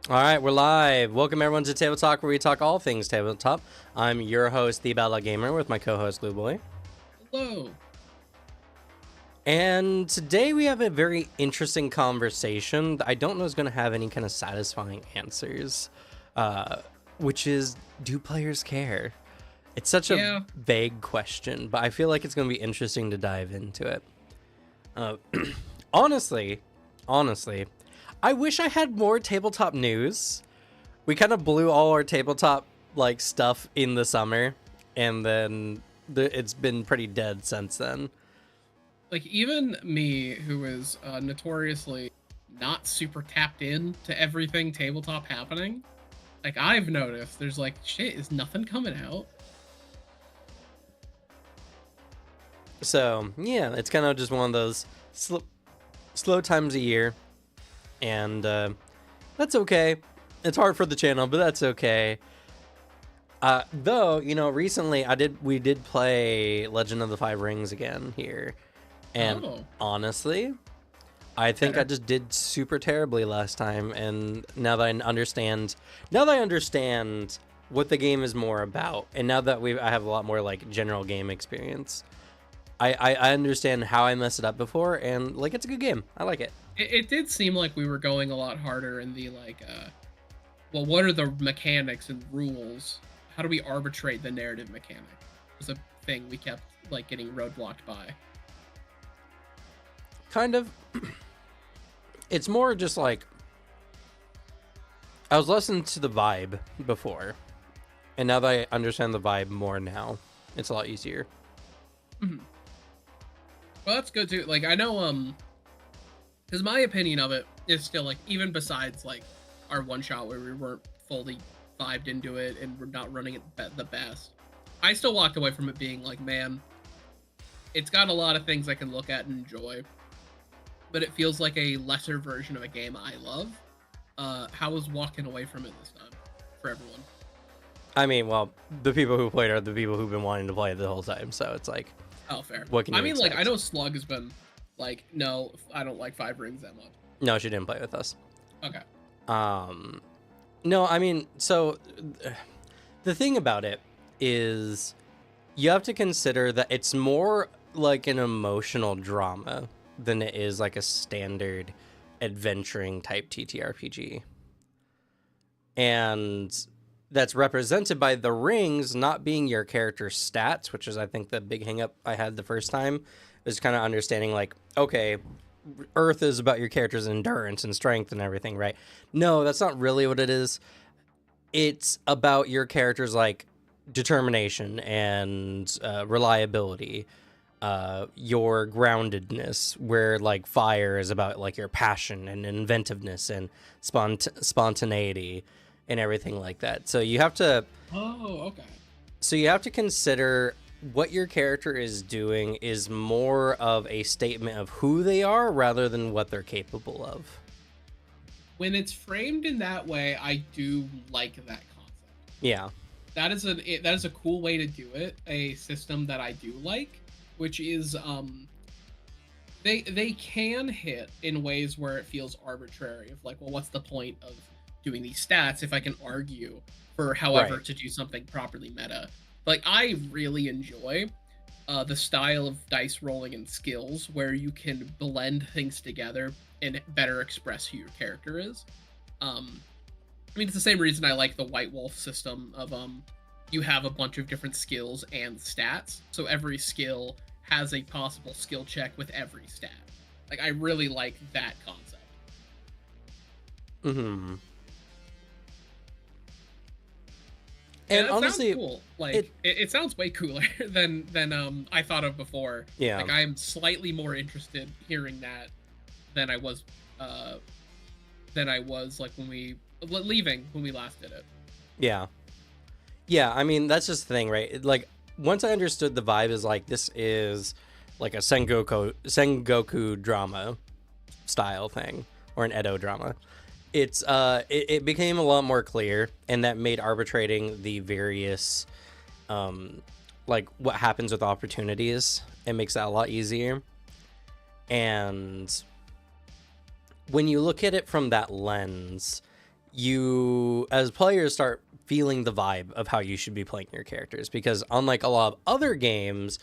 All right, we're live. Welcome everyone to Table Talk, where we talk all things tabletop. I'm your host, the Battle Gamer, with my co-host Blue Boy. Hello. And today we have a very interesting conversation that I don't know is going to have any kind of satisfying answers, which is, do players care? It's such a vague question, but I feel like it's going to be interesting to dive into it. Honestly, I wish I had more tabletop news. We kind of blew all our tabletop stuff in the summer, and then it's been pretty dead since then. Like, even me, who is notoriously not super tapped in to everything tabletop happening, like, I've noticed there's like, shit, is nothing coming out? So yeah, it's kind of just one of those slow times a year, and that's okay. It's hard for the channel, but that's okay. Though, you know, recently we did play Legend of the Five Rings again here, and honestly, I think I just did super terribly last time. And now that I understand what the game is more about, and now that I have a lot more like general game experience, I understand how I messed it up before, and like it's a good game. I like it. It did seem like we were going a lot harder in the well, what are the mechanics and rules? How do we arbitrate the narrative mechanic? Was a thing we kept like getting roadblocked by. Kind of. It's more just like I was listening to the vibe before, and now that I understand the vibe more now, it's a lot easier. Mm-hmm. Well, that's good too. Like, I know, because my opinion of it is still like, even besides like our one shot where we weren't fully vibed into it and we're not running it the best, I still walked away from it being like, man, it's got a lot of things I can look at and enjoy, but it feels like a lesser version of a game I love. How was walking away from it this time for everyone? I mean, well, the people who played are the people who've been wanting to play it the whole time, so it's like, oh, fair. What can you expect? Like, I know Slug has been like, no, I don't like Five Rings that much. No, she didn't play with us. Okay. No, I mean, so the thing about it is you have to consider that it's more like an emotional drama than it is like a standard adventuring type TTRPG. And that's represented by the rings not being your character's stats, which is, I think, the big hang up I had the first time, is kind of understanding like, okay, Earth is about your character's endurance and strength and everything, right? No, that's not really what it is. It's about your character's like determination and reliability, your groundedness, where like fire is about like your passion and inventiveness and spontaneity and everything like that. So you have to So you have to consider what your character is doing is more of a statement of who they are rather than what they're capable of. When it's framed in that way, I do like that concept. Yeah. That is a cool way to do it. A system that I do like, which is they can hit in ways where it feels arbitrary of like, well, what's the point of doing these stats if I can argue for however to do something properly meta. Like, I really enjoy the style of dice rolling and skills where you can blend things together and better express who your character is. I mean, it's the same reason I like the White Wolf system of you have a bunch of different skills and stats, so every skill has a possible skill check with every stat. Like, I really like that concept. Mm-hmm. And honestly, cool. Like it sounds way cooler than I thought of before. Yeah. Like, I'm slightly more interested hearing that than I was like when we last did it. Yeah. Yeah, I mean, that's just the thing, right? Like, once I understood the vibe is like, this is like a Sengoku drama style thing, or an Edo drama. It became a lot more clear, and that made arbitrating the various like what happens with opportunities. It makes that a lot easier. And when you look at it from that lens, you as players start feeling the vibe of how you should be playing your characters, because unlike a lot of other games,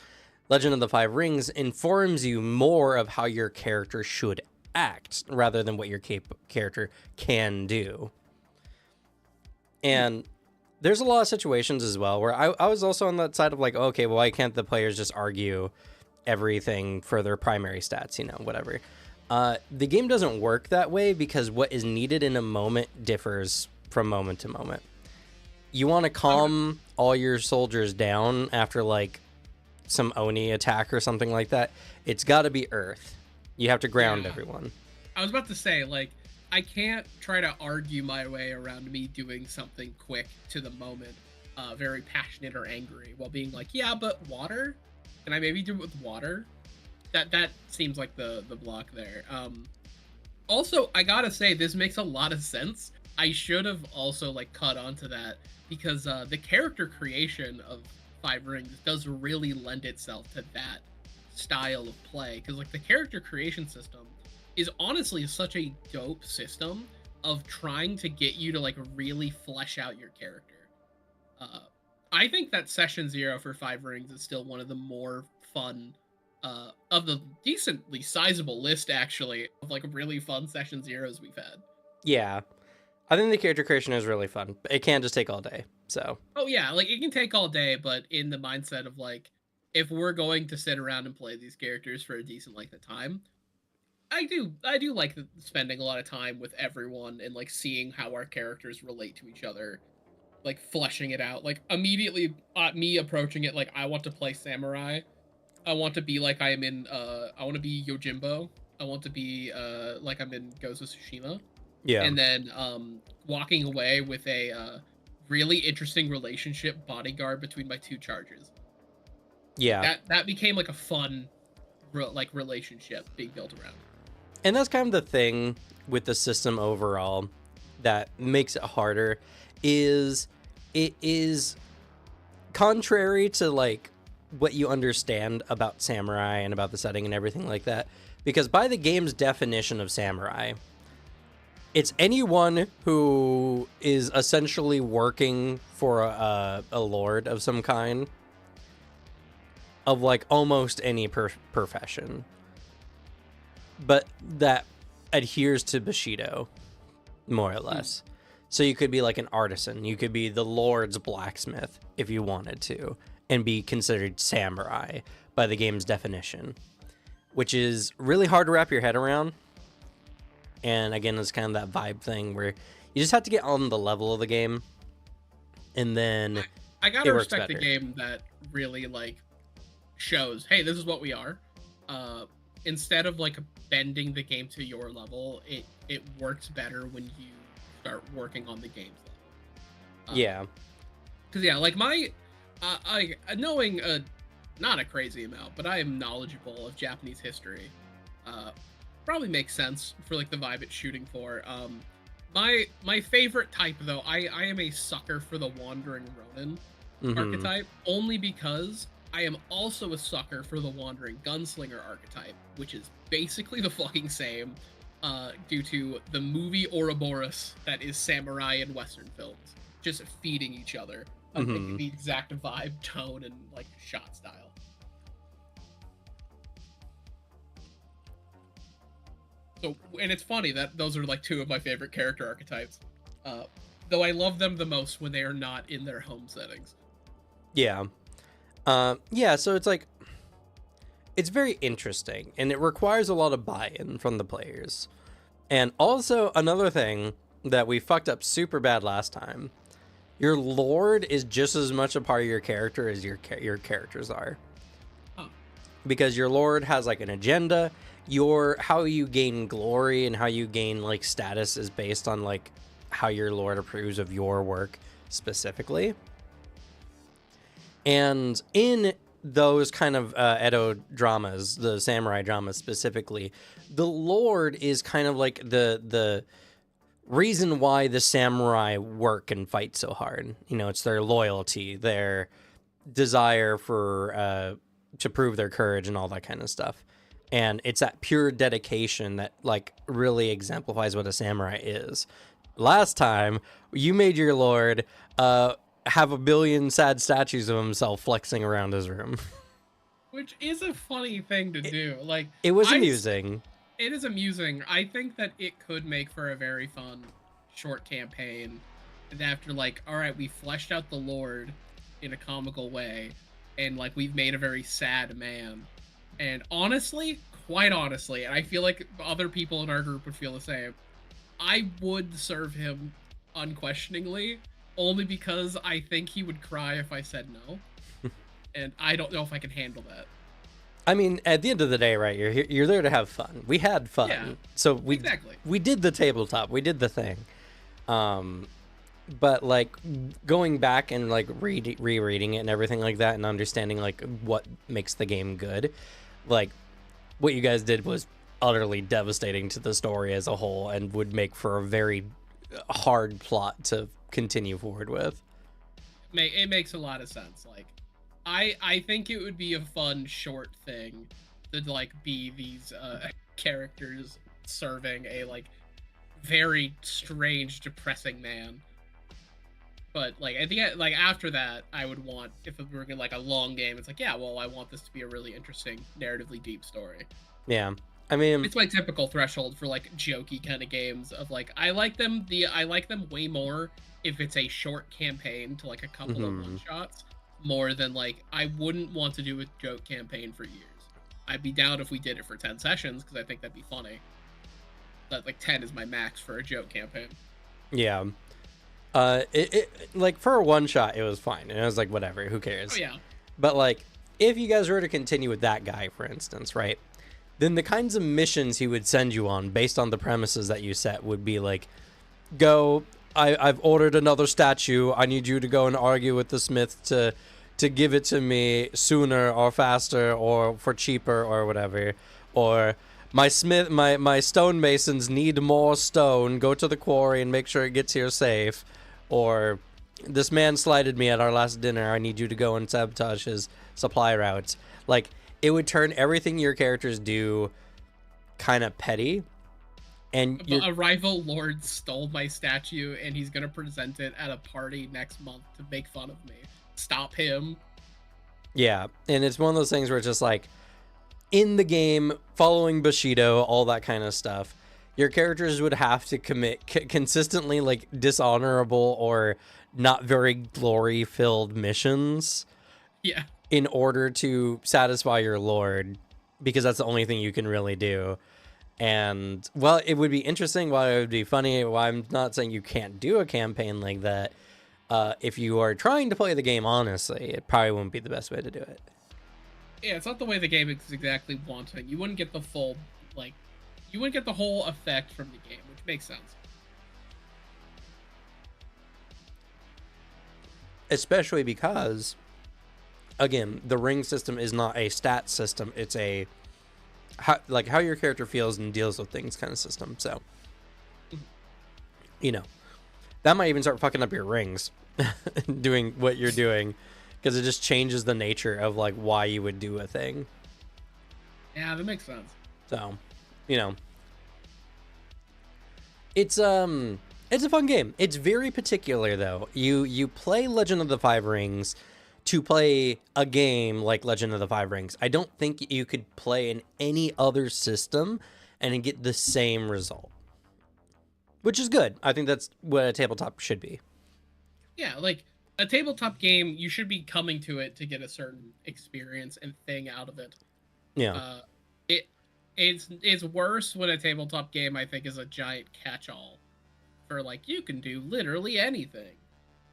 Legend of the Five Rings informs you more of how your character should act rather than what your character can do. And there's a lot of situations as well where I was also on that side of like, okay, well, why can't the players just argue everything for their primary stats, whatever. The game doesn't work that way because what is needed in a moment differs from moment to moment. You want to calm all your soldiers down after like some Oni attack or something like that. It's got to be Earth. You have to ground everyone. I was about to say, like, I can't try to argue my way around me doing something quick to the moment, very passionate or angry, while being like, yeah, but water? Can I maybe do it with water? That seems like the block there. Also, I gotta say, this makes a lot of sense. I should have also like caught on to that, because the character creation of Five Rings does really lend itself to that style of play, because like the character creation system is honestly such a dope system of trying to get you to like really flesh out your character. I think that Session 0 for Five Rings is still one of the more fun of the decently sizable list, actually, of like really fun Session 0s we've had. Yeah. I think the character creation is really fun. It can just take all day, so. Oh yeah, like it can take all day, but in the mindset of like, if we're going to sit around and play these characters for a decent length of time, I do like spending a lot of time with everyone and like seeing how our characters relate to each other, like fleshing it out. Like immediately, me approaching it like I want to play samurai. I want to be like I am in. I want to be Yojimbo. I want to be like I'm in Ghost of Tsushima. Yeah. And then walking away with a really interesting relationship bodyguard between my two chargers. Yeah. That became like a fun relationship being built around. And that's kind of the thing with the system overall that makes it harder, is it is contrary to like what you understand about samurai and about the setting and everything like that, because by the game's definition of samurai, it's anyone who is essentially working for a lord of some kind, of like almost any profession, but that adheres to Bushido, more or less. So you could be like an artisan. You could be the Lord's blacksmith if you wanted to, and be considered samurai by the game's definition, which is really hard to wrap your head around. And again, it's kind of that vibe thing where you just have to get on the level of the game, and then I gotta respect the game that really like shows, hey, this is what we are. Instead of like bending the game to your level, it works better when you start working on the game's level. Yeah, because like my knowing not a crazy amount, but I am knowledgeable of Japanese history. Probably makes sense for like the vibe it's shooting for. My favorite type though, I am a sucker for the Wandering Ronin archetype, only because I am also a sucker for the Wandering Gunslinger archetype, which is basically the fucking same, due to the movie Ouroboros that is samurai in Western films, just feeding each other, making the exact vibe, tone, and like shot style. So, and it's funny that those are like two of my favorite character archetypes, though I love them the most when they are not in their home settings. Yeah. Yeah, so it's like, it's very interesting, and it requires a lot of buy-in from the players. And also, another thing that we fucked up super bad last time, your lord is just as much a part of your character as your characters are. Huh. Because your lord has like an agenda. How you gain glory and how you gain like status is based on like how your lord approves of your work specifically. And in those kind of Edo dramas, the samurai dramas specifically, the lord is kind of like the reason why the samurai work and fight so hard. It's their loyalty, their desire for to prove their courage and all that kind of stuff. And it's that pure dedication that like really exemplifies what a samurai is. last time you made your lord have a billion sad statues of himself flexing around his room. Which is a funny thing to do. Like, It was amusing. It is amusing. I think that it could make for a very fun short campaign. And after, like, all right, we fleshed out the Lord in a comical way, and like we've made a very sad man. And honestly, quite honestly, and I feel like other people in our group would feel the same, I would serve him unquestioningly, only because I think he would cry if I said no. And I don't know if I can handle that. I mean, at the end of the day, right? You're there to have fun. We had fun, Yeah, so exactly. we did the tabletop. We did the thing. But like going back and like rereading it and everything like that, and understanding like what makes the game good, like what you guys did was utterly devastating to the story as a whole, and would make for a very hard plot to continue forward with. It makes a lot of sense. Like, I think it would be a fun short thing to like be these characters serving a like very strange, depressing man. But like at the end, like after that, I would want, if we were like a long game, it's like, yeah, well, I want this to be a really interesting, narratively deep story. Yeah, I mean, it's my typical threshold for like jokey kind of games of like I like them way more if it's a short campaign to like a couple of one shots, more than like I wouldn't want to do a joke campaign for years. I'd be down if we did it for 10 sessions because I think that'd be funny. But like 10 is my max for a joke campaign. Yeah. It like for a one shot it was fine, and I was like, whatever, who cares. Oh yeah. But like if you guys were to continue with that guy, for instance, right, then the kinds of missions he would send you on based on the premises that you set would be like, go, I've ordered another statue, I need you to go and argue with the smith to give it to me sooner or faster or for cheaper or whatever. Or my stonemasons need more stone, go to the quarry and make sure it gets here safe. Or this man slighted me at our last dinner, I need you to go and sabotage his supply routes. Like, it would turn everything your characters do kind of petty. And a rival lord stole my statue and he's gonna present it at a party next month to make fun of me. Stop him. Yeah, and it's one of those things where it's just like, in the game, following Bushido, all that kind of stuff, your characters would have to commit consistently like dishonorable or not very glory-filled missions. Yeah. In order to satisfy your lord, because that's the only thing you can really do. And well, it would be interesting, while it would be funny, well, I'm not saying you can't do a campaign like that. If you are trying to play the game honestly, it probably wouldn't be the best way to do it. Yeah, it's not the way the game is exactly wanting. You wouldn't get the full, like, you wouldn't get the whole effect from the game, which makes sense. Especially because, again, the ring system is not a stat system. It's a how your character feels and deals with things kind of system. So, you know, that might even start fucking up your rings doing what you're doing, because it just changes the nature of like why you would do a thing. Yeah, that makes sense. So, you know, it's a fun game. It's very particular though. You play Legend of the Five Rings to play a game like Legend of the Five Rings. I don't think you could play in any other system and get the same result, which is good. I think that's what a tabletop should be. Yeah, like a tabletop game, you should be coming to it to get a certain experience and thing out of it. Yeah. It's worse when a tabletop game, I think, is a giant catch-all for like you can do literally anything,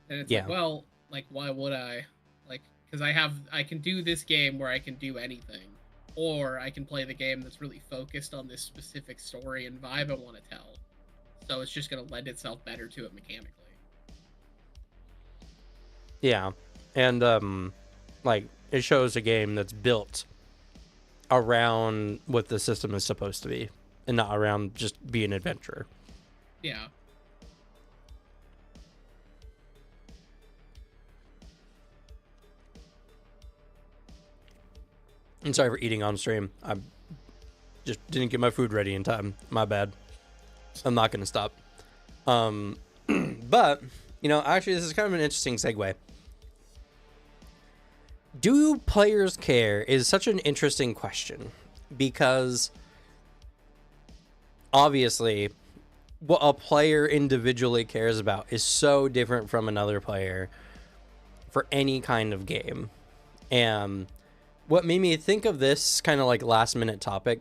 and it's like, well, like why would I? Like, because I can do this game where I can do anything, or I can play the game that's really focused on this specific story and vibe I want to tell. So it's just gonna lend itself better to it mechanically. Yeah, and like it shows a game that's built around what the system is supposed to be, and not around just be an adventure. Yeah. I'm sorry for eating on stream. I just didn't get my food ready in time. My bad. I'm not gonna stop. Um, but actually, this is kind of an interesting segue. Do players care is such an interesting question, because obviously what a player individually cares about is so different from another player for any kind of game. And what made me think of this kind of like last minute topic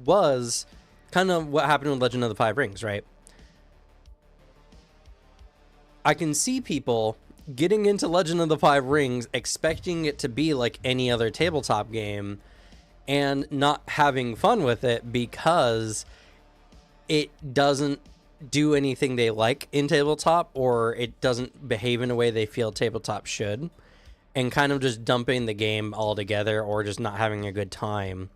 was kind of what happened with Legend of the Five Rings, right? I can see people getting into Legend of the Five Rings expecting it to be like any other tabletop game and not having fun with it because it doesn't do anything they like in tabletop, or it doesn't behave in a way they feel tabletop should, and kind of just dumping the game altogether, or just not having a good time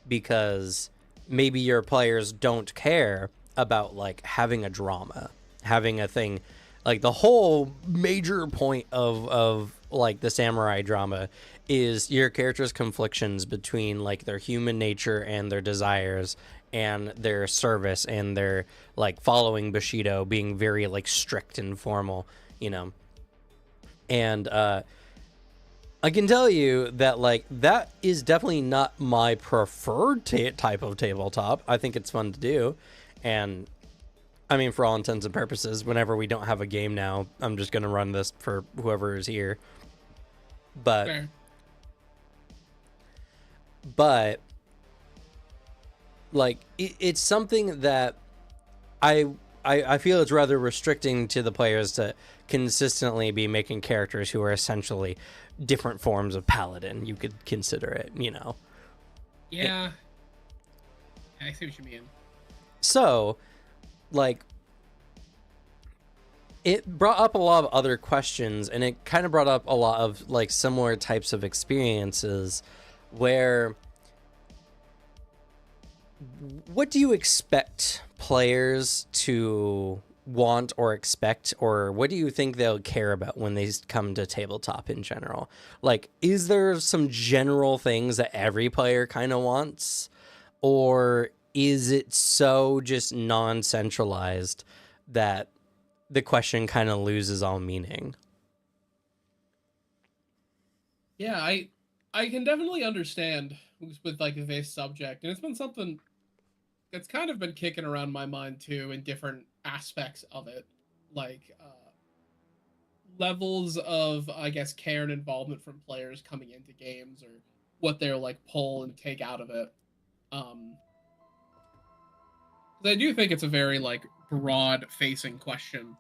because maybe your players don't care about like having a drama, having a thing. Like the whole major point of like the samurai drama is your character's conflictions between like their human nature and their desires and their service and their like following Bushido, being very like strict and formal, and I can tell you that like that is definitely not my preferred type of tabletop. I think it's fun to do, and I mean, for all intents and purposes, whenever we don't have a game now, I'm just gonna run this for whoever is here. But Fair. but like it's something that I feel it's rather restricting to the players to consistently be making characters who are essentially different forms of paladin. You could consider it, Yeah. I see what you mean. So, like, it brought up a lot of other questions, and it kind of brought up a lot of like similar types of experiences where what do you expect players to want or expect, or what do you think they'll care about when they come to tabletop in general? Like, is there some general things that every player kind of wants, or is it so just non-centralized that the question kind of loses all meaning? Yeah, I can definitely understand with like this subject, and it's been something that's kind of been kicking around my mind too in different aspects of it, like levels of, I guess, care and involvement from players coming into games, or what they're like pull and take out of it. Um, 'Cause I do think it's a very like broad facing question.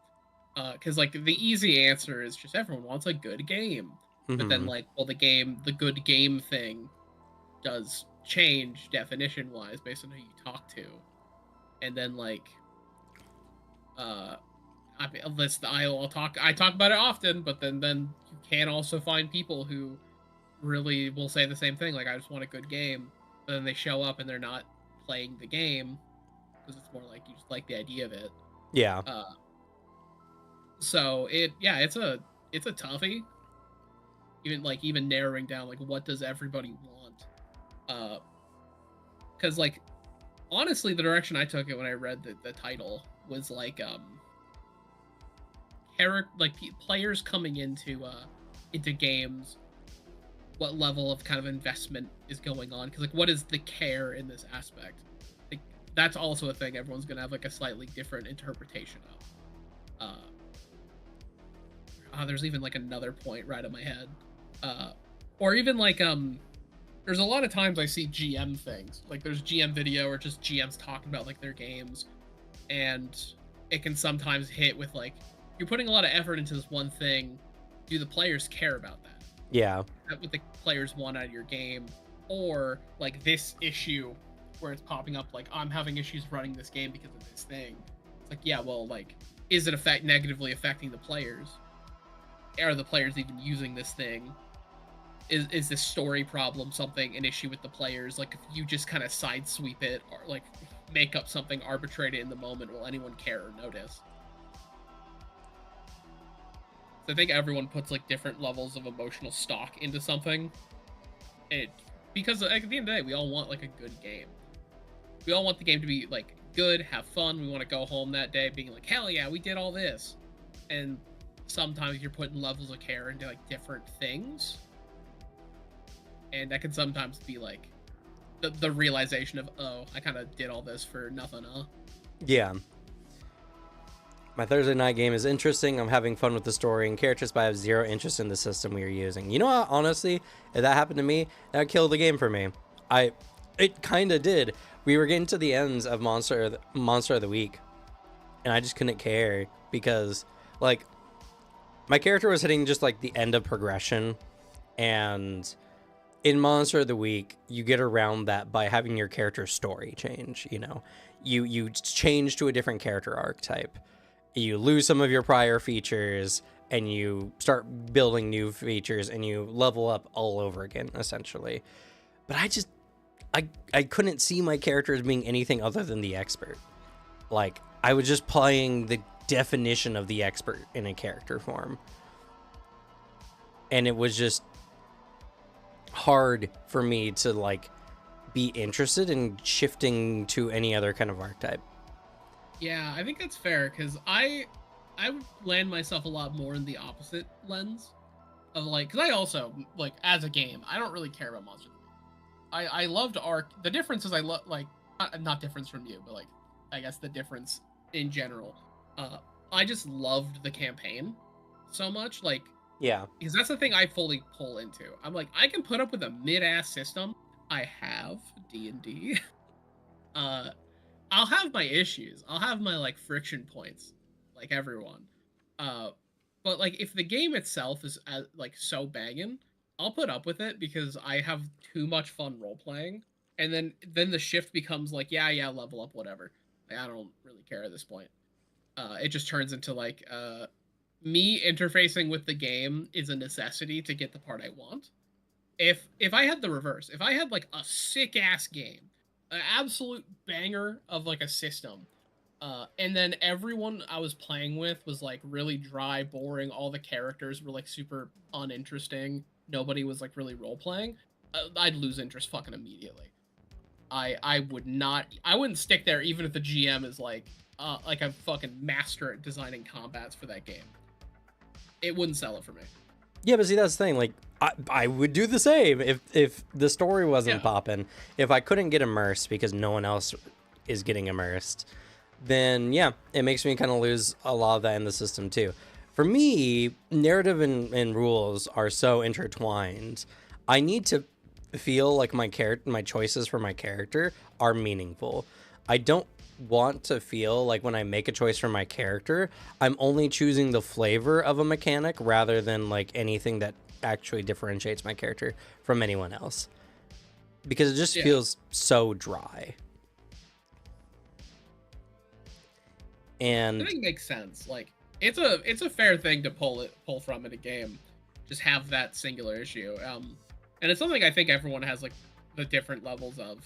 Because like the easy answer is just everyone wants a good game, but then Mm-hmm. like, well, the good game thing does change definition wise based on who you talk to, and then like I talk about it often, but then you can also find people who really will say the same thing, like I just want a good game, but then they show up and they're not playing the game because it's more like you just like the idea of it. Yeah. Uh, so it's a toughie, even narrowing down like what does everybody want, because like honestly the direction I took it when I read the title was like players coming into games, what level of kind of investment is going on, because like what is the care in this aspect, like that's also a thing everyone's gonna have like a slightly different interpretation of. There's even like another point right in my head, or even like there's a lot of times I see GM things, like there's GM video or just GMs talking about like their games, and it can sometimes hit with like, you're putting a lot of effort into this one thing, do the players care about that? Yeah. That what the players want out of your game, or like this issue where it's popping up like I'm having issues running this game because of this thing. It's like, yeah, well, like, is it negatively affecting the players? Are the players even using this thing? Is this story problem an issue with the players? Like, if you just kind of side sweep it or like make up something arbitrary in the moment, will anyone care or notice? So I think everyone puts like different levels of emotional stock into something. Because at the end of the day, we all want like a good game. We all want the game to be like good, have fun. We want to go home that day being like, hell yeah, we did all this. And sometimes you're putting levels of care into like different things. And that can sometimes be like the realization of, oh, I kind of did all this for nothing, huh? Yeah. My Thursday night game is interesting. I'm having fun with the story and characters, but I have zero interest in the system we are using. You know what? Honestly, if that happened to me, that would kill the game for me. It kind of did. We were getting to the ends of Monster of the Week, and I just couldn't care because, like, my character was hitting just like the end of progression, and in Monster of the Week, you get around that by having your character's story change. You know, you change to a different character archetype. You lose some of your prior features, and you start building new features, and you level up all over again, essentially. But I couldn't see my character as being anything other than the expert. Like, I was just playing the definition of the expert in a character form. And it was just hard for me to, like, be interested in shifting to any other kind of archetype. Yeah, I think that's fair, because I would land myself a lot more in the opposite lens of like, because I also like as a game, I don't really care about Monster. I loved Ark. The difference is I love like not difference from you, but like I guess the difference in general. I just loved the campaign so much, like Yeah. because that's the thing I fully pull into. I'm like I can put up with a mid-ass system. I have D&D. I'll have my issues. I'll have my like friction points, like everyone. Uh, but like if the game itself is like so banging, I'll put up with it because I have too much fun role playing. And then the shift becomes like yeah level up whatever. Like, I don't really care at this point. It just turns into like me interfacing with the game is a necessity to get the part I want. If I had the reverse, if I had like a sick ass game, an absolute banger of like a system, and then everyone I was playing with was like really dry, boring. All the characters were like super uninteresting. Nobody was like really role playing. I'd lose interest fucking immediately. I would not. I wouldn't stick there even if the GM is like a fucking master at designing combats for that game. It wouldn't sell it for me. Yeah, but see, that's the thing. Like, I would do the same if the story wasn't popping. If I couldn't get immersed because no one else is getting immersed, then yeah, it makes me kind of lose a lot of that in the system too. For me, narrative and rules are so intertwined. I need to feel like my choices for my character are meaningful. I don't want to feel like when I make a choice for my character, I'm only choosing the flavor of a mechanic rather than like anything that actually differentiates my character from anyone else. Because it just feels so dry. And I think it makes sense. Like it's a fair thing to pull from in a game. Just have that singular issue. And it's something I think everyone has like the different levels of.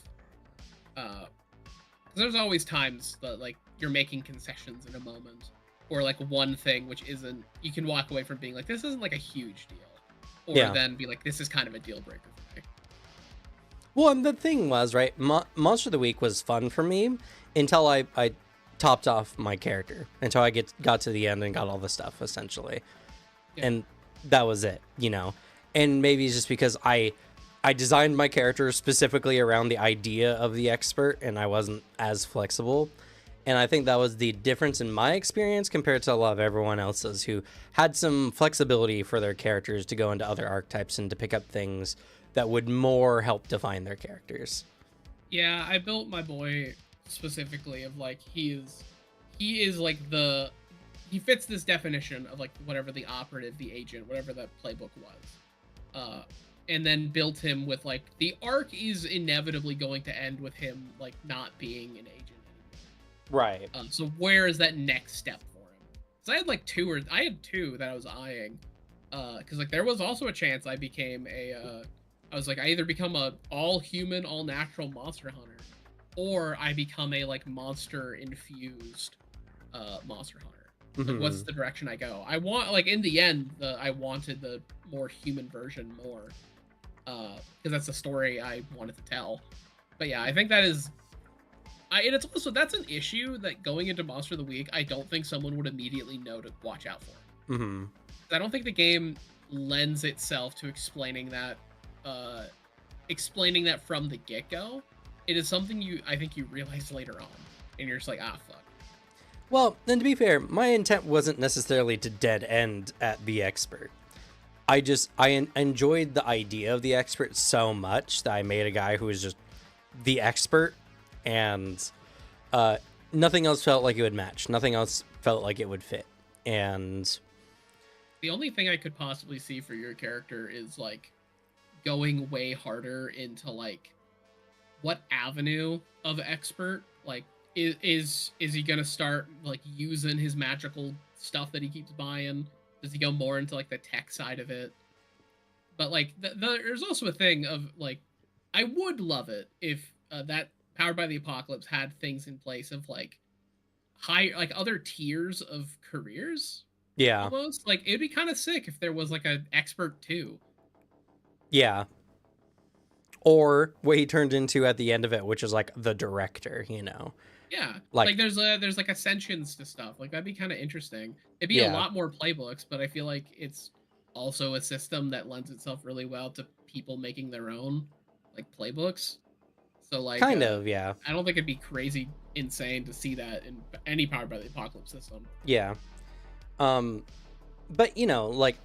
There's always times that like you're making concessions in a moment, or like one thing which isn't. You can walk away from being like this isn't like a huge deal, or then be like this is kind of a deal breaker for me. Well, and the thing was right, Monster of the Week was fun for me until I topped off my character, until I got to the end and got all the stuff essentially, and that was it, you know. And maybe it's just because I designed my character specifically around the idea of the expert, and I wasn't as flexible. And I think that was the difference in my experience compared to a lot of everyone else's who had some flexibility for their characters to go into other archetypes and to pick up things that would more help define their characters. Yeah, I built my boy specifically of like he is like he fits this definition of like whatever the operative, the agent, whatever that playbook was. And then built him with like the arc is inevitably going to end with him like not being an agent anymore. Right. So where is that next step for him? Because I had two that I was eyeing. Because like there was also a chance I became I was like I either become a all human, all natural monster hunter, or I become a like monster infused monster hunter. Like, what's the direction I go? I want like in the end I wanted the more human version more. Because that's the story I wanted to tell. But yeah, I think that is And it's also that's an issue that going into Monster of the Week, I don't think someone would immediately know to watch out for. Mm-hmm. I don't think the game lends itself to explaining that from the get-go. It is something I think you realize later on, and you're just like, ah, fuck. Well, then to be fair, my intent wasn't necessarily to dead end at the expert. I enjoyed the idea of the expert so much that I made a guy who was just the expert, and nothing else felt like it would match. Nothing else felt like it would fit. And the only thing I could possibly see for your character is like going way harder into like what avenue of expert, like is he gonna start like using his magical stuff that he keeps buying? Does he go more into like the tech side of it? But like there's also a thing of like I would love it if that Powered by the Apocalypse had things in place of like other tiers of careers. yeah, Almost like it'd be kind of sick if there was like an expert too. yeah. Or what he turned into at the end of it, which is like the director, you know. Yeah, Like like there's like ascensions to stuff. Like that'd be kind of interesting. It'd be a yeah, lot more playbooks, but I feel like it's also a system that lends itself really well to people making their own like playbooks. So like kind of, yeah. I don't think it'd be crazy insane to see that in any Powered by the Apocalypse system. Yeah. But you know, like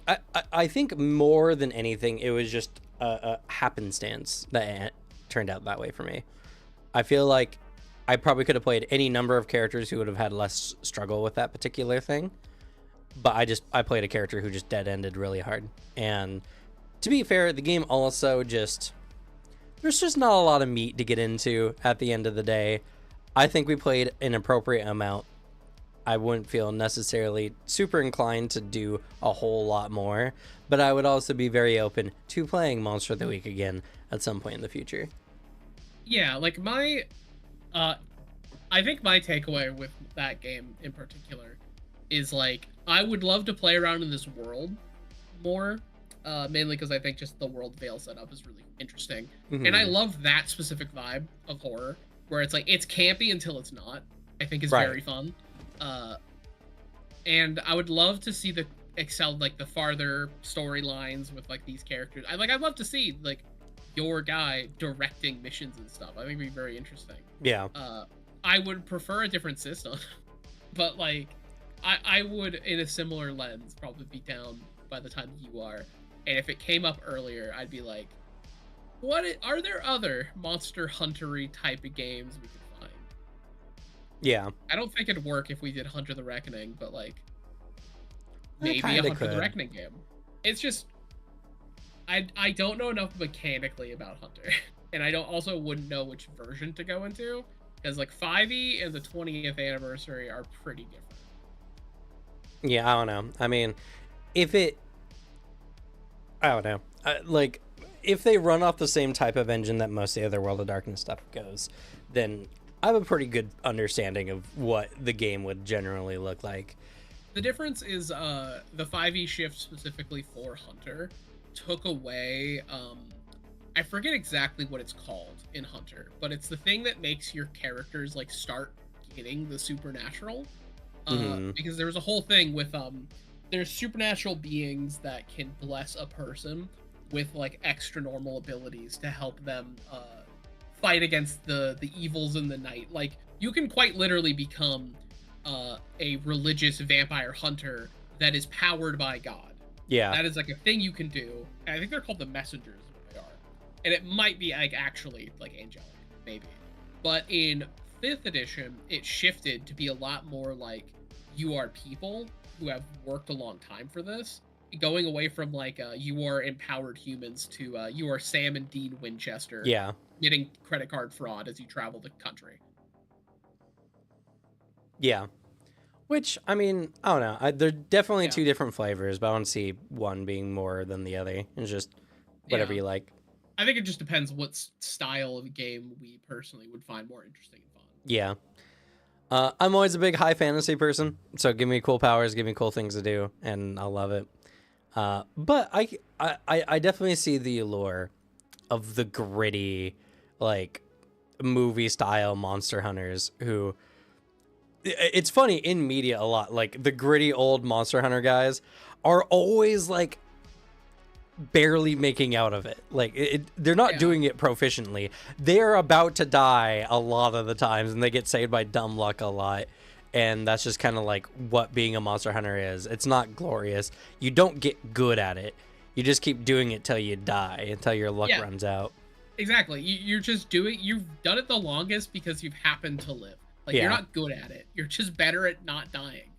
I think more than anything, it was just a happenstance that it turned out that way for me. I feel like I probably could have played any number of characters who would have had less struggle with that particular thing. But I played a character who just dead ended really hard. And to be fair, the game also there's just not a lot of meat to get into at the end of the day. I think we played an appropriate amount. I wouldn't feel necessarily super inclined to do a whole lot more, but I would also be very open to playing Monster of the Week again at some point in the future. Yeah, like I think my takeaway with that game in particular is like I would love to play around in this world more, mainly because I think just the world Vale setup is really interesting, and I love that specific vibe of horror where it's like it's campy until it's not. I think is very fun. And I would love to see the farther storylines with like these characters. I'd love to see like your guy directing missions and stuff. I think it'd be very interesting. Yeah. I would prefer a different system, but like I would in a similar lens probably be down by the time you are. And if it came up earlier, I'd be like, are there other Monster Hunter-y type of games we could find? Yeah. I don't think it'd work if we did Hunter the Reckoning, but like maybe a Hunter the Reckoning game. It's just I don't know enough mechanically about Hunter, and I wouldn't know which version to go into because like 5e and the 20th anniversary are pretty different. Yeah, I don't know. I mean, I don't know. Like, if they run off the same type of engine that most of the other World of Darkness stuff goes, then I have a pretty good understanding of what the game would generally look like. The difference is the 5e shift specifically for Hunter took away I forget exactly what it's called in Hunter, but it's the thing that makes your characters like start getting the supernatural. Because there was a whole thing with there's supernatural beings that can bless a person with like extra normal abilities to help them fight against the evils in the night. Like you can quite literally become a religious vampire hunter that is powered by God. Yeah, that is like a thing you can do. And I think they're called the messengers, is what they are. And it might be like actually like angelic, maybe. But in 5th edition, it shifted to be a lot more like you are people who have worked a long time for this, going away from like you are empowered humans to you are Sam and Dean Winchester. Yeah, getting credit card fraud as you travel the country. Yeah. Which, I mean, I don't know. They're definitely two different flavors, but I don't see one being more than the other. It's just whatever you like. I think it just depends what style of game we personally would find more interesting and fun. Yeah. I'm always a big high fantasy person, so give me cool powers, give me cool things to do, and I'll love it. But I definitely see the allure of the gritty, like, movie style monster hunters who, it's funny in media a lot, like the gritty old monster hunter guys are always like barely making out of it. Like they're not doing it proficiently. They're about to die a lot of the times, and they get saved by dumb luck a lot. And that's just kind of like what being a monster hunter is. It's not glorious. You don't get good at it. You just keep doing it till you die, until your luck runs out. Exactly. You're just you've done it the longest because you've happened to live. Like, you're not good at it. You're just better at not dying.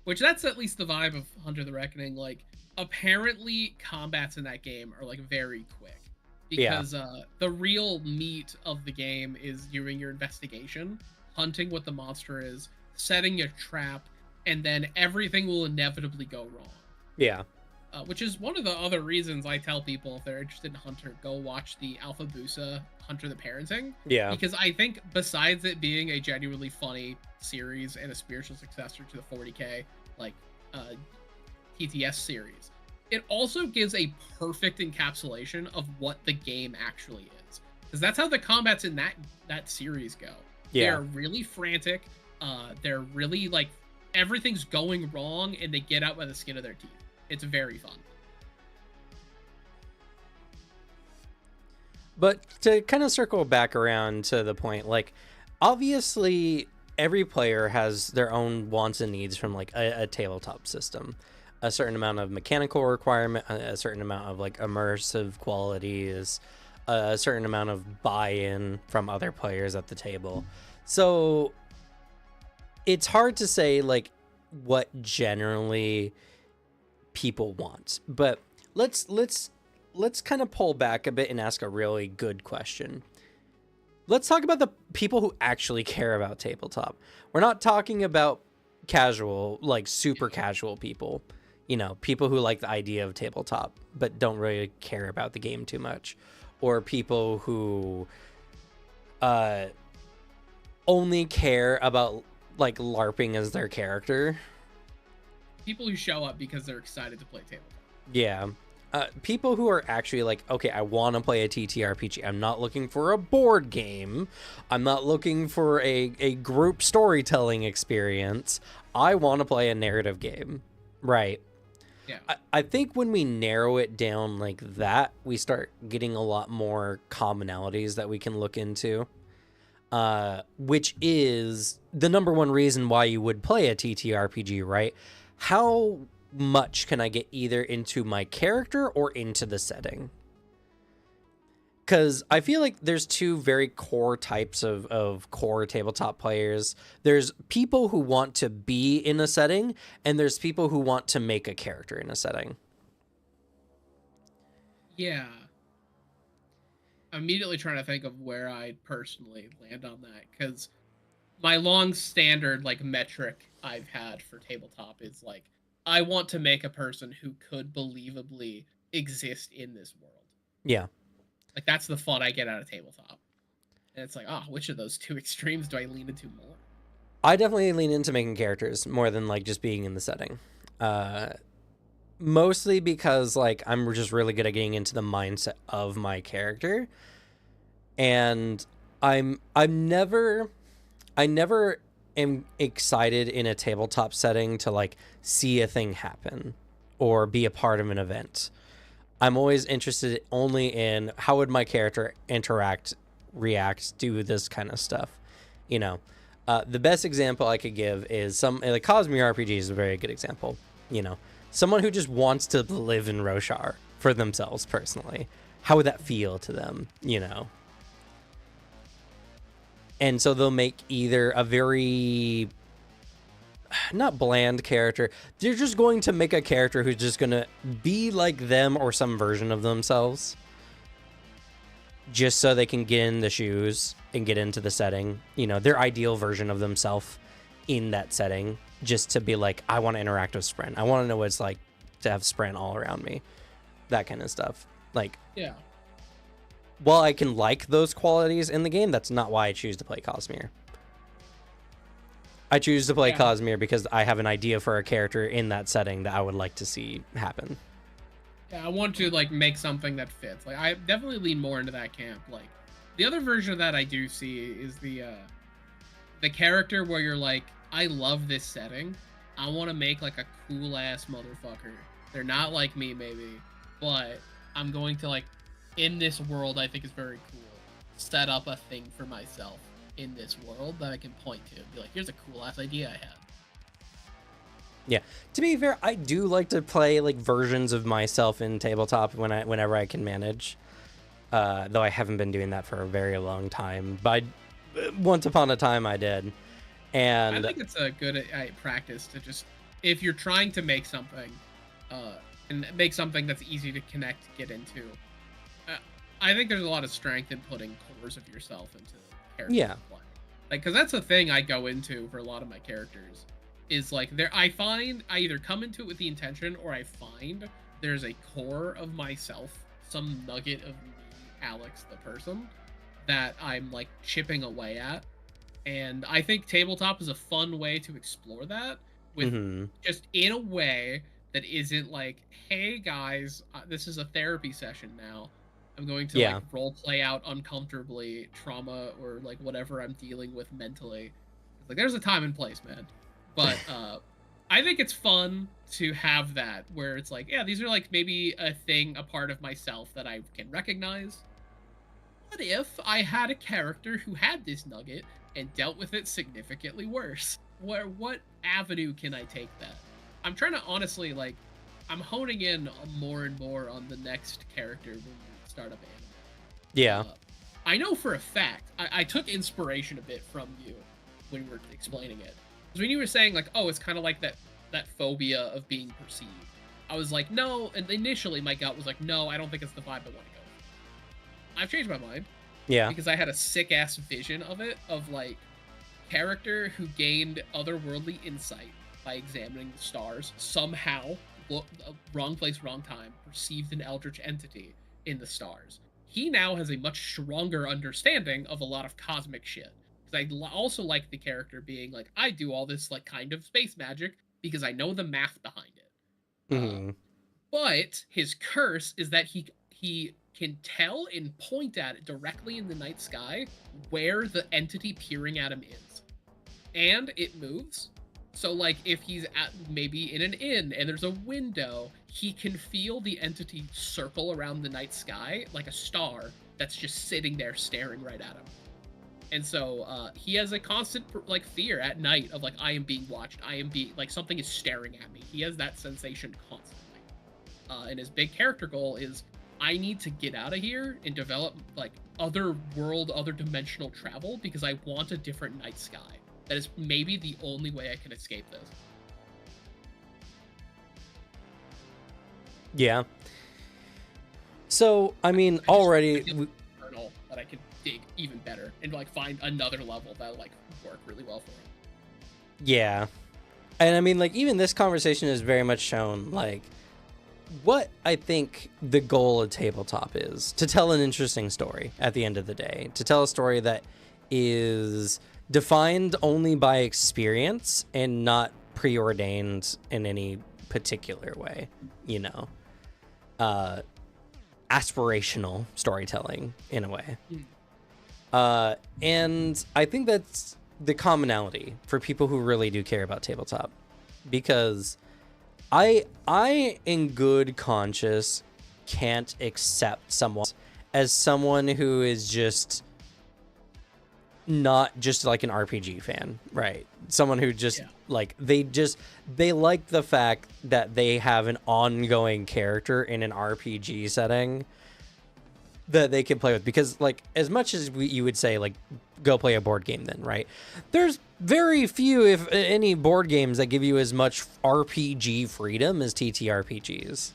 Which that's at least the vibe of Hunter the Reckoning. Like, apparently combats in that game are like very quick. Because the real meat of the game is doing your investigation, hunting what the monster is, setting a trap, and then everything will inevitably go wrong. Yeah. Which is one of the other reasons I tell people, if they're interested in Hunter, go watch the Alpha Busa Hunter the Parenting. Yeah. Because I think besides it being a genuinely funny series and a spiritual successor to the 40K, like, TTS series, it also gives a perfect encapsulation of what the game actually is. Because that's how the combats in that series go. Yeah. They're really frantic. They're really, like, everything's going wrong, and they get out by the skin of their teeth. It's very fun. But to kind of circle back around to the point, like, obviously every player has their own wants and needs from like a tabletop system. A certain amount of mechanical requirement, a certain amount of like immersive qualities, a certain amount of buy-in from other players at the table. So it's hard to say like what generally people want, but let's kind of pull back a bit and ask a really good question. Let's talk about the people who actually care about tabletop. We're not talking about casual, like super casual people, you know, people who like the idea of tabletop but don't really care about the game too much, or people who only care about like LARPing as their character. People who show up because they're excited to play tabletop. Yeah. People who are actually like, okay, I want to play a TTRPG. I'm not looking for a board game. I'm not looking for a group storytelling experience. I want to play a narrative game. Right. Yeah. I think when we narrow it down like that, we start getting a lot more commonalities that we can look into. Which is the number one reason why you would play a TTRPG, right? How much can I get either into my character or into the setting? Because I feel like there's two very core types of core tabletop players. There's people who want to be in a setting, and there's people who want to make a character in a setting. Yeah. I'm immediately trying to think of where I'd personally land on that, because my long standard like metric I've had for tabletop is like, I want to make a person who could believably exist in this world. Yeah. Like, that's the fun I get out of tabletop. And it's like, which of those two extremes do I lean into more? I definitely lean into making characters more than like just being in the setting. Mostly because like I'm just really good at getting into the mindset of my character. And I never am excited in a tabletop setting to like see a thing happen or be a part of an event. I'm always interested only in how would my character interact, react, do this kind of stuff. You know, the best example I could give is like Cosmere RPG is a very good example. You know, someone who just wants to live in Roshar for themselves personally. How would that feel to them? You know. And so they'll make either a very, not bland character. They're just going to make a character who's just going to be like them or some version of themselves. Just so they can get in the shoes and get into the setting. You know, their ideal version of themselves in that setting. Just to be like, I want to interact with Spren. I want to know what it's like to have Spren all around me. That kind of stuff. Like, yeah. While I can like those qualities in the game, that's not why I choose to play Cosmere. I choose to play Cosmere because I have an idea for a character in that setting that I would like to see happen. Yeah, I want to like make something that fits. Like, I definitely lean more into that camp. Like, The other version of that I do see is the character where you're like, I love this setting. I want to make like a cool ass motherfucker. They're not like me, maybe, but I'm going to like in this world. I think is very cool. Set up a thing for myself in this world that I can point to. Be like, here's a cool ass idea I had. Yeah. To be fair, I do like to play like versions of myself in tabletop whenever I can manage. Though I haven't been doing that for a very long time. But once upon a time I did. And I think it's a good practice to just, if you're trying to make something, and make something that's easy to connect, get into. I think there's a lot of strength in putting cores of yourself into characters. Yeah. Like, because that's a thing I go into for a lot of my characters. Is like I find I either come into it with the intention, or I find there's a core of myself, some nugget of me, Alex the person, that I'm like chipping away at. And I think tabletop is a fun way to explore that with just in a way that isn't like, hey guys, this is a therapy session now. I'm going to like role play out uncomfortably trauma or like whatever I'm dealing with mentally. Like there's a time and place, man. But I think it's fun to have that where it's like, yeah, these are like maybe a part of myself that I can recognize. What if I had a character who had this nugget and dealt with it significantly worse? What avenue can I take that? I'm trying to honestly, like, I'm honing in more and more on the next character when we start up anime. Yeah. I know for a fact, I took inspiration a bit from you when we were explaining it. Because when you were saying, like, oh, it's kind of like that phobia of being perceived. I was like, no, and initially my gut was like, no, I don't think it's the vibe I want to go with. I've changed my mind. Yeah. Because I had a sick-ass vision of it, of, like, character who gained otherworldly insight by examining the stars, somehow, wrong place, wrong time, perceived an eldritch entity in the stars. He now has a much stronger understanding of a lot of cosmic shit. Because I also like the character being like, I do all this like kind of space magic because I know the math behind it. But his curse is that he can tell and point at it directly in the night sky where the entity peering at him is. And it moves. So like if he's at maybe in an inn and there's a window, he can feel the entity circle around the night sky like a star that's just sitting there staring right at him. And so he has a constant like fear at night of like, I am being watched. I am being like, something is staring at me. He has that sensation constantly. And his big character goal is, I need to get out of here and develop like other dimensional travel because I want a different night sky. That is maybe the only way I can escape this. Yeah. So, I mean, already that I could dig even better and like find another level that like work really well for him. Yeah. And I mean, like, even this conversation has very much shown like what I think the goal of tabletop is: to tell an interesting story at the end of the day, to tell a story that is defined only by experience and not preordained in any particular way, you know. Aspirational storytelling in a way. And I think that's the commonality for people who really do care about tabletop, because I in good conscience can't accept someone as someone who is just not just like an RPG fan, right? Someone who just like they like the fact that they have an ongoing character in an RPG setting that they can play with. Because like, as much as you would say like, go play a board game then, right? There's very few, if any, board games that give you as much RPG freedom as TTRPGs.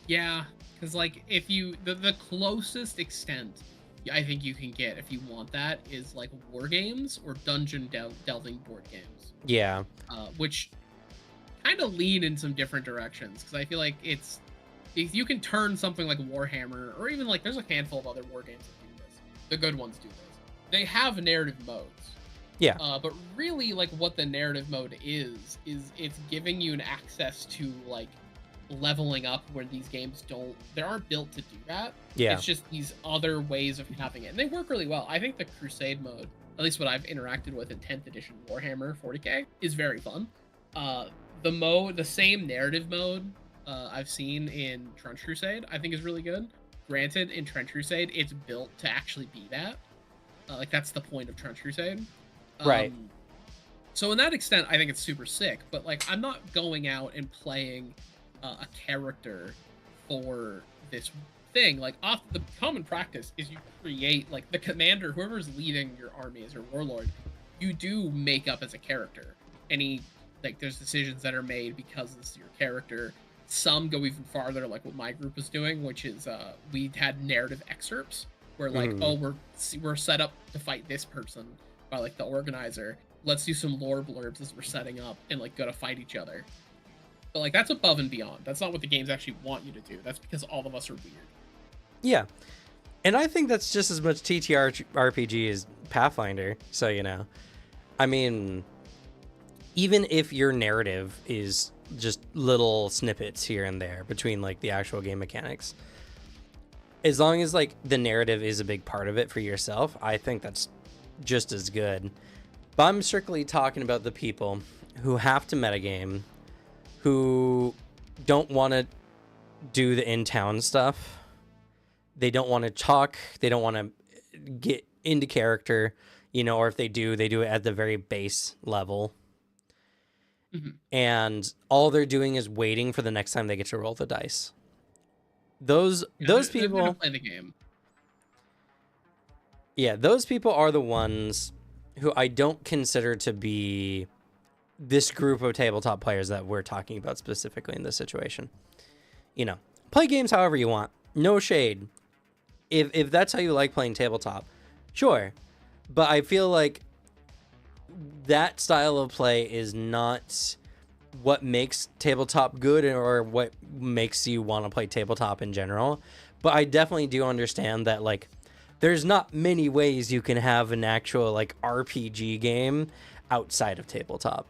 Yeah, because like if you the closest extent I think you can get if you want that is like war games or dungeon delving board games. Yeah. Which kind of lean in some different directions, because I feel like if you can turn something like Warhammer, or even like there's a handful of other war games that do this. The good ones do this. They have narrative modes. Yeah. But really, like what the narrative mode is it's giving you an access to like leveling up where these games they aren't built to do that. Yeah. It's just these other ways of having it, and they work really well. I think the Crusade mode, at least what I've interacted with in 10th edition Warhammer 40k, is very fun. The same narrative mode I've seen in Trench Crusade, I think is really good. Granted, in Trench Crusade, it's built to actually be that. Like, that's the point of Trench Crusade. Right. So in that extent, I think it's super sick. But, like, I'm not going out and playing a character for this thing. Like, the common practice is you create, like, the commander, whoever's leading your army as your warlord, you do make up as a character. There's decisions that are made because it's your character. Some go even farther, like what my group was doing, which is we had narrative excerpts where, like, we're set up to fight this person by, like, the organizer. Let's do some lore blurbs as we're setting up and, like, go to fight each other. But, like, that's above and beyond. That's not what the games actually want you to do. That's because all of us are weird. Yeah. And I think that's just as much TTRPG as Pathfinder. So, you know, I mean, even if your narrative is just little snippets here and there between, like, the actual game mechanics, as long as, like, the narrative is a big part of it for yourself, I think that's just as good. But I'm strictly talking about the people who have to metagame, who don't want to do the in-town stuff. They don't want to talk. They don't want to get into character, you know, or if they do it at the very base level. Mm-hmm. And all they're doing is waiting for the next time they get to roll the dice. Those people gonna play the game. Yeah, those people are the ones who I don't consider to be this group of tabletop players that we're talking about specifically in this situation. You know, play games however you want. No shade. If that's how you like playing tabletop, sure. But I feel like that style of play is not what makes tabletop good or what makes you want to play tabletop in general. But I definitely do understand that, like, there's not many ways you can have an actual, like, RPG game outside of tabletop.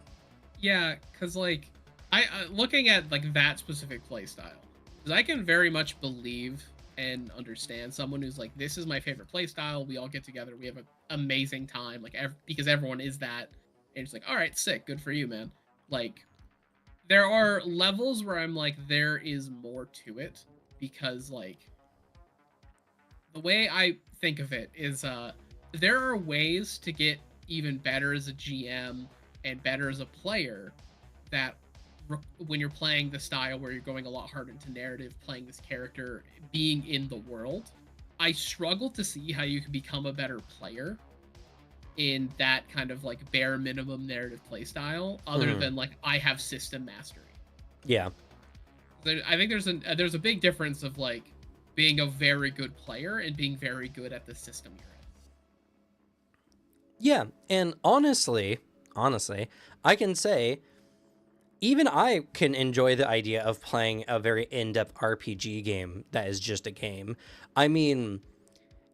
Yeah, because, like, I looking at, like, that specific play style, because I can very much believe and understand someone who's like, this is my favorite play style. We all get together. We have an amazing time, like, because everyone is that. And it's like, all right, sick. Good for you, man. Like, there are levels where I'm like, there is more to it, because, like, the way I think of it is there are ways to get even better as a GM and better as a player that when you're playing the style where you're going a lot harder into narrative, playing this character, being in the world. I struggle to see how you can become a better player in that kind of, like, bare minimum narrative play style other than, like, I have system mastery. Yeah. I think there's a big difference of, like, being a very good player and being very good at the system you're in. Yeah, and honestly, I can say even I can enjoy the idea of playing a very in-depth RPG game that is just a game. I mean,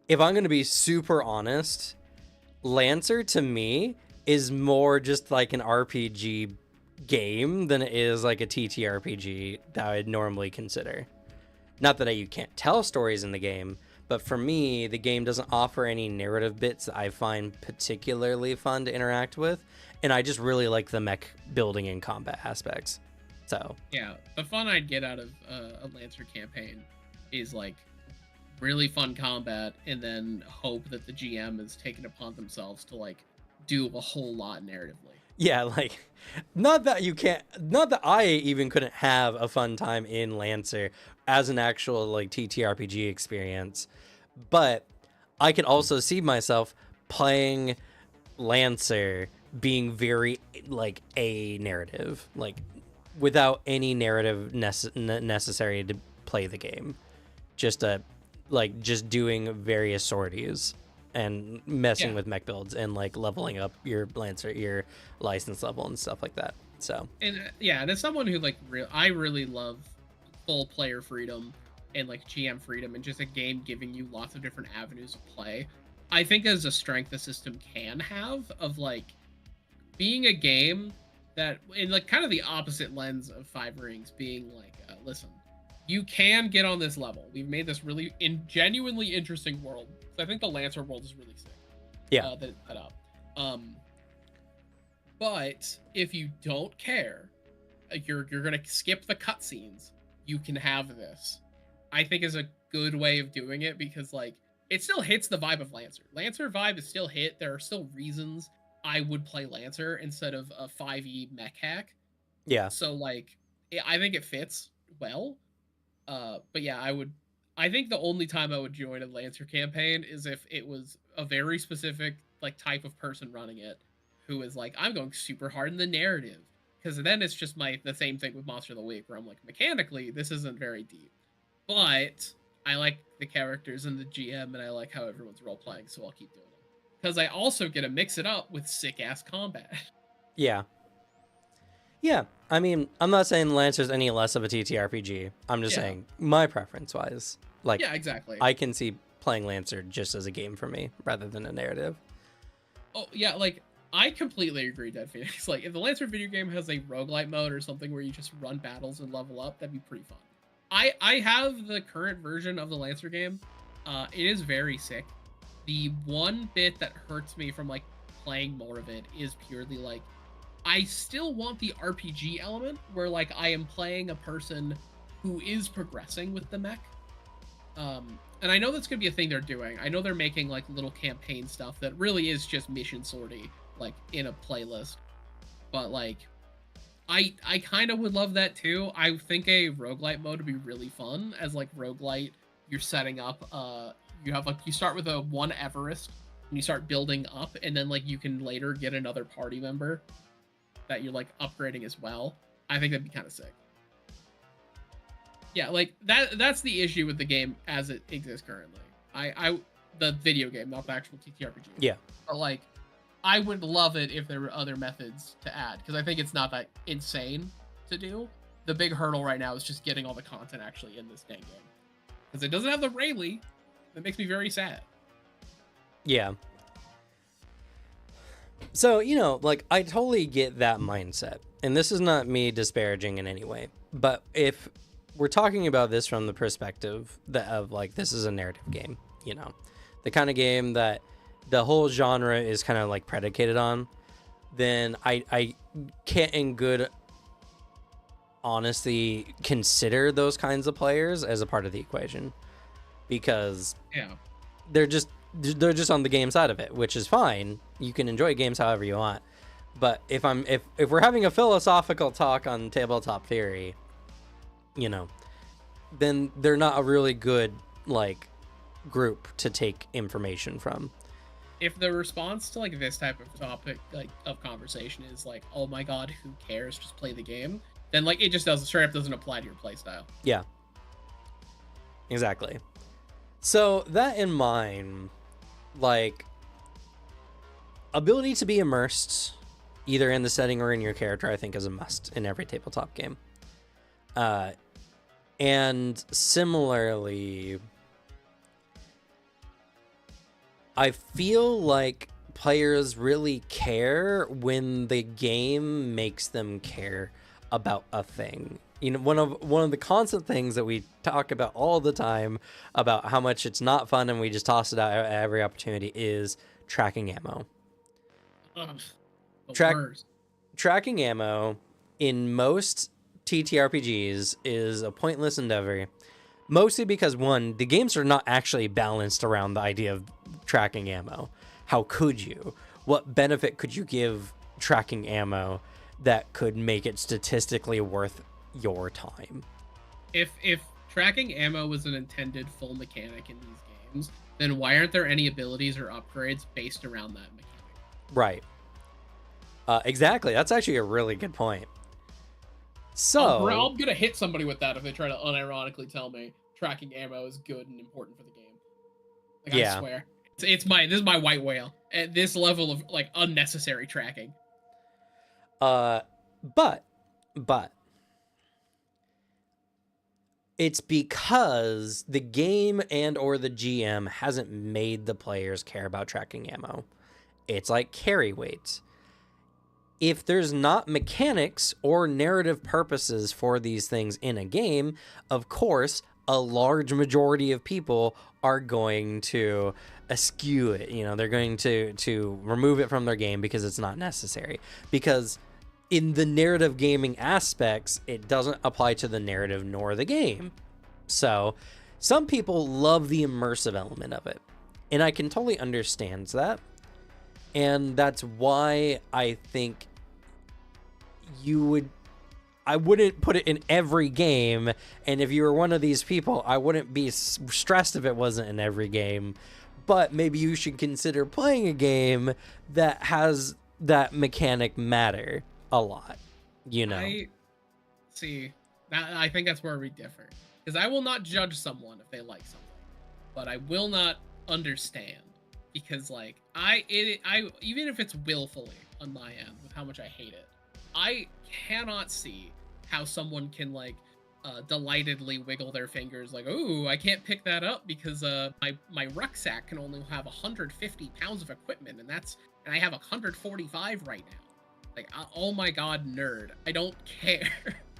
if I'm going to be super honest, Lancer to me is more just like an RPG game than it is like a TTRPG that I'd normally consider. Not that you can't tell stories in the game, but for me, the game doesn't offer any narrative bits that I find particularly fun to interact with, and I just really like the mech building and combat aspects. So yeah, the fun I'd get out of a Lancer campaign is, like, really fun combat, and then hope that the GM has taken upon themselves to, like, do a whole lot narratively. Yeah, like, not that I even couldn't have a fun time in Lancer as an actual, like, TTRPG experience, but I could also see myself playing Lancer being very, like, a narrative, like, without any narrative necessary to play the game. Just doing various sorties and messing with mech builds and, like, leveling up your Lancer, your license level and stuff like that. So, and and as someone who, like, I really love full player freedom and, like, GM freedom and just a game giving you lots of different avenues of play, I think as a strength the system can have of, like, being a game that, in, like, kind of the opposite lens of Five Rings being, like, listen, you can get on this level. We've made this really genuinely interesting world. So I think the Lancer world is really sick. Yeah. That it's set up. But if you don't care, you're gonna skip the cutscenes. You can have this. I think is a good way of doing it because like it still hits the vibe of Lancer. Lancer vibe is still hit. There are still reasons I would play Lancer instead of a 5e mech hack. Yeah. So like I think it fits well. But yeah, I think the only time I would join a Lancer campaign is if it was a very specific like type of person running it who is like, I'm going super hard in the narrative. Because then it's just the same thing with Monster of the Week, where I'm like, mechanically, this isn't very deep. But I like the characters and the GM, and I like how everyone's role playing, so I'll keep doing it. Because I also get to mix it up with sick ass combat. Yeah. Yeah. I mean, I'm not saying Lancer's any less of a TTRPG. I'm just saying my preference wise. Like, yeah, exactly. I can see playing Lancer just as a game for me rather than a narrative. Oh, yeah, like, I completely agree, Dead Phoenix. Like, if the Lancer video game has a roguelite mode or something where you just run battles and level up, that'd be pretty fun. I have the current version of the Lancer game. It is very sick. The one bit that hurts me from, like, playing more of it is purely, like, I still want the RPG element where, like, I am playing a person who is progressing with the mech. And I know that's going to be a thing they're doing. I know they're making, like, little campaign stuff that really is just mission sortie, like, in a playlist. But, like, I kind of would love that, too. I think a roguelite mode would be really fun. As, like, roguelite, you're setting up, you start with a 1 Everest, and you start building up, and then, like, you can later get another party member that you're, like, upgrading as well. I think that'd be kind of sick. Yeah, like, that's the issue with the game as it exists currently. The video game, not the actual TTRPG. Yeah. But, like, I would love it if there were other methods to add, because I think it's not that insane to do. The big hurdle right now is just getting all the content actually in this dang game. Because it doesn't have the Rayleigh. That makes me very sad. Yeah. So, you know, like, I totally get that mindset. And this is not me disparaging in any way. But if we're talking about this from the perspective of, like, this is a narrative game, you know, the kind of game that the whole genre is kind of, like, predicated on, then I can't in good honesty consider those kinds of players as a part of the equation. Because they're just on the game side of it, which is fine. You can enjoy games however you want. But if we're having a philosophical talk on tabletop theory, you know, then they're not a really good, like, group to take information from. If the response to, like, this type of topic, like, of conversation is like, oh my god, who cares, just play the game, then, like, it just straight up doesn't apply to your playstyle. Yeah. Exactly. So, that in mind, like, ability to be immersed, either in the setting or in your character, I think is a must in every tabletop game. And similarly, I feel like players really care when the game makes them care about a thing. You know, one of the constant things that we talk about all the time about how much it's not fun and we just toss it out at every opportunity is tracking ammo. Tracking ammo in most TTRPGs is a pointless endeavor, mostly because, one, the games are not actually balanced around the idea of tracking ammo. How could you? What benefit could you give tracking ammo that could make it statistically worth your time? If tracking ammo was an intended full mechanic in these games, then why aren't there any abilities or upgrades based around that mechanic? Right. Exactly. That's actually a really good point. So I'm gonna hit somebody with that if they try to unironically tell me tracking ammo is good and important for the game. Like, I swear, this is my white whale at this level of, like, unnecessary tracking. But it's because the game and or the GM hasn't made the players care about tracking ammo. It's like carry weight. if there's not mechanics or narrative purposes for these things in a game, of course, a large majority of people are going to eschew it. You know, they're going to remove it from their game because it's not necessary. Because in the narrative gaming aspects, it doesn't apply to the narrative nor the game. So some people love the immersive element of it, and I can totally understand that. And that's why I think I wouldn't put it in every game. And if you were one of these people, I wouldn't be stressed if it wasn't in every game. But maybe you should consider playing a game that has that mechanic matter a lot, you know? I think that's where we differ. Because I will not judge someone if they like something. But I will not understand. Because, like, I even if it's willfully on my end with how much I hate it, I cannot see how someone can, like, delightedly wiggle their fingers like, "Ooh, I can't pick that up because my rucksack can only have 150 pounds of equipment, and I have 145 right now." Like, oh my god, nerd! I don't care.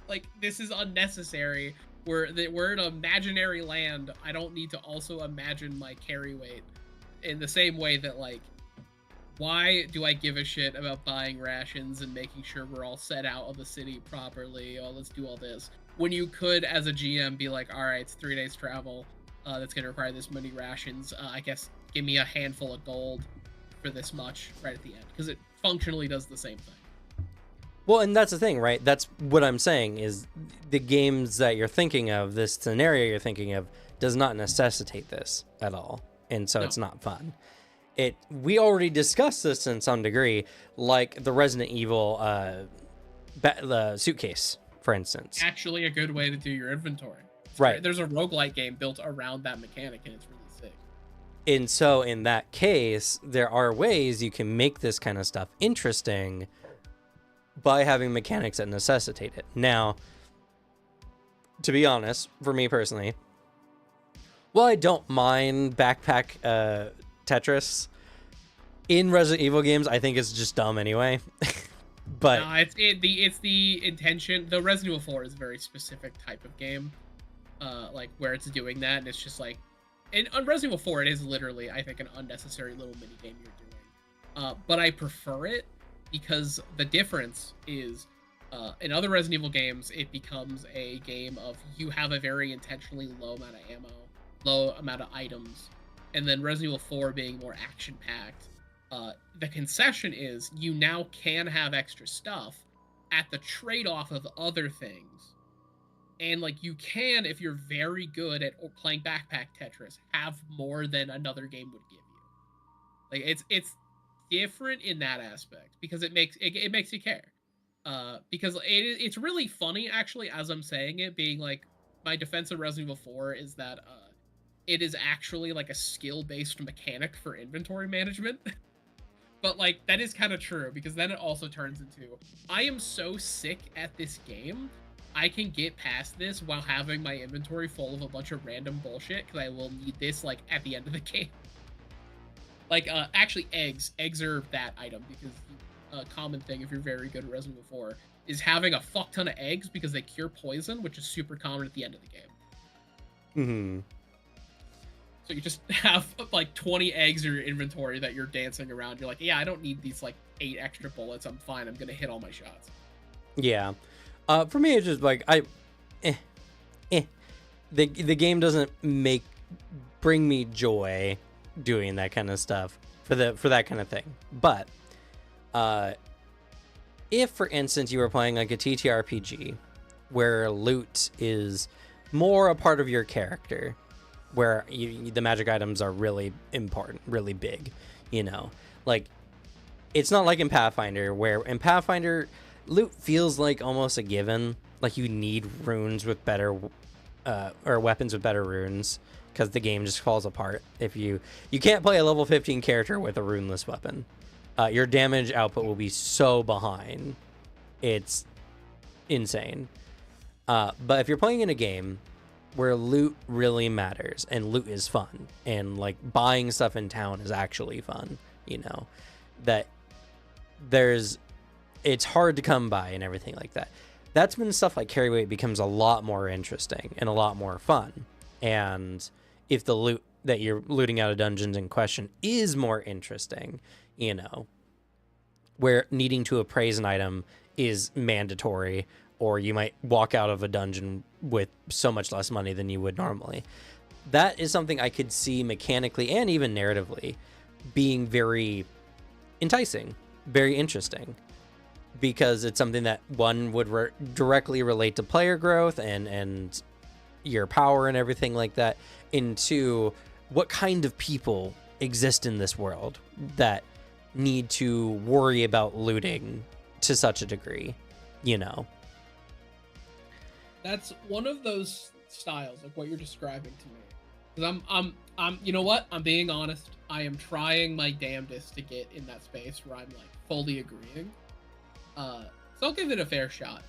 Like, this is unnecessary. We're in an imaginary land. I don't need to also imagine my carry weight in the same way that, like, why do I give a shit about buying rations and making sure we're all set out of the city properly? Oh, let's do all this. When you could, as a GM, be like, all right, it's 3 days travel. That's going to require this many rations. I guess give me a handful of gold for this much right at the end. Because it functionally does the same thing. Well, and that's the thing, right? That's what I'm saying is the games that you're thinking of, this scenario you're thinking of, does not necessitate this at all. And so it's not fun. We already discussed this in some degree, like the Resident Evil the suitcase, for instance. Actually a good way to do your inventory. Right. There's a roguelike game built around that mechanic, and it's really sick. And so in that case, there are ways you can make this kind of stuff interesting by having mechanics that necessitate it. Now, to be honest, for me personally, well, I don't mind backpack Tetris. In Resident Evil games, I think it's just dumb anyway. But no, it's the intention. The Resident Evil 4 is a very specific type of game, like where it's doing that, and it's just like, on Resident Evil 4, it is literally, I think, an unnecessary little mini game you're doing. But I prefer it because the difference is, in other Resident Evil games, it becomes a game of you have a very intentionally low amount of ammo, low amount of items, and then Resident Evil 4 being more action-packed. The concession is you now can have extra stuff at the trade-off of other things. And, like, you can, if you're very good at playing backpack Tetris, have more than another game would give you. Like, it's different in that aspect because it makes you care. Because it's really funny, actually, as I'm saying it, being like, my defense of Resident Evil 4 is that it is actually like a skill-based mechanic for inventory management. But, like, that is kind of true, because then it also turns into, I am so sick at this game, I can get past this while having my inventory full of a bunch of random bullshit, because I will need this, like, at the end of the game. Like, actually, eggs. Eggs are that item, because a common thing, if you're very good at Resident Evil 4, is having a fuck ton of eggs, because they cure poison, which is super common at the end of the game. Mm-hmm. So you just have, like, 20 eggs in your inventory that you're dancing around. You're like, yeah, I don't need these, like, 8 extra bullets. I'm fine. I'm going to hit all my shots. Yeah. For me, it's just, like, The game doesn't bring me joy doing that kind of stuff for that kind of thing. But, if, for instance, you were playing, like, a TTRPG where loot is more a part of your character, where the magic items are really important, really big, you know? Like, it's not like in Pathfinder, where in Pathfinder, loot feels like almost a given. Like, you need runes with better, or weapons with better runes, because the game just falls apart. If you can't play a level 15 character with a runeless weapon. Your damage output will be so behind. It's insane. But if you're playing in a game where loot really matters and loot is fun and, like, buying stuff in town is actually fun, you know, that there's it's hard to come by and everything like that. That's when stuff like carry weight becomes a lot more interesting and a lot more fun. And if the loot that you're looting out of dungeons in question is more interesting, you know, where needing to appraise an item is mandatory, or you might walk out of a dungeon with so much less money than you would normally. That is something I could see mechanically and even narratively being very enticing, very interesting, because it's something that one would directly relate to player growth and your power and everything like that, into what kind of people exist in this world that need to worry about looting to such a degree, you know. That's one of those styles, like what you're describing to me. Because I'm, you know what? I'm being honest. I am trying my damnedest to get in that space where I'm like fully agreeing. So I'll give it a fair shot.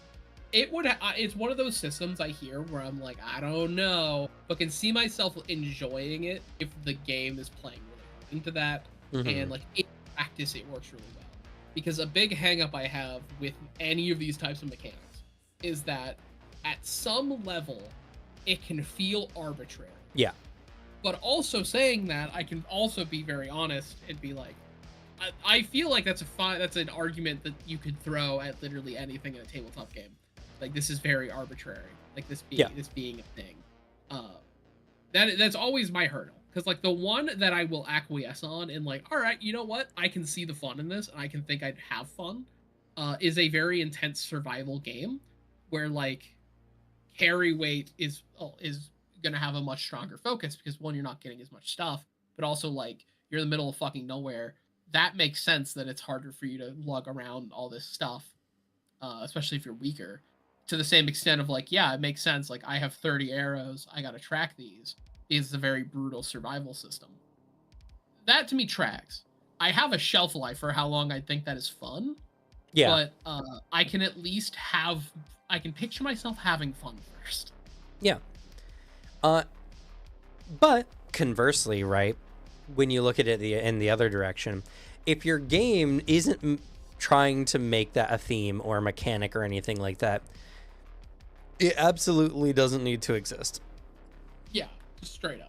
It's one of those systems I hear where I'm like, I don't know, but can see myself enjoying it if the game is playing really hard into that, and like in practice it works really well. Because a big hang up I have with any of these types of mechanics is that at some level it can feel arbitrary. Yeah. But also saying that, I can also be very honest and be like, I feel like that's an argument that you could throw at literally anything in a tabletop game. Like, this is very arbitrary. Like, this being a thing. That's always my hurdle. Because, like, the one that I will acquiesce on and, like, all right, you know what? I can see the fun in this, and I can think I'd have fun, is a very intense survival game where, like, carry weight is going to have a much stronger focus because, one, you're not getting as much stuff, but also, like, you're in the middle of fucking nowhere. That makes sense that it's harder for you to lug around all this stuff, especially if you're weaker. To the same extent of, like, yeah, it makes sense. Like, I have 30 arrows. I got to track these. Is a very brutal survival system. That, to me, tracks. I have a shelf life for how long I think that is fun. Yeah. But I can at least I can picture myself having fun first. Yeah. But conversely, right, when you look at it in the other direction, if your game isn't trying to make that a theme or a mechanic or anything like that, it absolutely doesn't need to exist. Yeah, just straight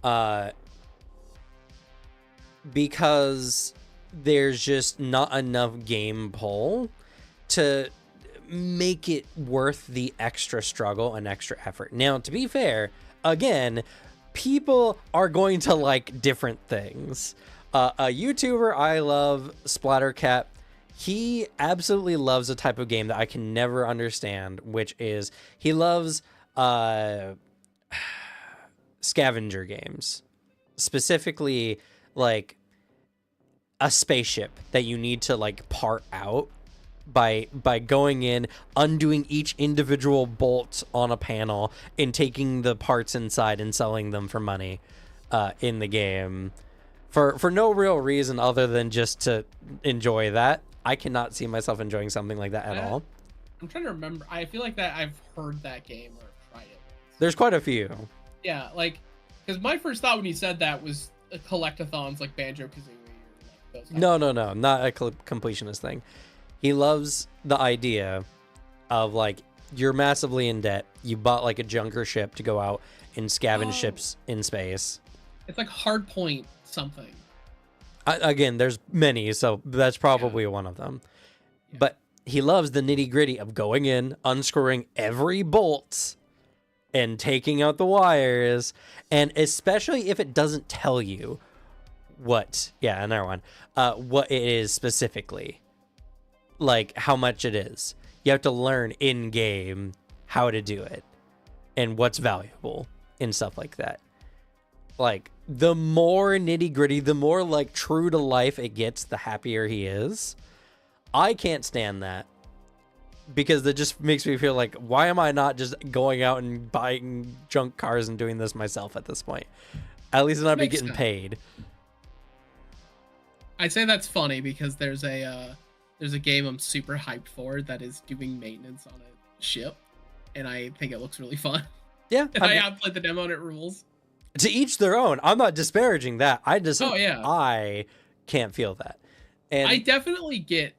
up. Because there's just not enough game pull to make it worth the extra struggle and extra effort. Now, to be fair, again, people are going to like different things. A YouTuber I love, Splattercat, he absolutely loves a type of game that I can never understand, which is he loves scavenger games. Specifically, like a spaceship that you need to like part out by going in, undoing each individual bolt on a panel and taking the parts inside and selling them for money in the game for no real reason other than just to enjoy that. I cannot see myself enjoying something like that at all. I'm trying to remember. I feel like that I've heard that game or tried it. There's quite a few. Yeah, like, because my first thought when you said that was collectathons like Banjo-Kazooie or like those. No, not a completionist thing. He loves the idea of, like, you're massively in debt. You bought like a junker ship to go out and scavenge ships in space. It's like Hardpoint something. Again, there's many, so that's probably one of them. Yeah. But he loves the nitty gritty of going in, unscrewing every bolt and taking out the wires. And especially if it doesn't tell you what it is specifically. Like how much it is. You have to learn in game how to do it and what's valuable and stuff like that. Like, the more nitty gritty, the more like true to life it gets, the happier he is. I can't stand that because it just makes me feel like, why am I not just going out and buying junk cars and doing this myself at this point? At least I'd be getting paid. I'd say that's funny because there's a game I'm super hyped for that is doing maintenance on a ship, and I think it looks really fun. Yeah, and I have played the demo and it rules. To each their own. I'm not disparaging that. I just, I can't feel that. And I definitely get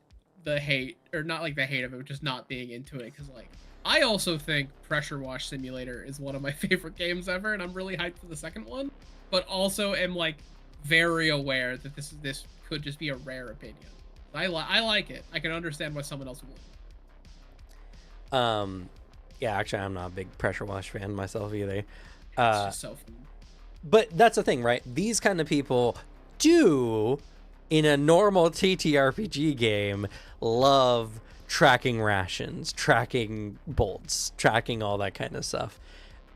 the hate, or not like the hate of it, but just not being into it. Because like I also think Pressure Wash Simulator is one of my favorite games ever, and I'm really hyped for the second one. But also am like very aware that this could just be a rare opinion. I like it. I can understand why someone else would. Yeah, actually, I'm not a big Pressure Wash fan myself either. It's just so fun. But that's the thing, right? These kind of people do, in a normal TTRPG game, love tracking rations, tracking bolts, tracking all that kind of stuff,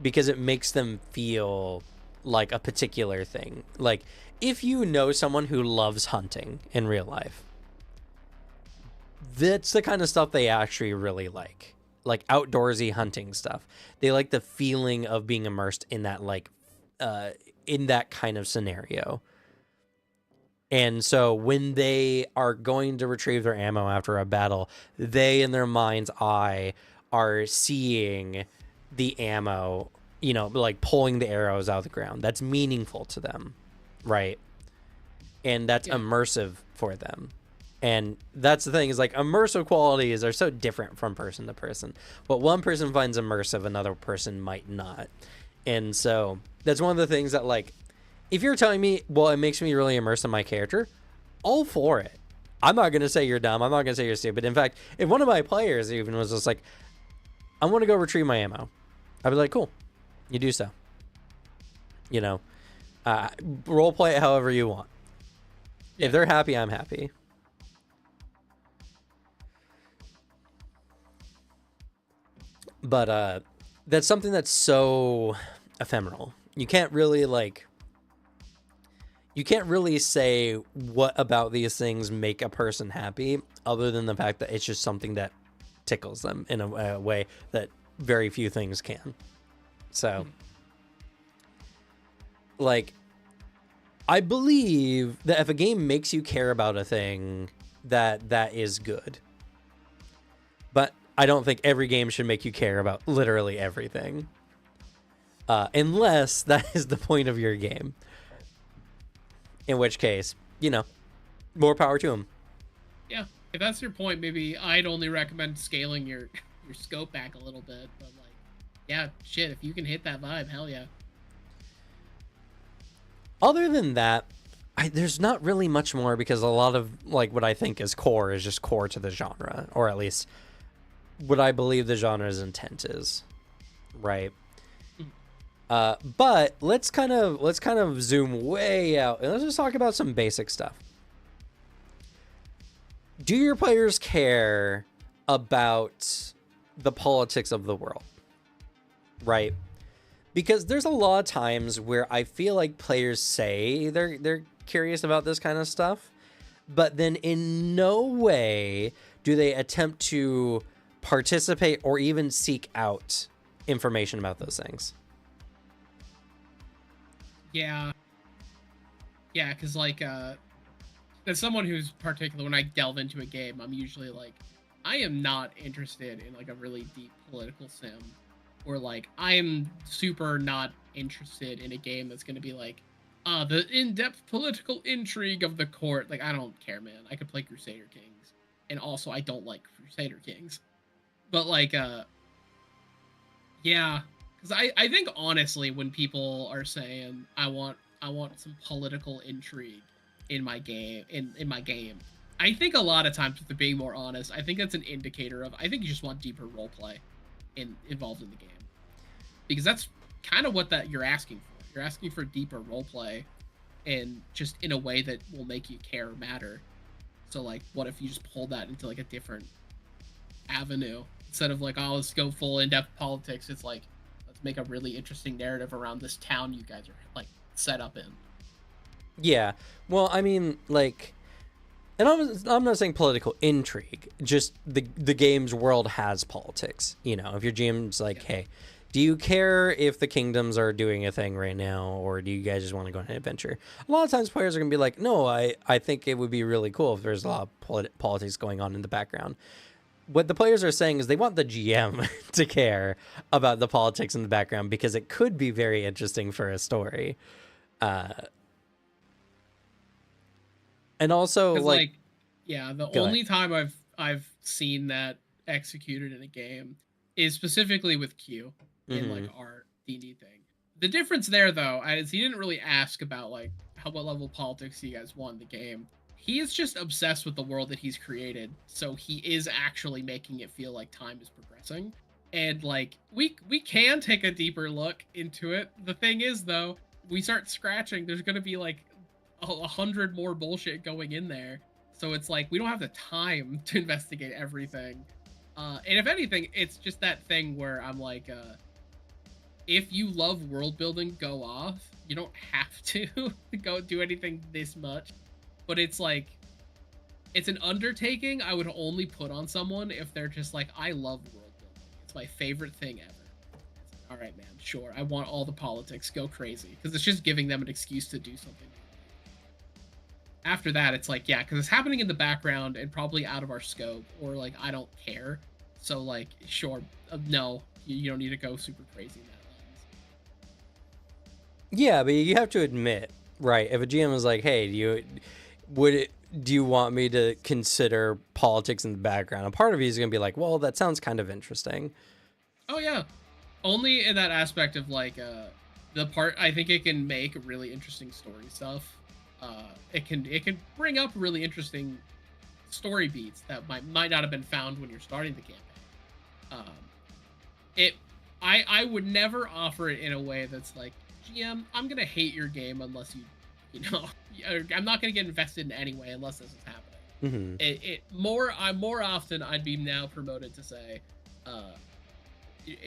because it makes them feel like a particular thing. Like, if you know someone who loves hunting in real life, that's the kind of stuff they actually really like outdoorsy hunting stuff. They like the feeling of being immersed in that, like, in that kind of scenario. And so when they are going to retrieve their ammo after a battle, they, in their mind's eye, are seeing the ammo, you know, like pulling the arrows out of the ground. That's meaningful to them, right? And that's immersive for them. And that's the thing, is like immersive qualities are so different from person to person. What one person finds immersive, another person might not. And so that's one of the things that, like, if you're telling me, well, it makes me really immersed in my character, all for it. I'm not going to say you're dumb. I'm not going to say you're stupid. In fact, if one of my players even was just like, I want to go retrieve my ammo, I'd be like, cool, you do so. You know, role play it however you want. If they're happy, I'm happy. But that's something that's so ephemeral. You can't really say what about these things make a person happy, other than the fact that it's just something that tickles them in a way that very few things can. So, like, I believe that if a game makes you care about a thing, that is good. But I don't think every game should make you care about literally everything. Unless that is the point of your game. In which case, you know, more power to them. Yeah, if that's your point, maybe I'd only recommend scaling your scope back a little bit. But like, yeah, shit, if you can hit that vibe, hell yeah. Other than that, there's not really much more, because a lot of, like, what I think is core is just core to the genre, or at least what I believe the genre's intent is, right? But let's kind of zoom way out, and let's just talk about some basic stuff. Do your players care about the politics of the world, right? Because there's a lot of times where I feel like players say they're curious about this kind of stuff, but then in no way do they attempt to participate or even seek out information about those things. Yeah, because like as someone who's particular, when I delve into a game, I'm usually like, I am not interested in like a really deep political sim, or like I am super not interested in a game that's going to be like the in-depth political intrigue of the court. Like, I don't care, man. I could play Crusader Kings, and also I don't like Crusader Kings, but like yeah, because I think honestly, when people are saying I want some political intrigue in my game, in my game, I think a lot of times, if they're being more honest, I think that's an indicator of, I think you just want deeper roleplay involved in the game, because that's kind of what that you're asking for. You're asking for deeper roleplay, and just in a way that will make you care or matter. So like, what if you just pull that into like a different avenue, instead of like, oh, let's go full in-depth politics? It's like, let's make a really interesting narrative around this town you guys are like set up in. Yeah, well, I mean, like, and I'm not saying political intrigue, just the game's world has politics. You know, if your GM's like, hey, do you care if the kingdoms are doing a thing right now, or do you guys just want to go on an adventure? A lot of times players are going to be like, no, I think it would be really cool if there's a lot of politics going on in the background. What the players are saying is they want the GM to care about the politics in the background, because it could be very interesting for a story. And also, like, yeah, the only time I've seen that executed in a game is specifically with Q in like Mm-hmm. our D&D thing. The difference there, though, is he didn't really ask about like what level of politics you guys want in the game. He is just obsessed with the world that he's created, so he is actually making it feel like time is progressing. And like we can take a deeper look into it. The thing is, though, we start scratching. There's gonna be like 100 more bullshit going in there. So it's like we don't have the time to investigate everything. And if anything, it's just that thing where I'm like, if you love world building, go off. You don't have to go do anything this much. But it's like, it's an undertaking I would only put on someone if they're just like, I love world building. It's my favorite thing ever. Like, all right, man, sure. I want all the politics. Go crazy. Because it's just giving them an excuse to do something. After that, it's like, yeah, because it's happening in the background and probably out of our scope, or like, I don't care. So, like, sure, no, you don't need to go super crazy in that lens. Yeah, but you have to admit, right? If a GM is like, "Hey, do you want me to consider politics in the background?" A part of you is gonna be like, "Well, that sounds kind of interesting." Oh yeah, only in that aspect of like the part I think it can make really interesting story stuff. It can bring up really interesting story beats that might not have been found when you're starting the campaign. Um, it I would never offer it in a way that's like, GM, I'm gonna hate your game unless you know, I'm not gonna get invested in any way unless this is happening. Mm-hmm. More often I'd be now promoted to say,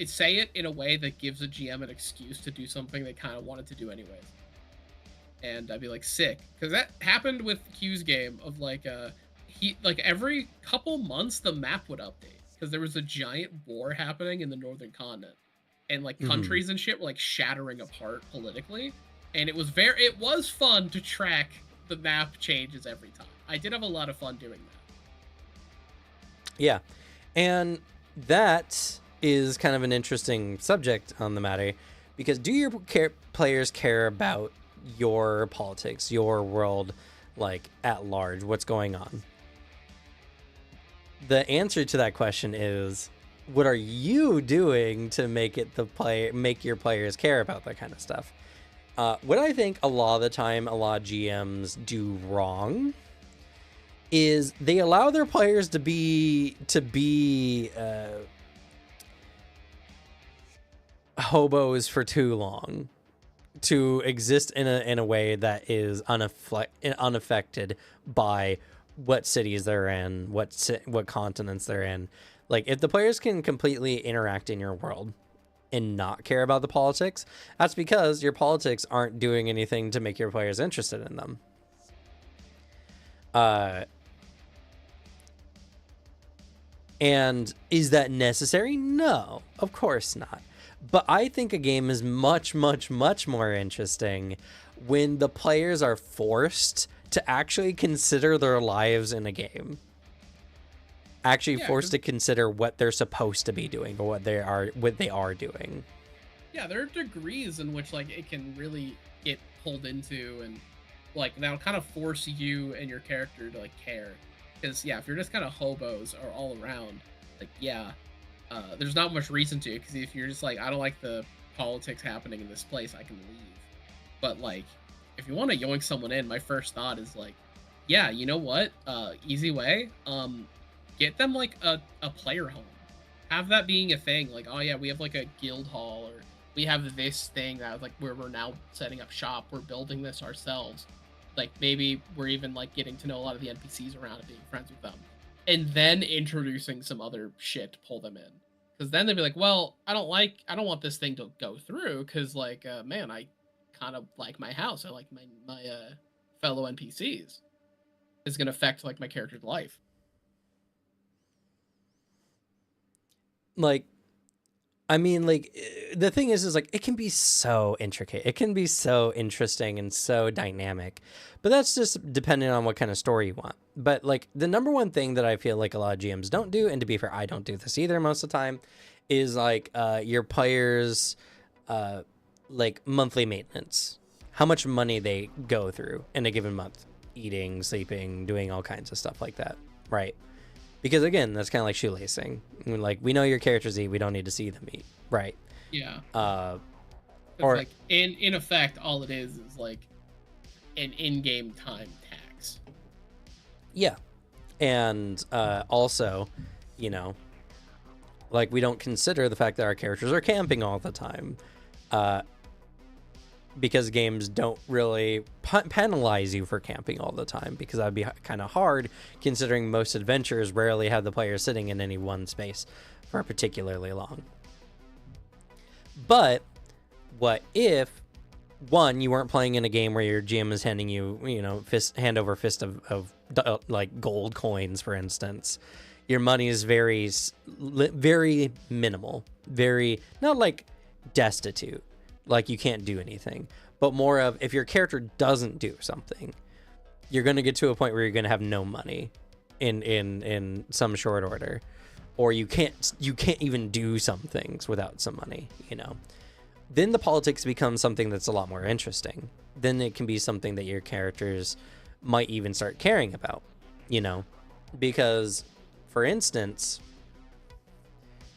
say it in a way that gives a GM an excuse to do something they kind of wanted to do anyways. And I'd be like, sick, because that happened with Q's game of like he like every couple months the map would update because there was a giant war happening in the northern continent, and like countries and shit were like shattering apart politically, and it was fun to track the map changes every time. I did have a lot of fun doing that. Yeah, and that is kind of an interesting subject on the matter, because do your players care about your politics, your world, like at large, what's going on? The answer to that question is, what are you doing to make your players care about that kind of stuff? What I think a lot of the time a lot of GMs do wrong is they allow their players to be hobos for too long, to exist in a way that is unaffected by what cities they're in, what continents they're in. Like, if the players can completely interact in your world and not care about the politics, that's because your politics aren't doing anything to make your players interested in them. And is that necessary? No, of course not. But I think a game is much, much, much more interesting when the players are forced to actually consider their lives in a game. Actually forced to consider what they're supposed to be doing, or what they are doing. Yeah, there are degrees in which like it can really get pulled into, and like that'll kind of force you and your character to like care. Because yeah, if you're just kind of hobos or all around, like there's not much reason to. Because if you're just like, I don't like the politics happening in this place, I can leave. But like, if you want to yoink someone in, my first thought is like, yeah, you know what? Easy way. Get them like a player home. Have that being a thing. Like, oh yeah, we have like a guild hall, or we have this thing that like where we're now setting up shop. We're building this ourselves. Like maybe we're even like getting to know a lot of the NPCs around and being friends with them, and then introducing some other shit to pull them in. Because then they'd be like, well, I don't want this thing to go through because like man, I kind of like my house. I like my fellow NPCs. It's gonna affect like my character's life. Like, I mean, like, the thing is like, it can be so intricate. It can be so interesting and so dynamic. But that's just depending on what kind of story you want. But, like, the number one thing that I feel like a lot of GMs don't do, and to be fair, I don't do this either most of the time, is, like, your players, like, monthly maintenance. How much money they go through in a given month. Eating, sleeping, doing all kinds of stuff like that, right? Because again, that's kind of like shoelacing. Like, we know your characters eat, we don't need to see them eat, right? Yeah. Uh, 'Cause, or like in effect, all it is like an in-game time tax. yeah, and also, you know, like, we don't consider the fact that our characters are camping all the time, because games don't really penalize you for camping all the time, because that'd be kind of hard, considering most adventures rarely have the player sitting in any one space for particularly long. But what if, one, you weren't playing in a game where your GM is handing you, hand over fist of like gold coins, for instance. Your money is very, very minimal, very, not like destitute, like you can't do anything, but more of, if your character doesn't do something, you're going to get to a point where you're going to have no money in some short order, or you can't even do some things without some money, Then the politics becomes something that's a lot more interesting. Then it can be something that your characters might even start caring about, because, for instance,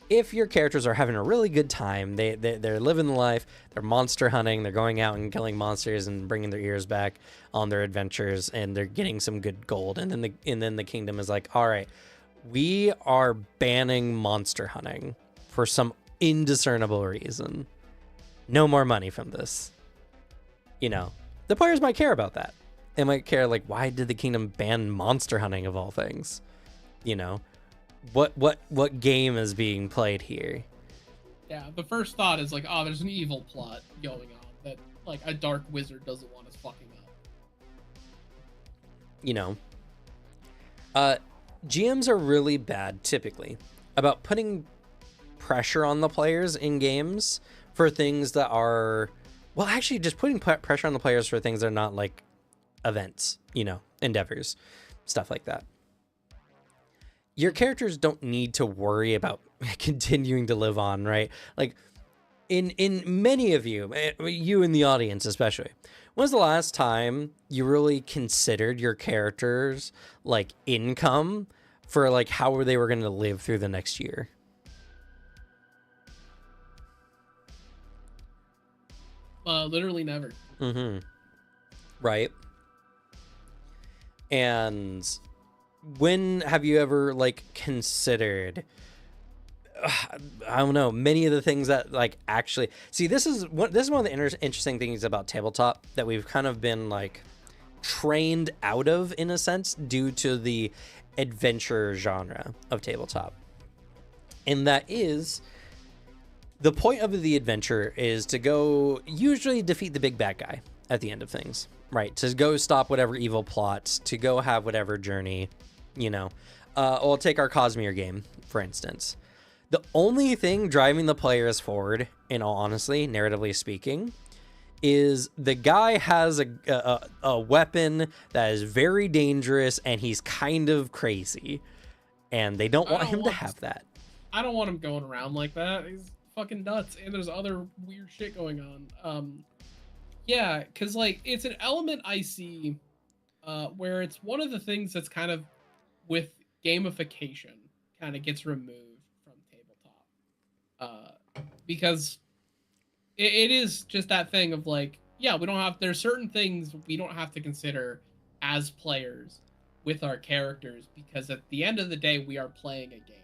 if your characters are having a really good time, they're living the life, they're monster hunting, they're going out and killing monsters and bringing their ears back on their adventures, and they're getting some good gold, and then the kingdom is like, all right, we are banning monster hunting for some indiscernible reason. No more money from this. The players might care about that. They might care, like, why did the kingdom ban monster hunting of all things? What game is being played here? Yeah, the first thought is like, oh, there's an evil plot going on that, like, a dark wizard doesn't want us fucking up. GMs are really bad, typically, about putting pressure on the players in games for things that are, well, actually just putting pressure on the players for things that are not like events, endeavors, stuff like that. Your characters don't need to worry about continuing to live on, right? Like, in many of you in the audience especially, when's the last time you really considered your characters like income for like how they were going to live through the next year? Literally never. Mm-hmm. Right. And when have you ever like considered, I don't know, many of the things that like actually, see, this is one of the interesting things about tabletop that we've kind of been like trained out of, in a sense, due to the adventure genre of tabletop. And that is, the point of the adventure is to go usually defeat the big bad guy at the end of things, right? To go stop whatever evil plots, to go have whatever journey, We'll take our Cosmere game, for instance. The only thing driving the players forward, in all honesty, narratively speaking, is the guy has a weapon that is very dangerous, and he's kind of crazy, and they don't want him to have that. I don't want him going around like that. He's fucking nuts, and there's other weird shit going on. Yeah, because like it's an element I see where it's one of the things that's kind of with gamification kind of gets removed from tabletop, because it is just that thing of like, yeah, there's certain things we don't have to consider as players with our characters, because at the end of the day we are playing a game.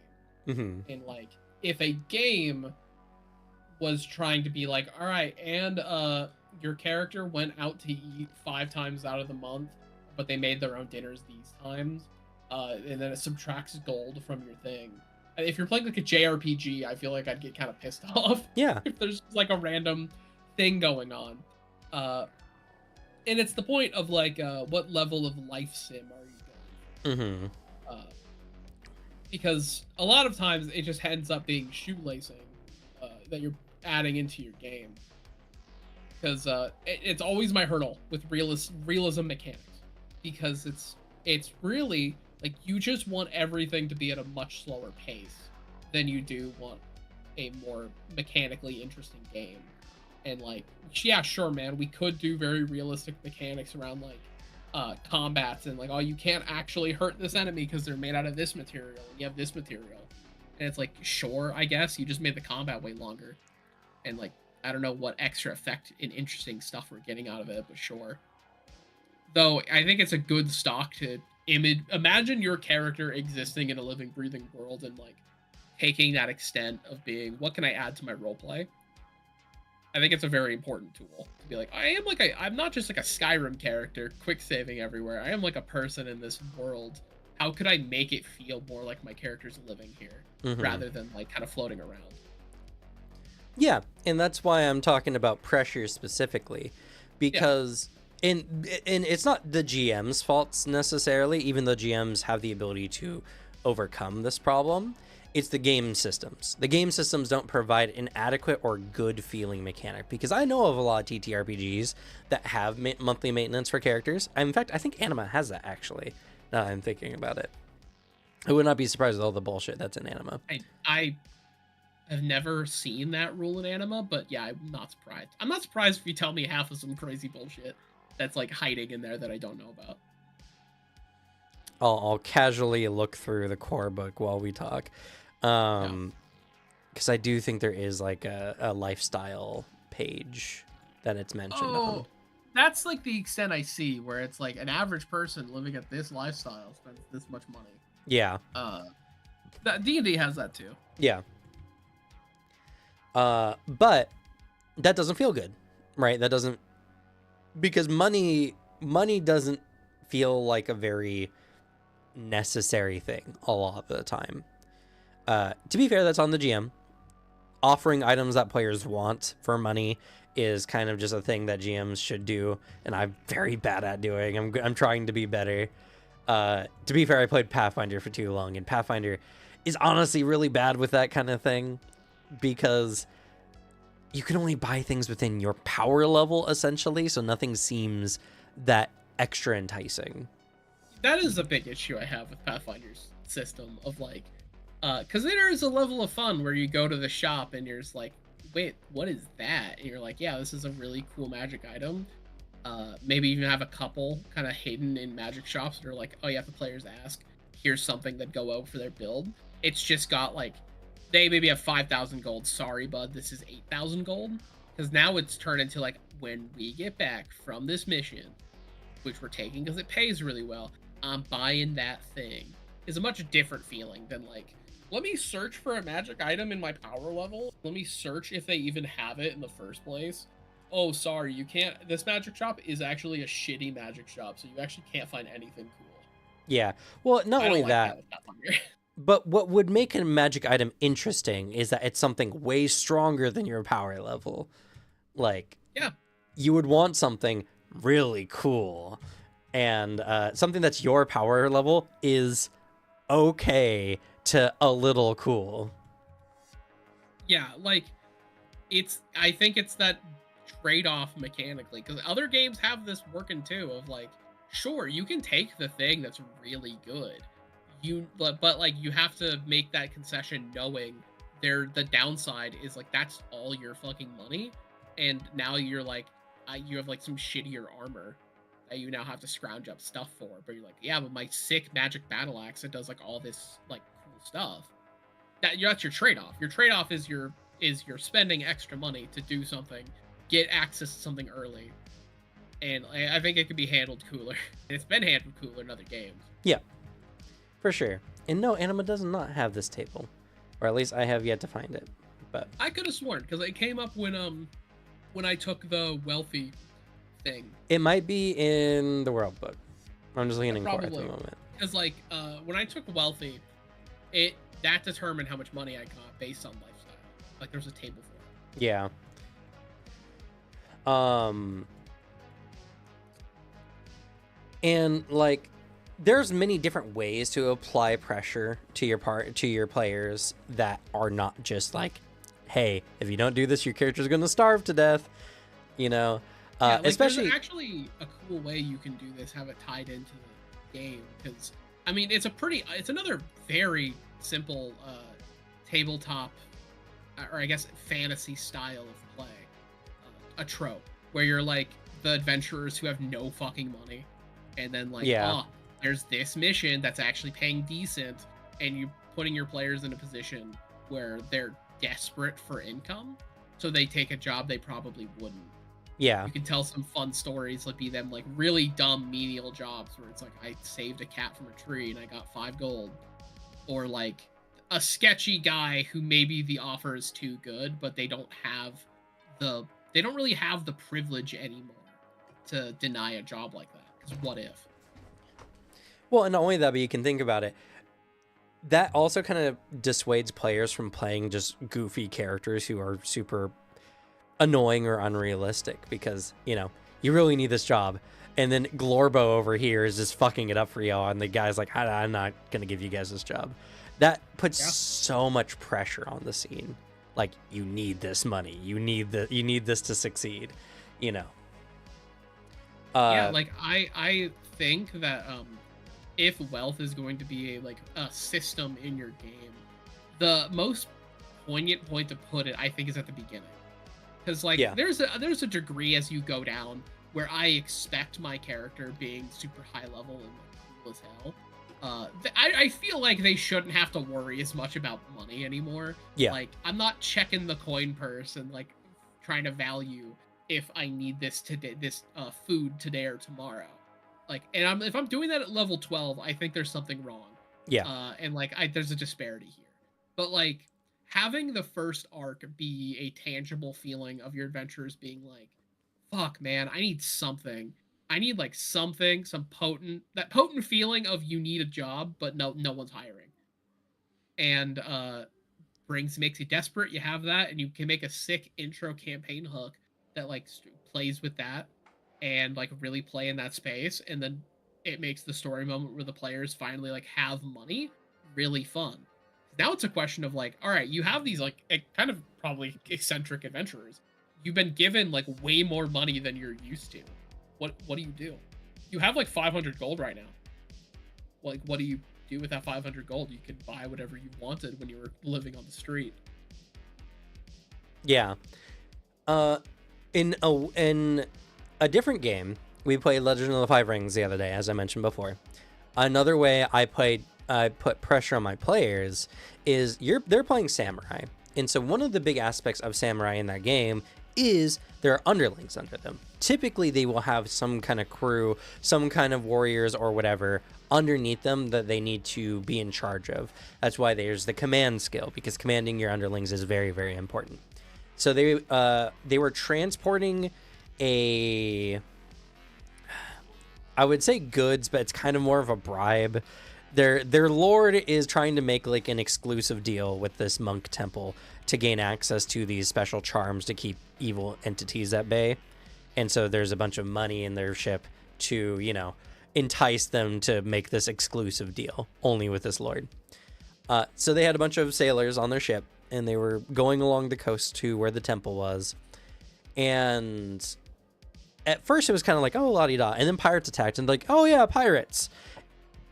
Mm-hmm. And like, if a game was trying to be like, all right, and your character went out to eat 5 times out of the month, but they made their own dinners these times, and then it subtracts gold from your thing. If you're playing like a JRPG, I feel like I'd get kind of pissed off. Yeah. If there's like a random thing going on. And it's the point of like, what level of life sim are you going for? Mm-hmm. Because a lot of times it just ends up being shoelacing that you're adding into your game. Because it's always my hurdle with realism mechanics. Because it's really like, you just want everything to be at a much slower pace than you do want a more mechanically interesting game. And like, yeah, sure, man, we could do very realistic mechanics around like combats, and like, oh, you can't actually hurt this enemy because they're made out of this material and you have this material. And it's like, sure, I guess you just made the combat way longer. And like, I don't know what extra effect and interesting stuff we're getting out of it, but sure. Though I think it's a good stock to imagine your character existing in a living, breathing world, and like taking that extent of being, what can I add to my roleplay? I think it's a very important tool to be like, I'm not just like a Skyrim character, quick saving everywhere. I am like a person in this world. How could I make it feel more like my character's living here rather than like kind of floating around? Yeah, and that's why I'm talking about pressure specifically, because and it's not the GM's faults necessarily, even though GMs have the ability to overcome this problem. It's the game systems. The game systems don't provide an adequate or good feeling mechanic, because I know of a lot of TTRPGs that have monthly maintenance for characters. In fact, I think Anima has that, actually, now I'm thinking about it. I would not be surprised with all the bullshit that's in Anima. I have never seen that rule in Anima, but yeah, I'm not surprised. I'm not surprised if you tell me half of some crazy bullshit that's like hiding in there that I don't know about. I'll casually look through the core book while we talk. Because I do think there is like a lifestyle page that it's mentioned on. That's like the extent I see, where it's like an average person living at this lifestyle spends this much money. Yeah. D&D has that too. Yeah. But that doesn't feel good, right? That doesn't, because money doesn't feel like a very necessary thing a lot of the time. To be fair, that's on the GM. Offering items that players want for money is kind of just a thing that GMs should do, and I'm very bad at doing. I'm trying to be better. To be fair, I played Pathfinder for too long, and Pathfinder is honestly really bad with that kind of thing, because you can only buy things within your power level, essentially, so nothing seems that extra enticing. That is a big issue I have with Pathfinder's system of like, because there is a level of fun where you go to the shop and you're just like, wait, what is that? And you're like, yeah, this is a really cool magic item. Maybe even have a couple kind of hidden in magic shops that are like, oh yeah, if the players ask, here's something that go out for their build. It's just got like, they maybe have 5,000 gold. Sorry, bud, this is 8,000 gold. Because now it's turned into like, when we get back from this mission, which we're taking because it pays really well, I'm buying that thing. Is a much different feeling than like, let me search for a magic item in my power level. Let me search if they even have it in the first place. Oh, sorry, you can't. This magic shop is actually a shitty magic shop, so you actually can't find anything cool. Yeah. Well, not only that, but what would make a magic item interesting is that it's something way stronger than your power level. Like, yeah, you would want something really cool, and something that's your power level is okay to a little cool. Yeah, like, I think it's that trade-off mechanically, because other games have this working too, of like, sure, you can take the thing that's really good, but like, you have to make that concession knowing the downside is like, that's all your fucking money, and now you're like, you have like some shittier armor that you now have to scrounge up stuff for, but you're like, yeah, but my sick magic battle axe that does like all this like cool stuff, that's your trade-off. Your trade-off is you're spending extra money to do something, get access to something early, and I think it could be handled cooler. It's been handled cooler in other games. Yeah, for sure. And no, Anima does not have this table, or at least I have yet to find it. But I could have sworn, because it came up when I took the wealthy thing. It might be in the world book. I'm just looking in core at the moment. Because like when I took wealthy, that determined how much money I got based on lifestyle. Like there's a table for it. Yeah. And like, there's many different ways to apply pressure to your players that are not just like, hey, if you don't do this, your character's gonna starve to death. You know, yeah, like, especially there's actually a cool way you can do this, have it tied into the game, because I mean it's another very simple tabletop, or I guess fantasy style of play, a trope where you're like the adventurers who have no fucking money, and then like, Yeah. oh, there's this mission that's actually paying decent, and you putting your players in a position where they're desperate for income, so they take a job they probably wouldn't. Yeah. You can tell some fun stories, like be them like really dumb menial jobs where it's like I saved a cat from a tree and I got 5 gold, or like a sketchy guy who maybe the offer is too good, but they don't really have the privilege anymore to deny a job like that. Because what if? Well, and not only that, but you can think about it. That also kind of dissuades players from playing just goofy characters who are super annoying or unrealistic because, you really need this job. And then Glorbo over here is just fucking it up for y'all. And the guy's like, I'm not going to give you guys this job. That puts so much pressure on the scene. Like, you need this money. You need this to succeed, Like I think that if wealth is going to be a system in your game, the most poignant point to put it, I think, is at the beginning. Because there's a degree as you go down where I expect my character being super high level and cool as hell. I feel like they shouldn't have to worry as much about money anymore. Yeah. Like, I'm not checking the coin purse and trying to value if I need this today, this food today or tomorrow. And if I'm doing that at level 12, I think there's something wrong. Yeah. And there's a disparity here. But having the first arc be a tangible feeling of your adventurers being like, fuck, man, I need something. I need something, that potent feeling of you need a job, but no one's hiring. And makes you desperate. You have that, and you can make a sick intro campaign hook that plays with that and really play in that space, and then it makes the story moment where the players finally have money really fun. Now it's a question of all right, you have these kind of probably eccentric adventurers. You've been given way more money than you're used to. What do you do? You have 500 gold right now. What do you do with that 500 gold? You can buy whatever you wanted when you were living on the street. Yeah. In a different game, we played Legend of the Five Rings the other day, as I mentioned before. Another way I put pressure on my players is they're playing samurai. And so one of the big aspects of samurai in that game is there are underlings under them. Typically, they will have some kind of crew, some kind of warriors or whatever underneath them that they need to be in charge of. That's why there's the command skill, because commanding your underlings is very, very important. So they were transporting I would say goods, but it's kind of more of a bribe. Their lord is trying to make an exclusive deal with this monk temple to gain access to these special charms to keep evil entities at bay. And so there's a bunch of money in their ship to, entice them to make this exclusive deal only with this lord. So they had a bunch of sailors on their ship, and they were going along the coast to where the temple was. And at first it was kind of oh, la-di-da. And then pirates attacked, and oh yeah, pirates.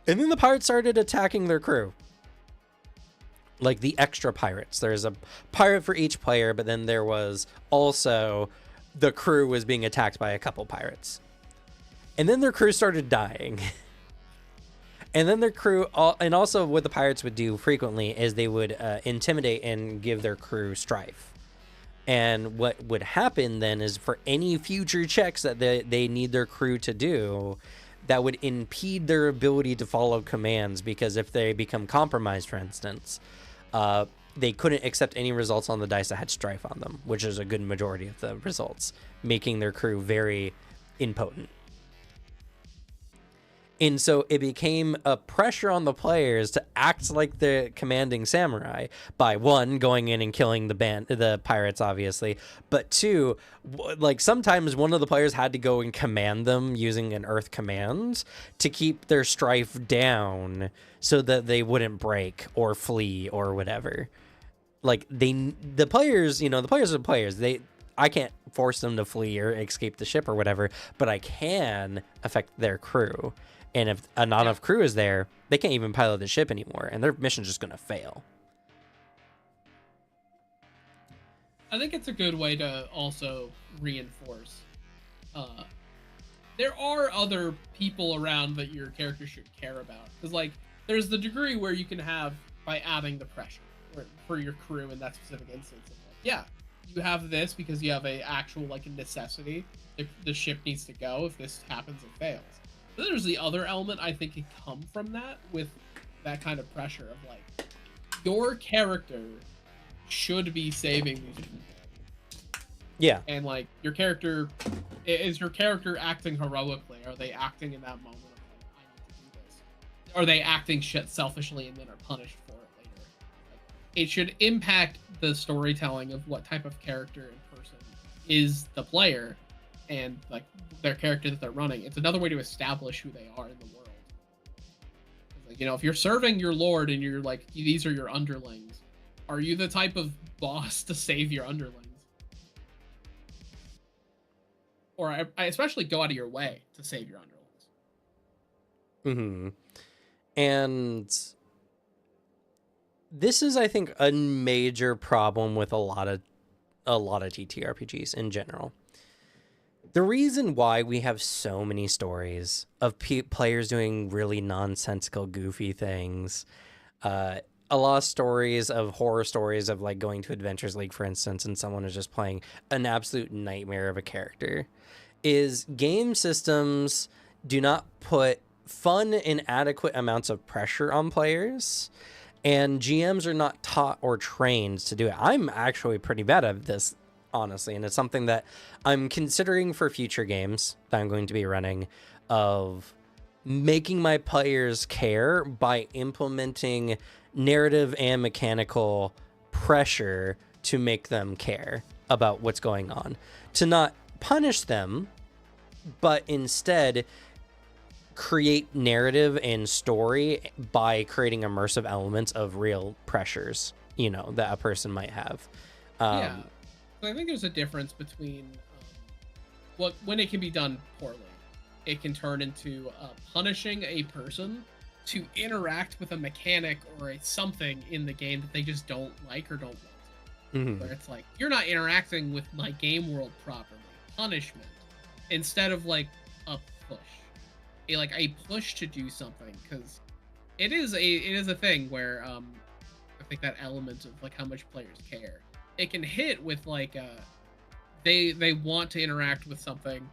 And then the pirates started attacking their crew. The extra pirates. There's a pirate for each player, but then there was also the crew was being attacked by a couple pirates. And then their crew started dying. And then their crew, and also what the pirates would do frequently is they would intimidate and give their crew strife. And what would happen then is for any future checks that they need their crew to do, that would impede their ability to follow commands, because if they become compromised, for instance, they couldn't accept any results on the dice that had strife on them, which is a good majority of the results, making their crew very impotent. And so it became a pressure on the players to act like the commanding samurai by, one, going in and killing the pirates, obviously, but two, sometimes one of the players had to go and command them using an earth command to keep their strife down so that they wouldn't break or flee or whatever. The players are players. I can't force them to flee or escape the ship or whatever, but I can affect their crew. And if not enough crew is there, they can't even pilot the ship anymore, and their mission's just going to fail. I think it's a good way to also reinforce there are other people around that your character should care about. Because, like, there's the degree where you can have by adding the pressure for your crew in that specific instance. Of like, yeah, you have this because you have a actual, like, a necessity. The ship needs to go. If this happens, it fails. But then there's the other element I think can come from that with that kind of pressure of, like, your character should be saving these people. Yeah. And, like, your character is your character acting heroically? Are they acting in that moment of, like, I need to do this? Are they acting shit selfishly and then are punished for it later? Like, it should impact the storytelling of what type of character and person is the player and, like, their character that they're running. It's another way to establish who they are in the world. Like, you know, if you're serving your lord and you're like, these are your underlings, are you the type of boss to save your underlings? Or I especially go out of your way to save your underlings. And this is, I think, a major problem with a lot of TTRPGs in general. The reason why we have so many stories of players doing really nonsensical, goofy things, a lot of stories of horror stories of, like, going to Adventures League, for instance, and someone is just playing an absolute nightmare of a character, is game systems do not put fun and adequate amounts of pressure on players, and GMs are not taught or trained to do it. I'm actually pretty bad at this, honestly, and it's something that I'm considering for future games that I'm going to be running, of making my players care by implementing narrative and mechanical pressure to make them care about what's going on, to not punish them, but instead create narrative and story by creating immersive elements of real pressures, you know, that a person might have. Yeah, so I think there's a difference between when it can be done poorly, it can turn into punishing a person to interact with a mechanic or a something in the game that they just don't like or don't want. Where it's like, you're not interacting with my game world properly. Punishment. Instead of, like, a push. A push to do something, because it is a thing where I think that element of, like, how much players care. It can hit with, like, they want to interact with something,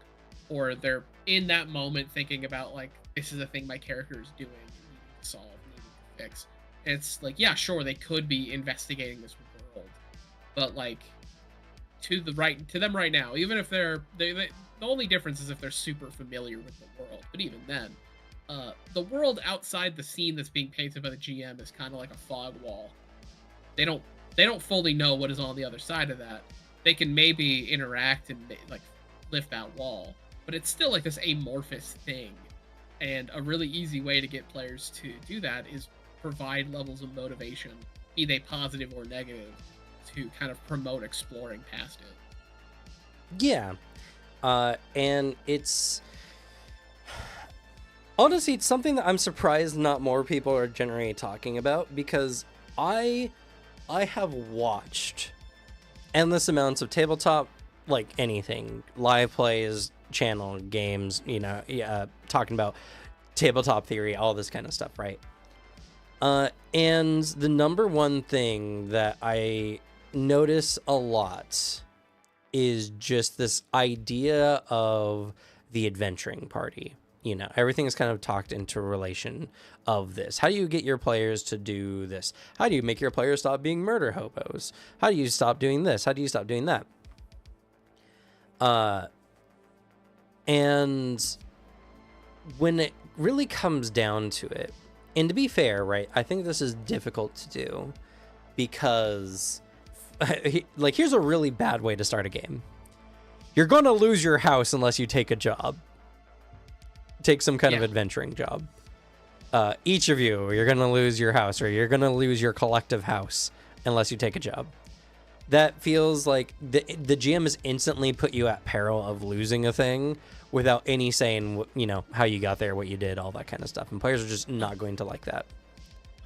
or they're in that moment thinking about, like, this is a thing my character is doing, needing to solve, needing to fix. And it's like, yeah, sure, they could be investigating this world, but, like, to them right now, even if the only difference is if they're super familiar with the world, but even then, the world outside the scene that's being painted by the GM is kind of like a fog wall. They don't fully know what is on the other side of that. They can maybe interact and, like, lift that wall, but it's still, like, this amorphous thing. And a really easy way to get players to do that is provide levels of motivation, be they positive or negative, to kind of promote exploring past it. Yeah. And it's honestly, it's something that I'm surprised not more people are generally talking about, because I have watched endless amounts of tabletop, like anything, live plays, channel games, you know, talking about tabletop theory, all this kind of stuff, right? And the number one thing that I notice a lot is just this idea of the adventuring party. You know, everything is kind of talked into relation of this. How do you get your players to do this? How do you make your players stop being murder hobos? How do you stop doing this? How do you stop doing that? And when it really comes down to it, and to be fair, right, I think this is difficult to do because, like, here's a really bad way to start a game. You're going to lose your house unless you take a job. Take some kind of adventuring job. Each of you're going to lose your house, or you're going to lose your collective house unless you take a job. That feels like the GM has instantly put you at peril of losing a thing without any saying, you know, how you got there, what you did, all that kind of stuff. And players are just not going to like that.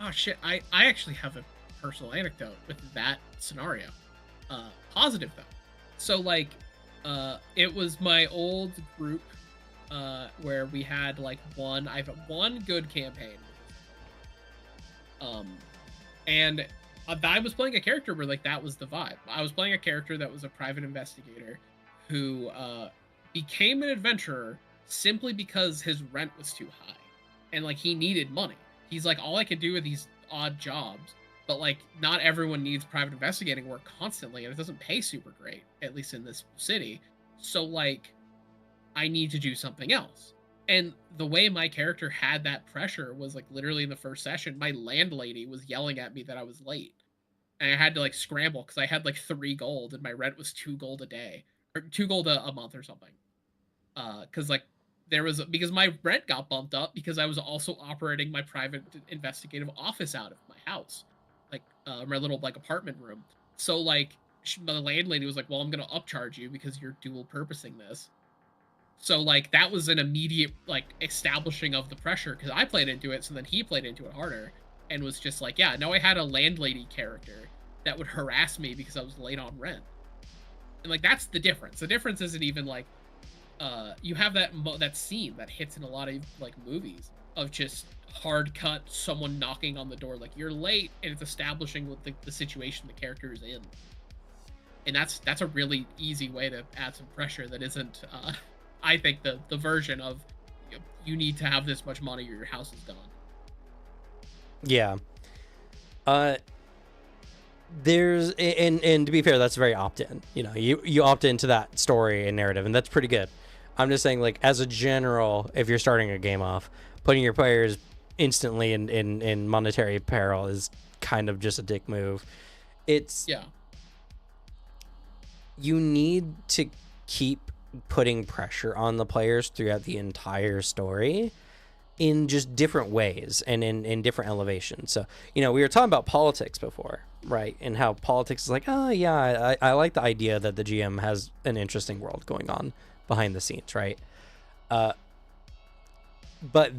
Oh, shit. I actually have a personal anecdote with that scenario. Positive, though. So, like, it was my old group where we had like I've had one good campaign, um, and I was playing a character where like that was the vibe. I was playing a character that was a private investigator who became an adventurer simply because his rent was too high, and like he needed money. He's like, all I could do with these odd jobs, but like not everyone needs private investigating work constantly, and it doesn't pay super great, at least in this city. So like, I need to do something else. And the way my character had that pressure was like literally in the first session, my landlady was yelling at me that I was late. And I had to like scramble because I had like 3 gold and my rent was 2 gold a day or 2 gold a month or something. Because like because my rent got bumped up because I was also operating my private investigative office out of my house, like my little like apartment room. So like the landlady was like, "Well, I'm gonna upcharge you because you're dual purposing this." So like that was an immediate like establishing of the pressure because I played into it, so then he played into it harder and was just like, yeah, now I had a landlady character that would harass me because I was late on rent. And like that's the difference. The difference isn't even like you have that scene that hits in a lot of like movies of just hard cut someone knocking on the door like you're late, and it's establishing what the situation the character is in. And that's a really easy way to add some pressure that isn't I think the version of you need to have this much money or your house is gone. Yeah. There's and to be fair, that's very opt-in. You know, you opt into that story and narrative, and that's pretty good. I'm just saying, like, as a general, if you're starting a game off, putting your players instantly in monetary peril is kind of just a dick move. It's Yeah. You need to keep putting pressure on the players throughout the entire story in just different ways and in different elevations. So, you know, we were talking about politics before, right? And how politics is like, oh, yeah, I like the idea that the GM has an interesting world going on behind the scenes, right? But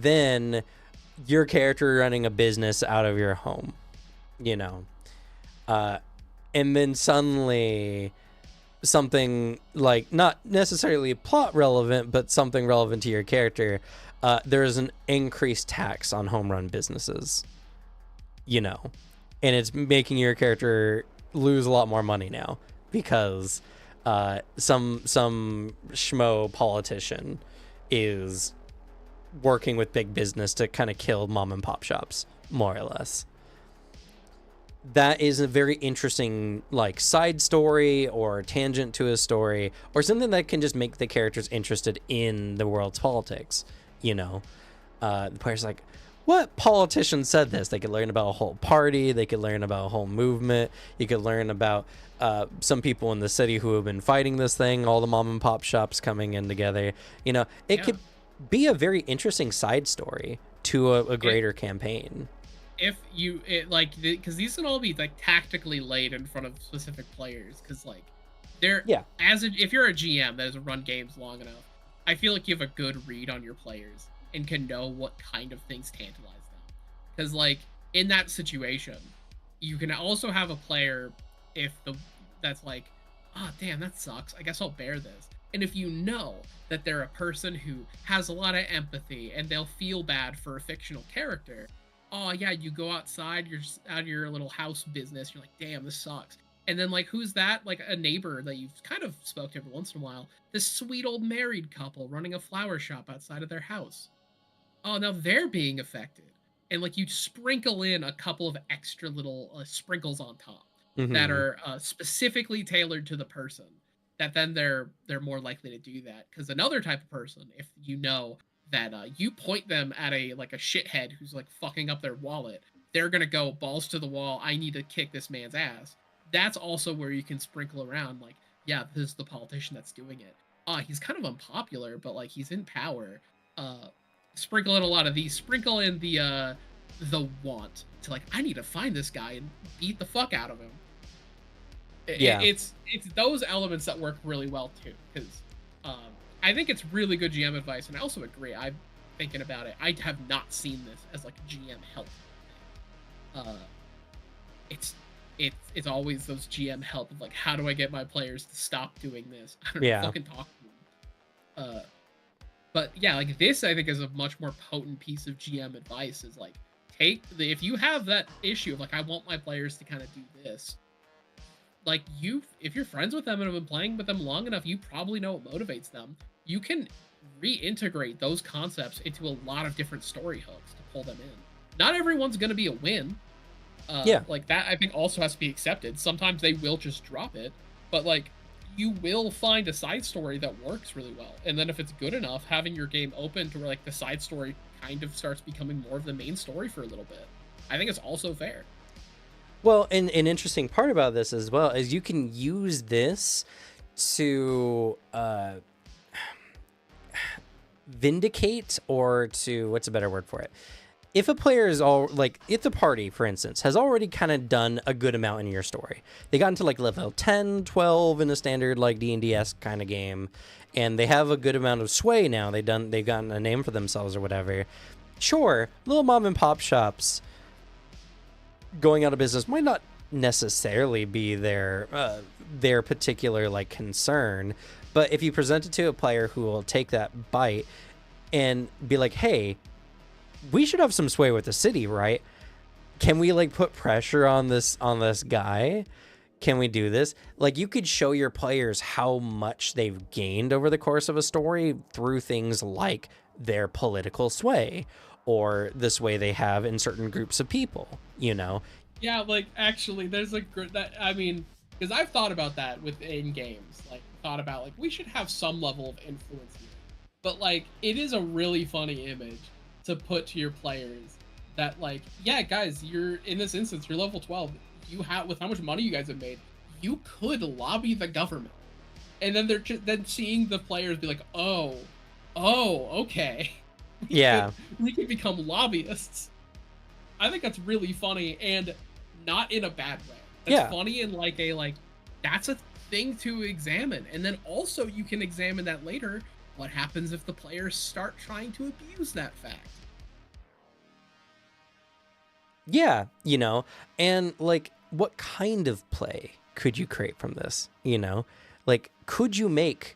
then your character running a business out of your home, you know, and then suddenly something like not necessarily plot relevant, but something relevant to your character, there's an increased tax on home run businesses, you know, and it's making your character lose a lot more money now because some schmo politician is working with big business to kind of kill mom and pop shops, more or less. That is a very interesting like side story or tangent to a story or something that can just make the characters interested in the world's politics. You know, the player's like, what politician said this? They could learn about a whole party. They could learn about a whole movement. You could learn about some people in the city who have been fighting this thing, all the mom and pop shops coming in together. You know, it could be a very interesting side story to a greater campaign. If you like, because these can all be like tactically laid in front of specific players, because like they're if you're a GM that has run games long enough, I feel like you have a good read on your players and can know what kind of things tantalize them. Because like in that situation, you can also have a player that's like, oh damn, that sucks. I guess I'll bear this. And if you know that they're a person who has a lot of empathy and they'll feel bad for a fictional character, oh yeah, you go outside, you're just out of your little house business, you're like, damn, this sucks. And then like, who's that? Like a neighbor that you've kind of spoke to every once in a while, this sweet old married couple running a flower shop outside of their house. Oh, now they're being affected. And like you sprinkle in a couple of extra little sprinkles on top that are specifically tailored to the person, that then they're more likely to do that. Because another type of person, if you know that you point them at a shithead who's like fucking up their wallet, they're gonna go balls to the wall. I need to kick this man's ass. That's also where you can sprinkle around like, yeah, this is the politician that's doing it. He's kind of unpopular, but like he's in power. Sprinkle in a lot of these. Sprinkle in the want to like, I need to find this guy and beat the fuck out of him. It's those elements that work really well too, because I think it's really good GM advice, and I also agree. I'm thinking about it. I have not seen this as like a GM help. It's always those GM help of like, how do I get my players to stop doing this? I don't know, fucking talk to them. But yeah, like this, I think is a much more potent piece of GM advice. Is like take the if you have that issue of like I want my players to kind of do this, like you if you're friends with them and have been playing with them long enough, you probably know what motivates them. You can reintegrate those concepts into a lot of different story hooks to pull them in. Not everyone's going to be a win. Yeah. Like that, I think also has to be accepted. Sometimes they will just drop it, but like you will find a side story that works really well. And then if it's good enough, having your game open to where like the side story kind of starts becoming more of the main story for a little bit, I think it's also fair. Well, and an interesting part about this as well is you can use this to vindicate, or to, what's a better word for it? If a player is all like, if the party, for instance, has already kind of done a good amount in your story, they got into like level 10, 12 in a standard like D&DS kind of game, and they have a good amount of sway now. They've gotten a name for themselves or whatever. Sure, little mom and pop shops going out of business might not necessarily be their particular like concern, but if you present it to a player who will take that bite and be like, hey, we should have some sway with the city, right? Can we like put pressure on this guy? Can we do this? Like, you could show your players how much they've gained over the course of a story through things like their political sway or the sway they have in certain groups of people, you know? Yeah, like actually, there's a that I mean, because I've thought about that within games. Like, thought about like we should have some level of influence here, but like it is a really funny image to put to your players that like, yeah, guys, you're in this instance, you're level 12. You have with how much money you guys have made, you could lobby the government, and then they're just then seeing the players be like, oh, okay, Yeah. we could become lobbyists. I think that's really funny and not in a bad way. It's Yeah. funny in like a like that's a thing to examine. And then also you can examine that later. What happens if the players start trying to abuse that fact? Yeah, you know, and like, what kind of play could you create from this? You know, like, could you make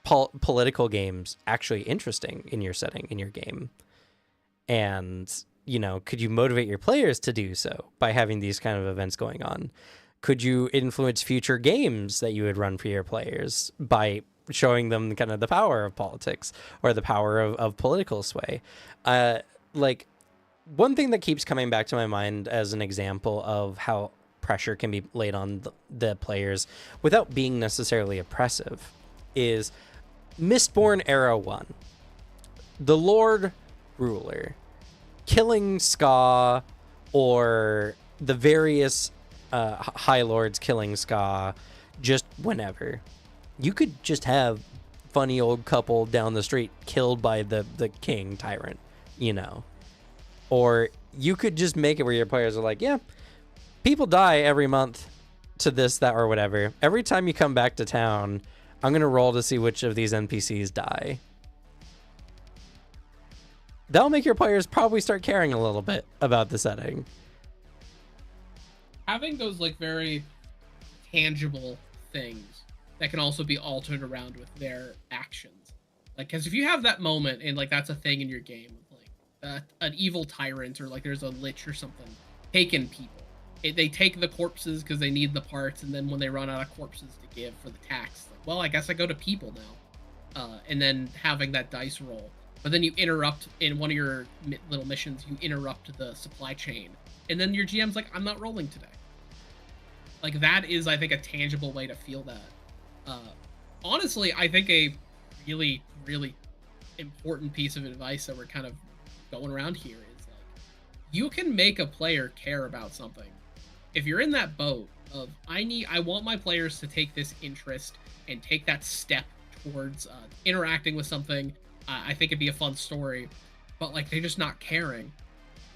political games actually interesting in your setting, in your game? And, you know, could you motivate your players to do so by having these kind of events going on? Could you influence future games that you would run for your players by showing them kind of the power of politics or the power of political sway? Like, one thing that keeps coming back to my mind as an example of how pressure can be laid on the players without being necessarily oppressive is Mistborn Era 1. The Lord Ruler killing Ska, or the various High Lords killing Ska just whenever. You could just have funny old couple down the street killed by the king tyrant, you know. Or you could just make it where your players are like, yeah, people die every month to this, that, or whatever. Every time you come back to town, I'm going to roll to see which of these NPCs die. That'll make your players probably start caring a little bit about the setting. Having those like very tangible things that can also be altered around with their actions. Like, because if you have that moment and like that's a thing in your game, an evil tyrant or like there's a lich or something taking people, they take the corpses because they need the parts, and then when they run out of corpses to give for the tax, like, well, I guess I go to people now, and then having that dice roll, but then you interrupt in one of your little missions, you interrupt the supply chain, and then your GM's like, I'm not rolling today. Like, that is, I think, a tangible way to feel that. Honestly, I think a really, really important piece of advice that we're kind of going around here is like, you can make a player care about something. If you're in that boat of I want my players to take this interest and take that step towards interacting with something, I think it'd be a fun story, but like they're just not caring.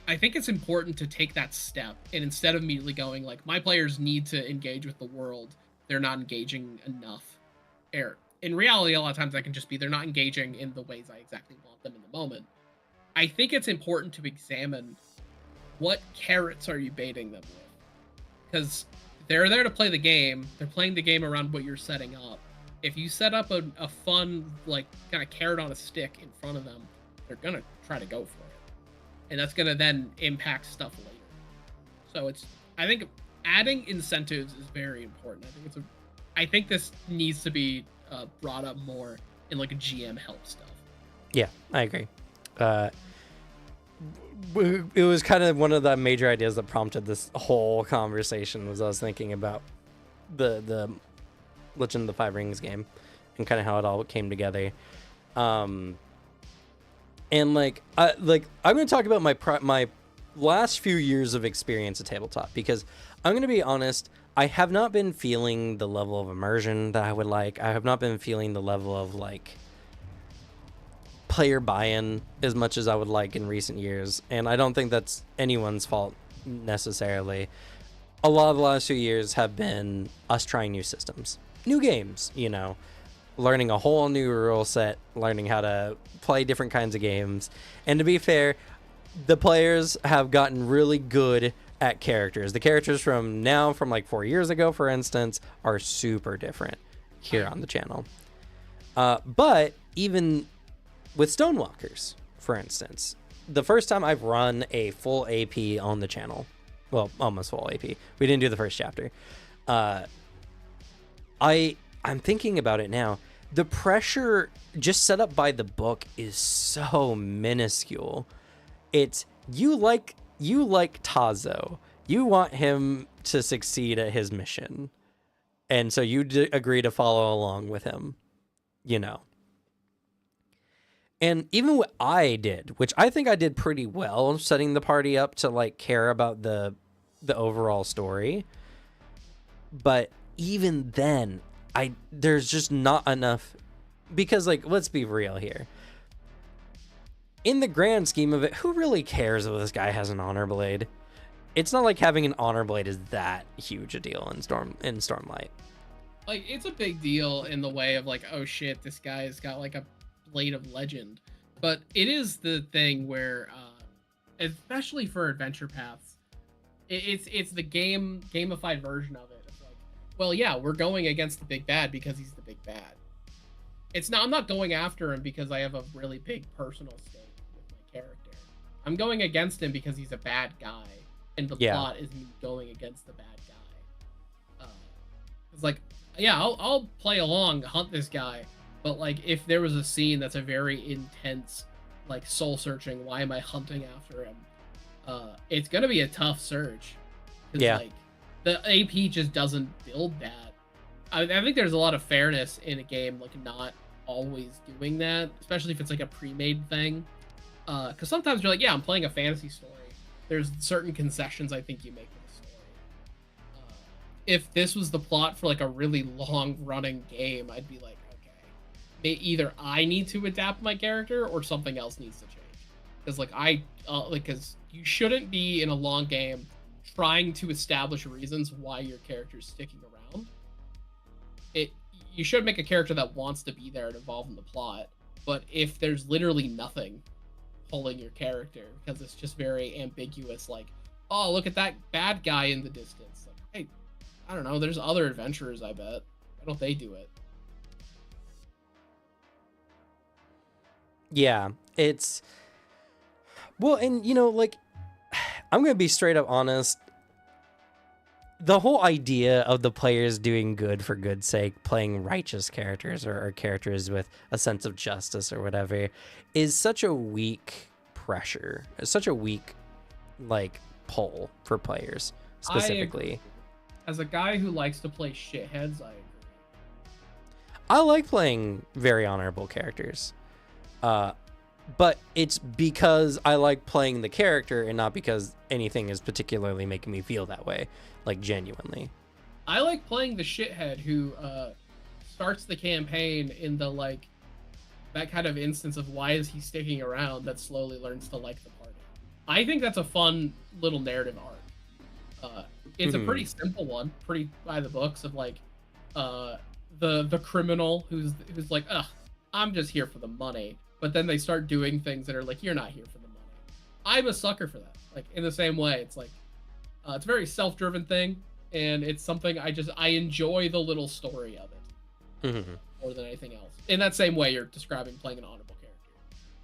I think it's important to take that step, and instead of immediately going like, my players need to engage with the world, they're not engaging enough. In reality, a lot of times that can just be they're not engaging in the ways I exactly want them in the moment. I think it's important to examine what carrots are you baiting them with, because they're there to play the game. They're playing the game around what you're setting up. If you set up a fun, like, kind of carrot on a stick in front of them, they're gonna try to go for it, and that's gonna then impact stuff later. So I think adding incentives is very important. I think this needs to be brought up more in like a GM help stuff. Yeah, I agree. It was kind of one of the major ideas that prompted this whole conversation. Was I was thinking about the Legend of the Five Rings game and kind of how it all came together. And I'm going to talk about my last few years of experience at tabletop, because I'm going to be honest, I have not been feeling the level of immersion that I would like. I have not been feeling the level of like player buy-in as much as I would like in recent years, and I don't think that's anyone's fault necessarily. A lot of the last few years have been us trying new systems, new games, learning a whole new rule set, learning how to play different kinds of games. And to be fair, the players have gotten really good at characters. The characters from like 4 years ago, for instance, are super different here on the channel. But even with Stonewalkers, for instance, the first time I've run a full AP on the channel, well, almost full AP. We didn't do the first chapter. I'm thinking about it now. The pressure just set up by the book is so minuscule. It's you like Tazo. You want him to succeed at his mission, and so you agree to follow along with him. And even what I did, which I think I did pretty well, setting the party up to like care about the overall story. But even then, there's just not enough, because like, let's be real here. In the grand scheme of it, who really cares if this guy has an honor blade? It's not like having an honor blade is that huge a deal in Stormlight. Like, it's a big deal in the way of like, oh shit, this guy's got like a blade of legend. But it is the thing where, especially for adventure paths, it's the gamified version of it. It's like, well, yeah, we're going against the big bad because he's the big bad. I'm not going after him because I have a really big personal stake with my character. I'm going against him because he's a bad guy, and the plot is me going against the bad guy. It's like, yeah, I'll play along, hunt this guy, but like, if there was a scene that's a very intense, like soul searching, why am I hunting after him? It's gonna be a tough search. Yeah. Like, the AP just doesn't build that. I think there's a lot of fairness in a game, like not always doing that, especially if it's like a pre-made thing. Because sometimes you're like, yeah, I'm playing a fantasy story. There's certain concessions I think you make with the story. If this was the plot for like a really long-running game, I'd be like, okay, either I need to adapt my character or something else needs to change. Because because you shouldn't be in a long game trying to establish reasons why your character's sticking around. You should make a character that wants to be there and involved in the plot. But if there's literally nothing pulling your character, because it's just very ambiguous, like, oh, look at that bad guy in the distance. Like, hey, I don't know, there's other adventurers, I bet. Why don't they do it? Yeah, it's... Well, and, like, I'm going to be straight up honest. The whole idea of the players doing good for good's sake, playing righteous characters or characters with a sense of justice or whatever, is such a weak pressure. It's such a weak, like, pull for players, specifically. As a guy who likes to play shitheads, I agree. I like playing very honorable characters. But it's because I like playing the character and not because anything is particularly making me feel that way, like genuinely. I like playing the shithead who starts the campaign in the like that kind of instance of why is he sticking around that slowly learns to like the party. I think that's a fun little narrative arc. It's a pretty simple one, pretty by the books of like the criminal who's like, ugh, I'm just here for the money. But then they start doing things that are like, you're not here for the money. I'm a sucker for that. Like, in the same way, it's like, it's a very self-driven thing, and it's something I enjoy the little story of it. more than anything else. In that same way you're describing playing an honorable character.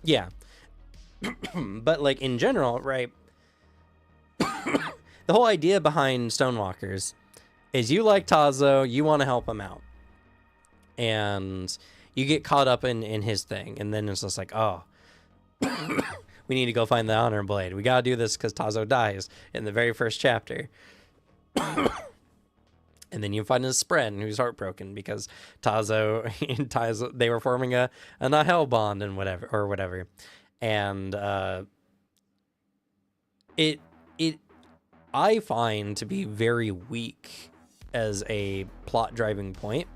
Yeah. But like in general, right? The whole idea behind Stonewalkers is you like Tazo, you want to help him out. And you get caught up in his thing, and then it's just like, oh, we need to go find the honor blade. We gotta do this because Tazo dies in the very first chapter. And then you find his friend who's heartbroken because Tazo and Tazo, they were forming a Nahel bond and whatever. And it I find to be very weak as a plot driving point,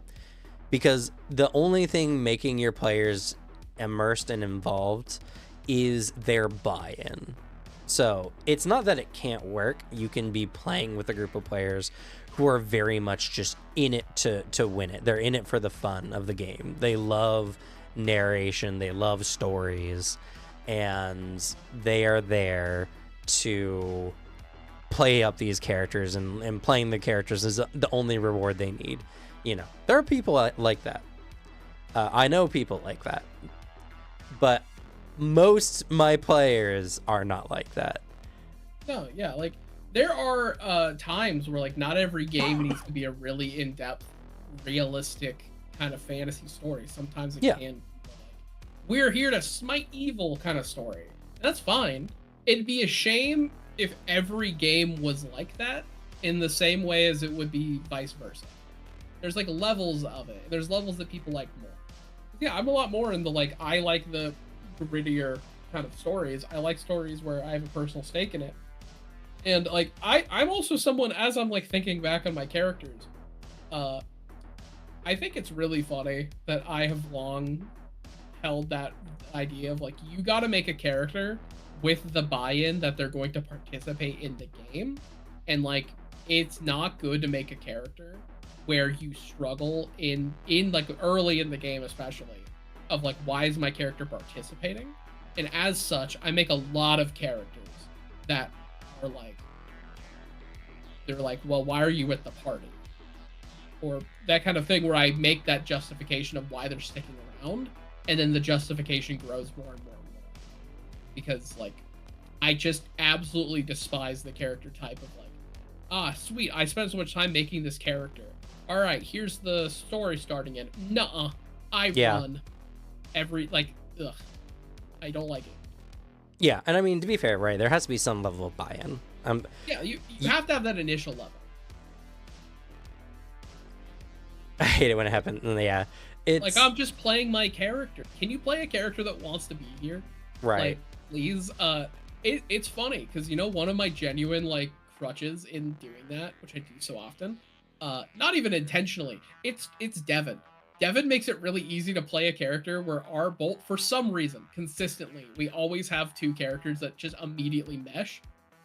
because the only thing making your players immersed and involved is their buy-in. So it's not that it can't work. You can be playing with a group of players who are very much just in it to win it. They're in it for the fun of the game. They love narration, they love stories, and they are there to play up these characters, and playing the characters is the only reward they need. You know, there are people like that. I know people like that, but most my players are not like that. No, yeah, like there are times where like not every game needs to be a really in-depth, realistic kind of fantasy story. Sometimes it can be like, we're here to smite evil kind of story. And that's fine. It'd be a shame if every game was like that, in the same way as it would be vice versa. There's like levels of it. There's levels that people like more. Yeah, I'm a lot more in the like, I like the grittier kind of stories. I like stories where I have a personal stake in it. And like I'm also someone, as I'm like thinking back on my characters, I think it's really funny that I have long held that idea of like, you got to make a character with the buy-in that they're going to participate in the game. And like, it's not good to make a character where you struggle in like early in the game, especially, of like, why is my character participating? And as such, I make a lot of characters that are like, they're like, well, why are you at the party? Or that kind of thing, where I make that justification of why they're sticking around, and then the justification grows more and more and more. Because like, I just absolutely despise the character type of like, ah, sweet, I spent so much time making this character. All right, here's the story starting in. Nuh-uh, I run every, like, ugh, I don't like it. Yeah, and I mean, to be fair, right, there has to be some level of buy-in. Yeah, you have to have that initial level. I hate it when it happens. Yeah, it's like, I'm just playing my character. Can you play a character that wants to be here? Right. Like, please. It's funny because, you know, one of my genuine like crutches in doing that, which I do so often, not even intentionally, it's Devin. Devin makes it really easy to play a character where our bolt, for some reason, consistently, we always have two characters that just immediately mesh.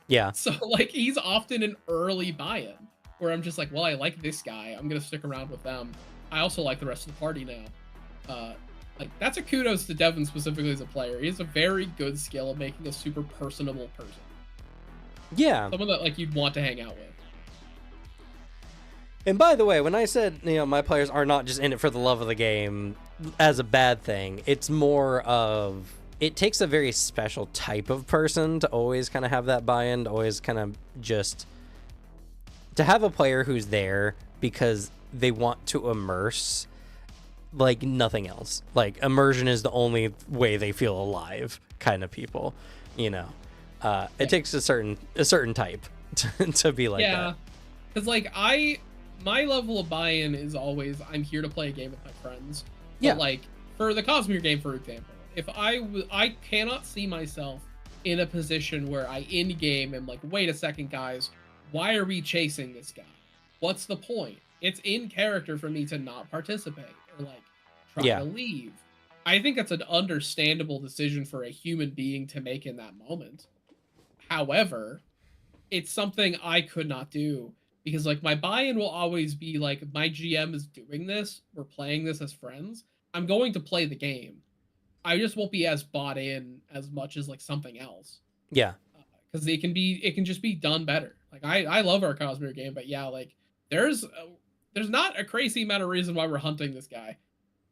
Yeah. So like, he's often an early buy-in where I'm just like, well, I like this guy, I'm gonna stick around with them. I also like the rest of the party now. Like, that's a kudos to Devin specifically as a player. He has a very good skill of making a super personable person. Yeah. Someone that like you'd want to hang out with. And by the way, when I said, you know, my players are not just in it for the love of the game as a bad thing, it's more of, it takes a very special type of person to always kind of have that buy-in, to always kind of just, to have a player who's there because they want to immerse like nothing else. Like, immersion is the only way they feel alive kind of people, you know. It takes a certain type to be like that. Yeah, because like my level of buy-in is always, I'm here to play a game with my friends. Yeah. But like, for the Cosmere game, for example, if I cannot see myself in a position where I in game am like, wait a second, guys, why are we chasing this guy? What's the point? It's in character for me to not participate or like try to leave. I think that's an understandable decision for a human being to make in that moment. However, it's something I could not do because like, my buy-in will always be like, my GM is doing this, we're playing this as friends, I'm going to play the game. I just won't be as bought in as much as like something else. Yeah. Because it can just be done better. Like, I love our Cosmere game, but yeah, like there's not a crazy amount of reason why we're hunting this guy.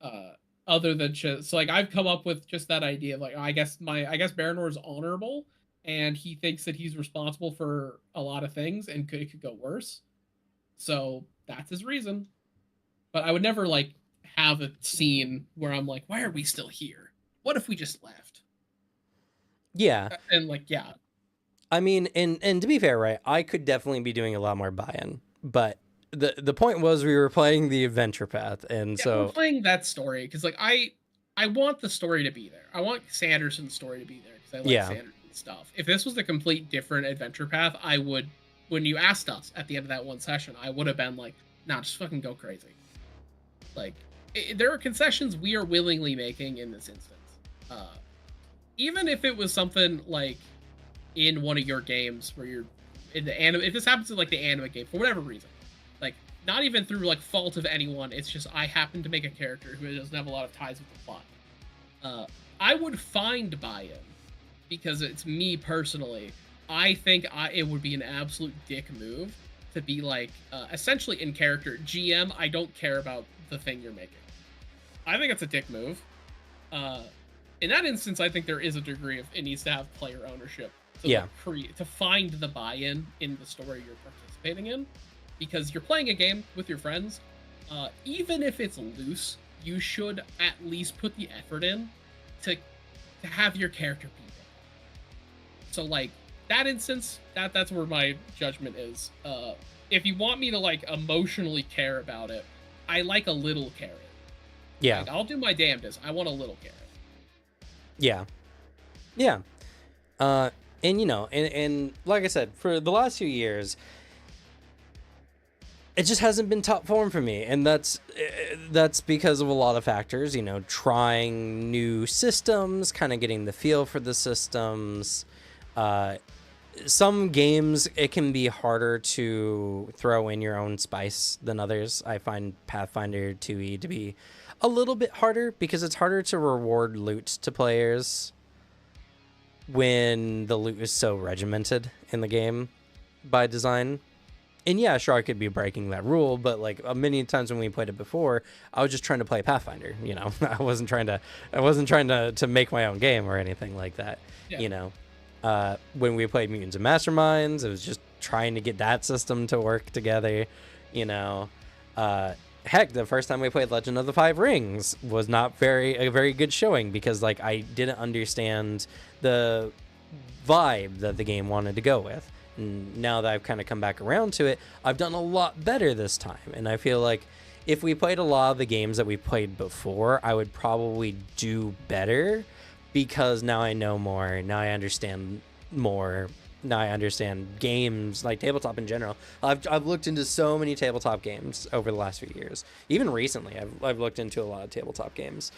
Uh, Other than just so like I've come up with just that idea of like I guess Baranor's honorable and he thinks that he's responsible for a lot of things and it could go worse. So that's his reason. But I would never like have a scene where I'm like, why are we still here? What if we just left? Yeah. And like, yeah, I mean, and to be fair, right, I could definitely be doing a lot more buy-in, but the point was we were playing the adventure path, and yeah, we're so playing that story because like I want the story to be there. I want Sanderson's story to be there because I like yeah, Sanderson's stuff. If this was a complete different adventure path, I would. When you asked us at the end of that one session, I would have been like, "Nah, just fucking go crazy." Like, there are concessions we are willingly making in this instance. Uh, Even if it was something like in one of your games where you're in the anime, if this happens in like the anime game for whatever reason, like not even through like fault of anyone, it's just I happen to make a character who doesn't have a lot of ties with the plot. I would find buy-in because it's me personally. I think it would be an absolute dick move to be like essentially in character GM. I don't care about the thing you're making. I think it's a dick move. Uh, in that instance, I think there is a degree of it needs to have player ownership to yeah, like create to find the buy-in in the story you're participating in, because you're playing a game with your friends. Even if it's loose, you should at least put the effort in to have your character be there. So like that instance, that's where my judgment is. If you want me to like emotionally care about it, I like a little carrot. yeah, Like I'll do my damnedest. I want a little carrot. yeah, yeah. And you know, and like I said, for the last few years, it just hasn't been top form for me, and that's because of a lot of factors. You know, trying new systems, kind of getting the feel for the systems. Uh, some games it can be harder to throw in your own spice than others. I find Pathfinder 2e to be a little bit harder because it's harder to reward loot to players when the loot is so regimented in the game by design. And yeah, sure, I could be breaking that rule, but like many times when we played it before, I was just trying to play Pathfinder. You know, I wasn't trying to make my own game or anything like that. Yeah. You know, when we played Mutants and Masterminds, it was just trying to get that system to work together. You know, heck, the first time we played Legend of the Five Rings was not a very good showing because like I didn't understand the vibe that the game wanted to go with. And now that I've kind of come back around to it, I've done a lot better this time. And I feel like if we played a lot of the games that we played before, I would probably do better because now I know more. Now I understand more. Now I understand games like tabletop in general. I've looked into so many tabletop games over the last few years. Even recently, I've looked into a lot of tabletop games.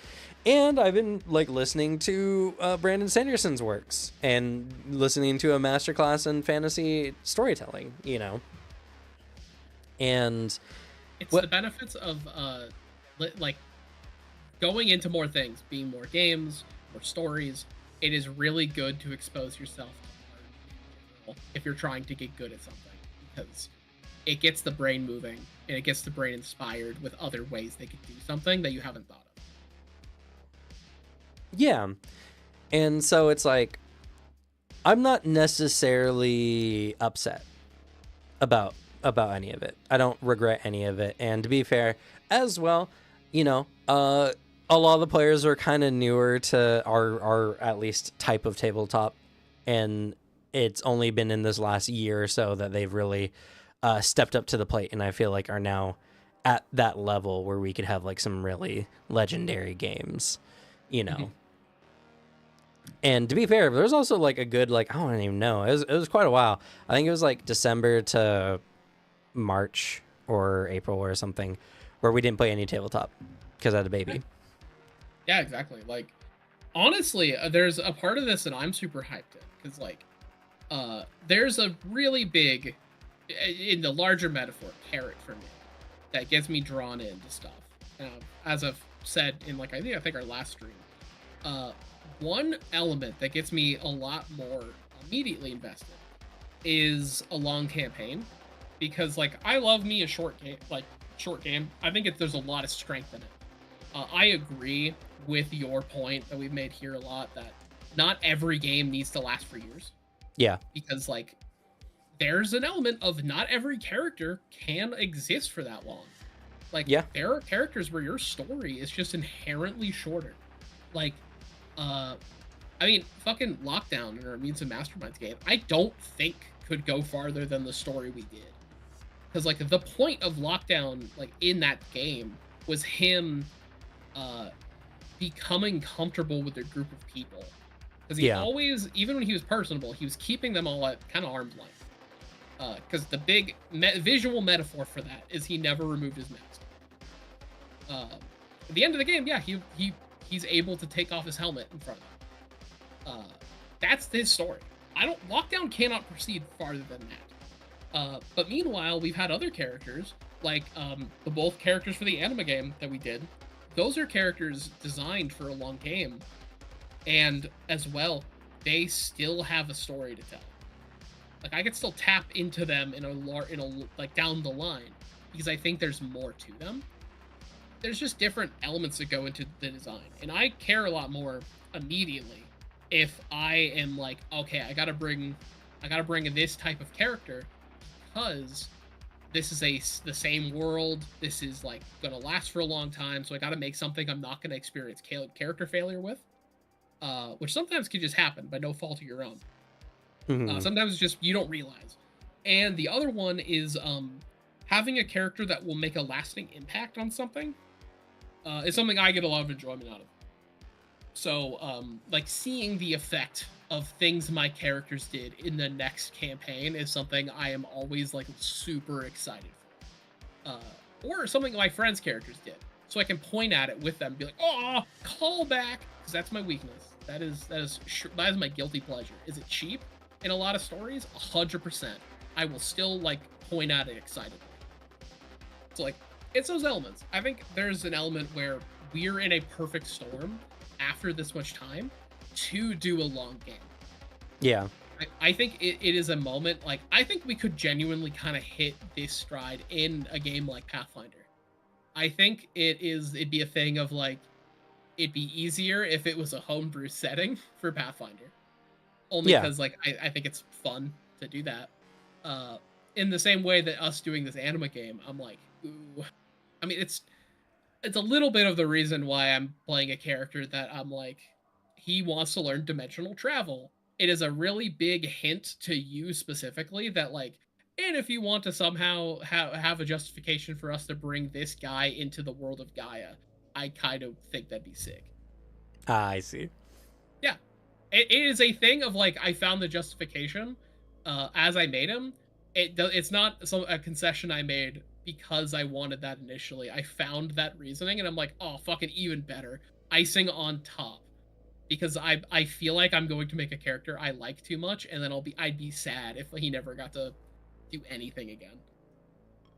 And I've been like listening to Brandon Sanderson's works and listening to a masterclass in fantasy storytelling, you know. And It's the benefits of like going into more things, being more games, more stories. It is really good to expose yourself to art in general if you're trying to get good at something because it gets the brain moving and it gets the brain inspired with other ways they could do something that you haven't thought of. yeah. And so it's like I'm not necessarily upset about any of it. I don't regret any of it. And to be fair, as well, you know, a lot of the players are kind of newer to our at least type of tabletop, and it's only been in this last year or so that they've really stepped up to the plate, and I feel like are now at that level where we could have like some really legendary games, you know. And to be fair, there's also like a good like I don't even know. It was quite a while. I think it was like December to March or April or something, where we didn't play any tabletop because I had a baby. Yeah, exactly. Like honestly, there's a part of this that I'm super hyped in because like there's a really big in the larger metaphor carrot for me that gets me drawn into stuff. As I've said in like I think our last stream, one element that gets me a lot more immediately invested is a long campaign because like I love me a short game I think there's a lot of strength in it. I agree with your point that we've made here a lot, that not every game needs to last for years, Yeah. because like there's an element of not every character can exist for that long. Like Yeah. there are characters where your story is just inherently shorter. Like uh I mean, fucking Lockdown in our Means and Masterminds game, I don't think could go farther than the story we did. Because like the point of Lockdown, like in that game, was him uh becoming comfortable with a group of people. Because he Yeah. always, even when he was personable, he was keeping them all at kind of arm's length. Because the big visual metaphor for that is he never removed his mask. At the end of the game, yeah, he's able to take off his helmet in front of them. That's his story. Lockdown cannot proceed farther than that. But meanwhile, we've had other characters, like the both characters for the anime game that we did. Those are characters designed for a long game, and as well, they still have a story to tell. Like I could still tap into them in a like down the line, because I think there's more to them. There's just different elements that go into the design, and I care a lot more immediately if I am like, okay, I gotta bring this type of character because this is the same world. This is like gonna last for a long time, so I gotta make something I'm not gonna experience character failure with, which sometimes can just happen by no fault of your own. Sometimes it's just you don't realize. And the other one is having a character that will make a lasting impact on something is something I get a lot of enjoyment out of. So, like seeing the effect of things my characters did in the next campaign is something I am always like super excited for. Or something my friends' characters did, so I can point at it with them, and be like, "Oh, call back," because that's my weakness. That is my guilty pleasure. Is it cheap? In a lot of stories, 100%. I will still like point at it excitedly. So like, it's those elements. I think there's an element where we're in a perfect storm after this much time to do a long game. Yeah. I think it is a moment, like, I think we could genuinely kind of hit this stride in a game like Pathfinder. I think it'd be a thing of like, it'd be easier if it was a homebrew setting for Pathfinder. Only because like I think it's fun to do that. In the same way that us doing this anime game, I'm like, ooh. I mean, it's a little bit of the reason why I'm playing a character that I'm like, he wants to learn dimensional travel. It is a really big hint to you specifically that like, and if you want to somehow have a justification for us to bring this guy into the world of Gaia, I kind of think that'd be sick. I see. Yeah. It is a thing of like, I found the justification as I made him. It's not a concession I made because I wanted that initially. I found that reasoning and I'm like, oh, fucking even better. Icing on top. Because I feel like I'm going to make a character I like too much, and then I'd be sad if he never got to do anything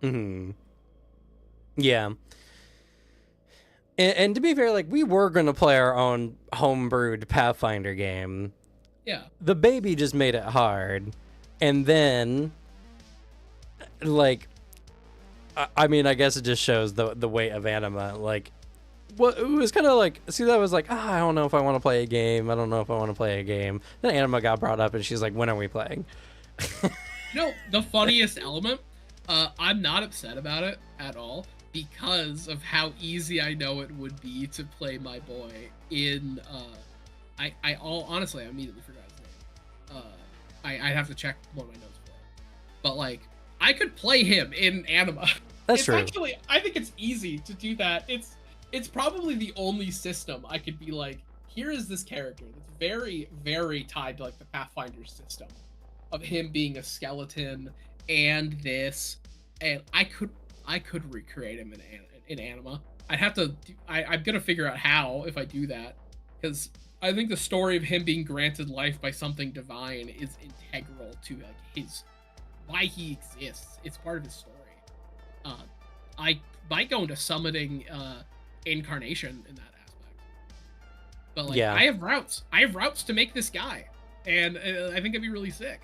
again. Yeah. And to be fair, like, we were going to play our own homebrewed Pathfinder game. Yeah. The baby just made it hard. And then, like, I mean, I guess it just shows the weight of anima. Like, well, it was kind of like, see, that was like, I don't know if I want to play a game. I don't know if I want to play a game. Then anima got brought up, and she's like, when are we playing? No, the funniest element, I'm not upset about it at all, because of how easy I know it would be to play my boy in honestly, I immediately forgot his name. I'd have to check one of my notes for it. But like, I could play him in anima. That's true. Actually, I think it's easy to do that. It's probably the only system I could be like, here is this character that's very, very tied to like the Pathfinder system of him being a skeleton and this, and I could recreate him in anima. I'm gonna figure out how if I do that, because I think the story of him being granted life by something divine is integral to like why he exists. It's part of his story. I might go into summoning incarnation in that aspect, but like, yeah. I have routes to make this guy, and I think it'd be really sick.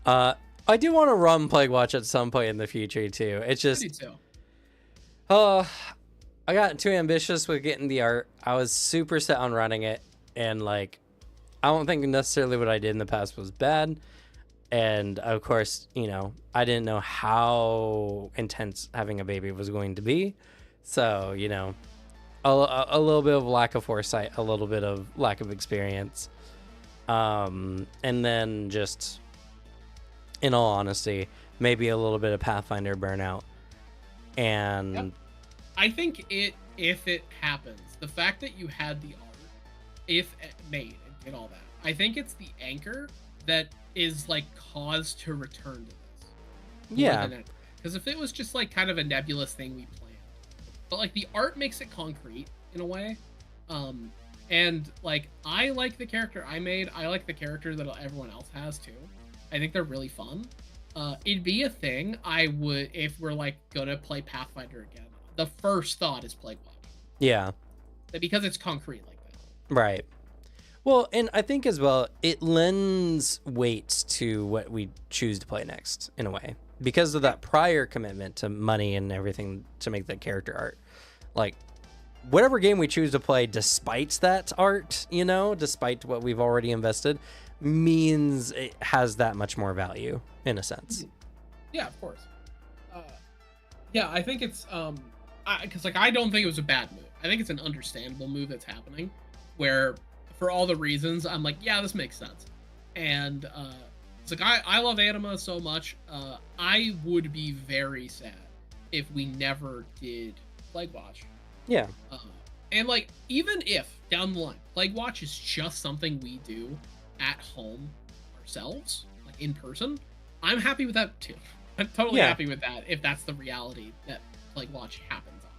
I do want to run Plague Watch at some point in the future too. It's just, Oh, I got too ambitious with getting the art. I was super set on running it, and like, I don't think necessarily what I did in the past was bad. And of course, I didn't know how intense having a baby was going to be. So, a little bit of lack of foresight, a little bit of lack of experience. And then just, in all honesty, maybe a little bit of Pathfinder burnout. And Yep. I think if it happens, the fact that you had the art, if it made and did all that, I think it's the anchor that is like cause to return to this more yeah, than anything. Because if it was just like kind of a nebulous thing we planned, but like the art makes it concrete in a way. And like I like the character I made. I like the character that everyone else has too. I think they're really fun. It'd be a thing I would if we're like gonna play Pathfinder again. The first thought is Plague Watch. yeah, Because it's concrete like that. right. Well, and I think as well, it lends weight to what we choose to play next in a way because of that prior commitment to money and everything to make the character art. Like, whatever game we choose to play, despite that art, despite what we've already invested, means it has that much more value in a sense. Yeah, of course. Uh, yeah, I think it's because like I don't think it was a bad move. I think it's an understandable move that's happening, where for all the reasons I'm like, yeah, this makes sense, and it's like I love Anima so much. I would be very sad if we never did Plague Watch. Yeah. And like even if down the line Plague Watch is just something we do at home ourselves, like in person, I'm happy with that too. I'm totally Yeah. happy with that if that's the reality that Plague Watch happens on.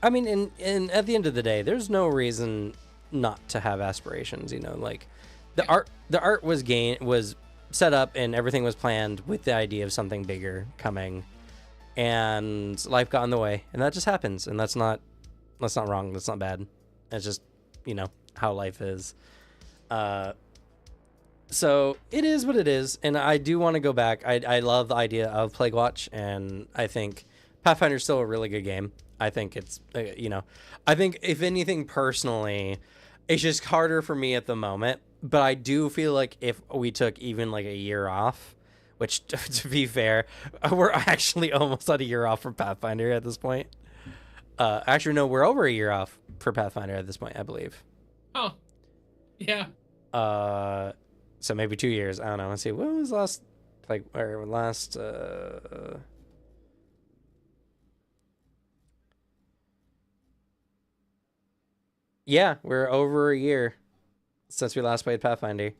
I mean, and at the end of the day, there's no reason not to have aspirations. Like the art was set up and everything was planned with the idea of something bigger coming, and life got in the way, and that just happens, and that's not wrong. That's not bad. It's just how life is. So it is what it is, and I do want to go back. I love the idea of Plague Watch, and I think Pathfinder's still a really good game. I think it's I think if anything, personally, it's just harder for me at the moment. But I do feel like if we took even like a year off, which to be fair, we're actually almost at a year off from Pathfinder at this point. Actually, no, we're over a year off for Pathfinder at this point, I believe. Oh, yeah. So maybe 2 years. I don't know. Let's see. When was last yeah, we're over a year since we last played Pathfinder.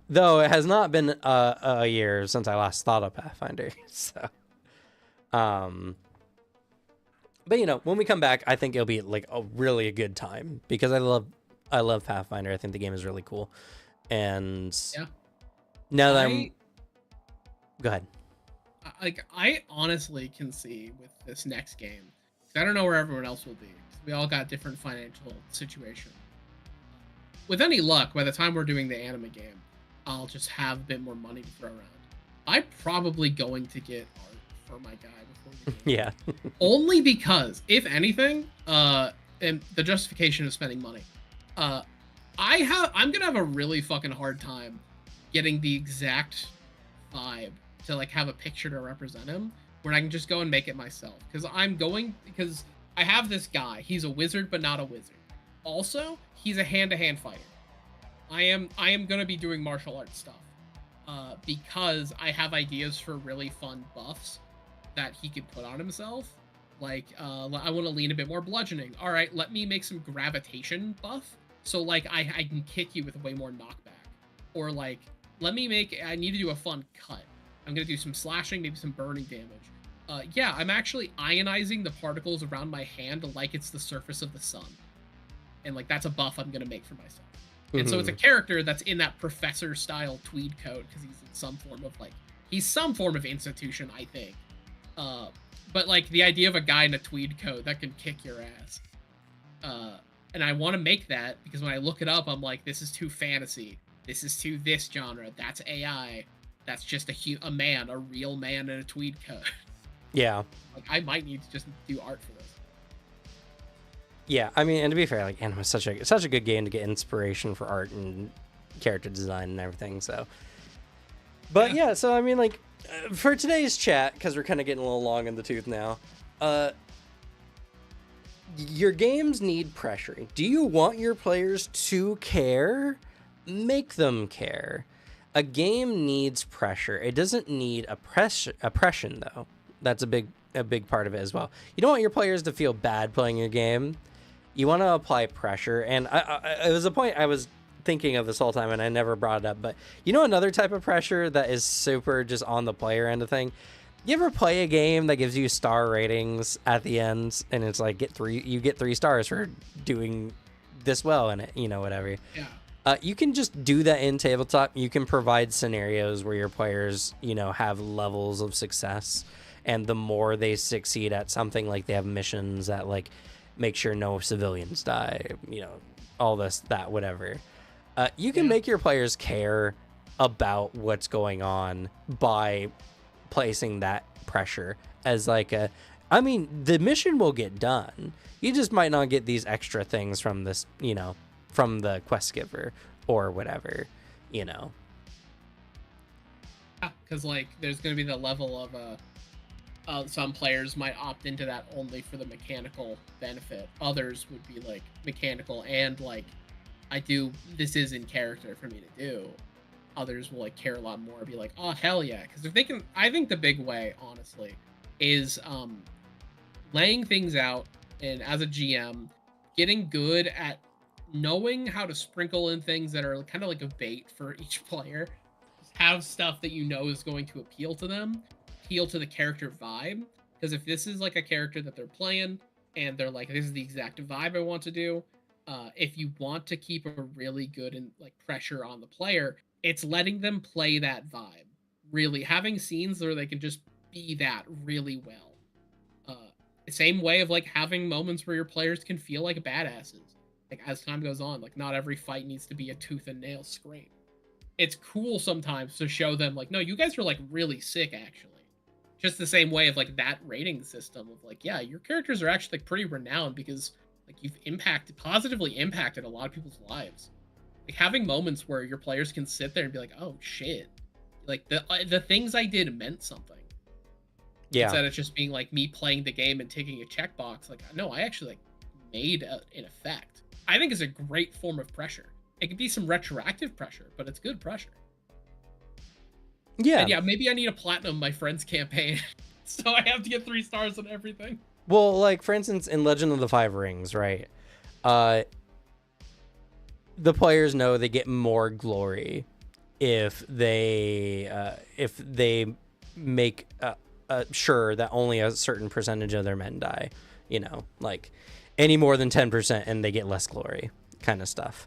Though it has not been a year since I last thought of Pathfinder. So, but when we come back, I think it'll be like a good time because I love Pathfinder. I think the game is really cool, and Yeah. now that go ahead. Like I honestly can see with this next game, 'cause I don't know where everyone else will be. 'Cause we all got different financial situation. With any luck, by the time we're doing the anime game, I'll just have a bit more money to throw around. I'm probably going to get art for my guy before the game. Yeah. Only because, if anything, and the justification of spending money, I'm gonna have a really fucking hard time getting the exact vibe to like have a picture to represent him, where I can just go and make it myself. Because I have this guy. He's a wizard, but not a wizard. Also, he's a hand-to-hand fighter. I am gonna be doing martial arts stuff, because I have ideas for really fun buffs that he could put on himself. Like, I want to lean a bit more bludgeoning. All right, let me make some gravitation buff, so like I can kick you with way more knockback. Or like, I need to do a fun cut. I'm gonna do some slashing, maybe some burning damage. Yeah, I'm actually ionizing the particles around my hand like it's the surface of the sun. And like that's a buff I'm gonna make for myself. And so it's a character that's in that professor style tweed coat because he's in some form of institution, I think. But like the idea of a guy in a tweed coat that can kick your ass. And I want to make that because when I look it up, I'm like, this is too fantasy. This is too this genre. That's AI. that's just a man, a real man in a tweed coat. Yeah. Like, I might need to just do art for this. Yeah, I mean, and to be fair, like Anima is such a good game to get inspiration for art and character design and everything. So, but yeah, so I mean, like for today's chat, because we're kind of getting a little long in the tooth now. Your games need pressuring. Do you want your players to care? Make them care. A game needs pressure. It doesn't need oppression, though. That's a big part of it as well. You don't want your players to feel bad playing your game. You want to apply pressure, and it was a point I was thinking of this whole time, and I never brought it up. But you know, another type of pressure that is super just on the player end of thing. You ever play a game that gives you star ratings at the end, and it's like you get 3 stars for doing this well in it, you know, whatever. Yeah. You can just do that in tabletop. You can provide scenarios where your players, you know, have levels of success, and the more they succeed at something, like they have missions that like make sure no civilians die, you know, all this, that, whatever. You can make your players care about what's going on by placing that pressure as like I mean, the mission will get done. You just might not get these extra things from this, you know, from the quest giver or whatever, you know. Because like there's going to be the level of some players might opt into that only for the mechanical benefit. Others would be like mechanical and like this is in character for me to do. Others will like care a lot more, be like, oh hell yeah, because if they can, I think the big way honestly is laying things out, and as a GM getting good at knowing how to sprinkle in things that are kind of like a bait for each player. Just have stuff that you know is going to appeal to them, appeal to the character vibe, because if this is like a character that they're playing and they're like, this is the exact vibe I want to do, if you want to keep a really good and like pressure on the player, it's letting them play that vibe, really having scenes where they can just be that really well. Same way of like having moments where your players can feel like badasses. Like as time goes on, like not every fight needs to be a tooth and nail scrape. It's cool sometimes to show them like, no, you guys are like really sick actually. Just the same way of like that rating system of like, yeah, your characters are actually like pretty renowned because like you've positively impacted a lot of people's lives. Like having moments where your players can sit there and be like, oh shit, like the things I did meant something. Yeah. Instead of just being like me playing the game and taking a checkbox, like no, I actually like made an effect. I think is a great form of pressure. It could be some retroactive pressure, but it's good pressure. Yeah. And yeah, maybe I need to platinum my friend's campaign, so I have to get 3 stars on everything. Well, like for instance, in Legend of the Five Rings, right? The players know they get more glory if they make sure that only a certain percentage of their men die, you know, like any more than 10% and they get less glory kind of stuff.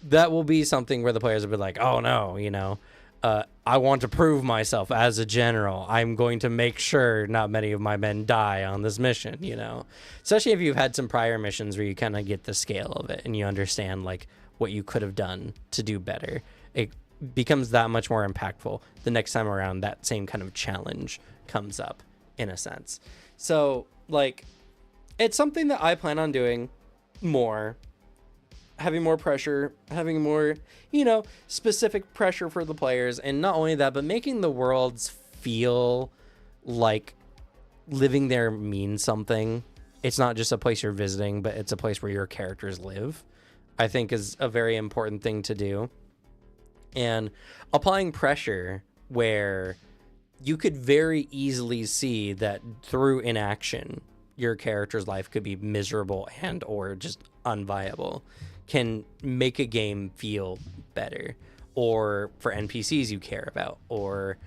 That will be something where the players will be like, oh no, you know, I want to prove myself as a general. I'm going to make sure not many of my men die on this mission, you know, especially if you've had some prior missions where you kind of get the scale of it and you understand like what you could have done to do better. It becomes that much more impactful the next time around that same kind of challenge comes up in a sense. So like it's something that I plan on doing more, having more pressure, having more, you know, specific pressure for the players, and not only that, but making the worlds feel like living there means something. It's not just a place you're visiting, but it's a place where your characters live, I think is a very important thing to do. And applying pressure where you could very easily see that through inaction, your character's life could be miserable and or just unviable, can make a game feel better, or for NPCs you care about, or,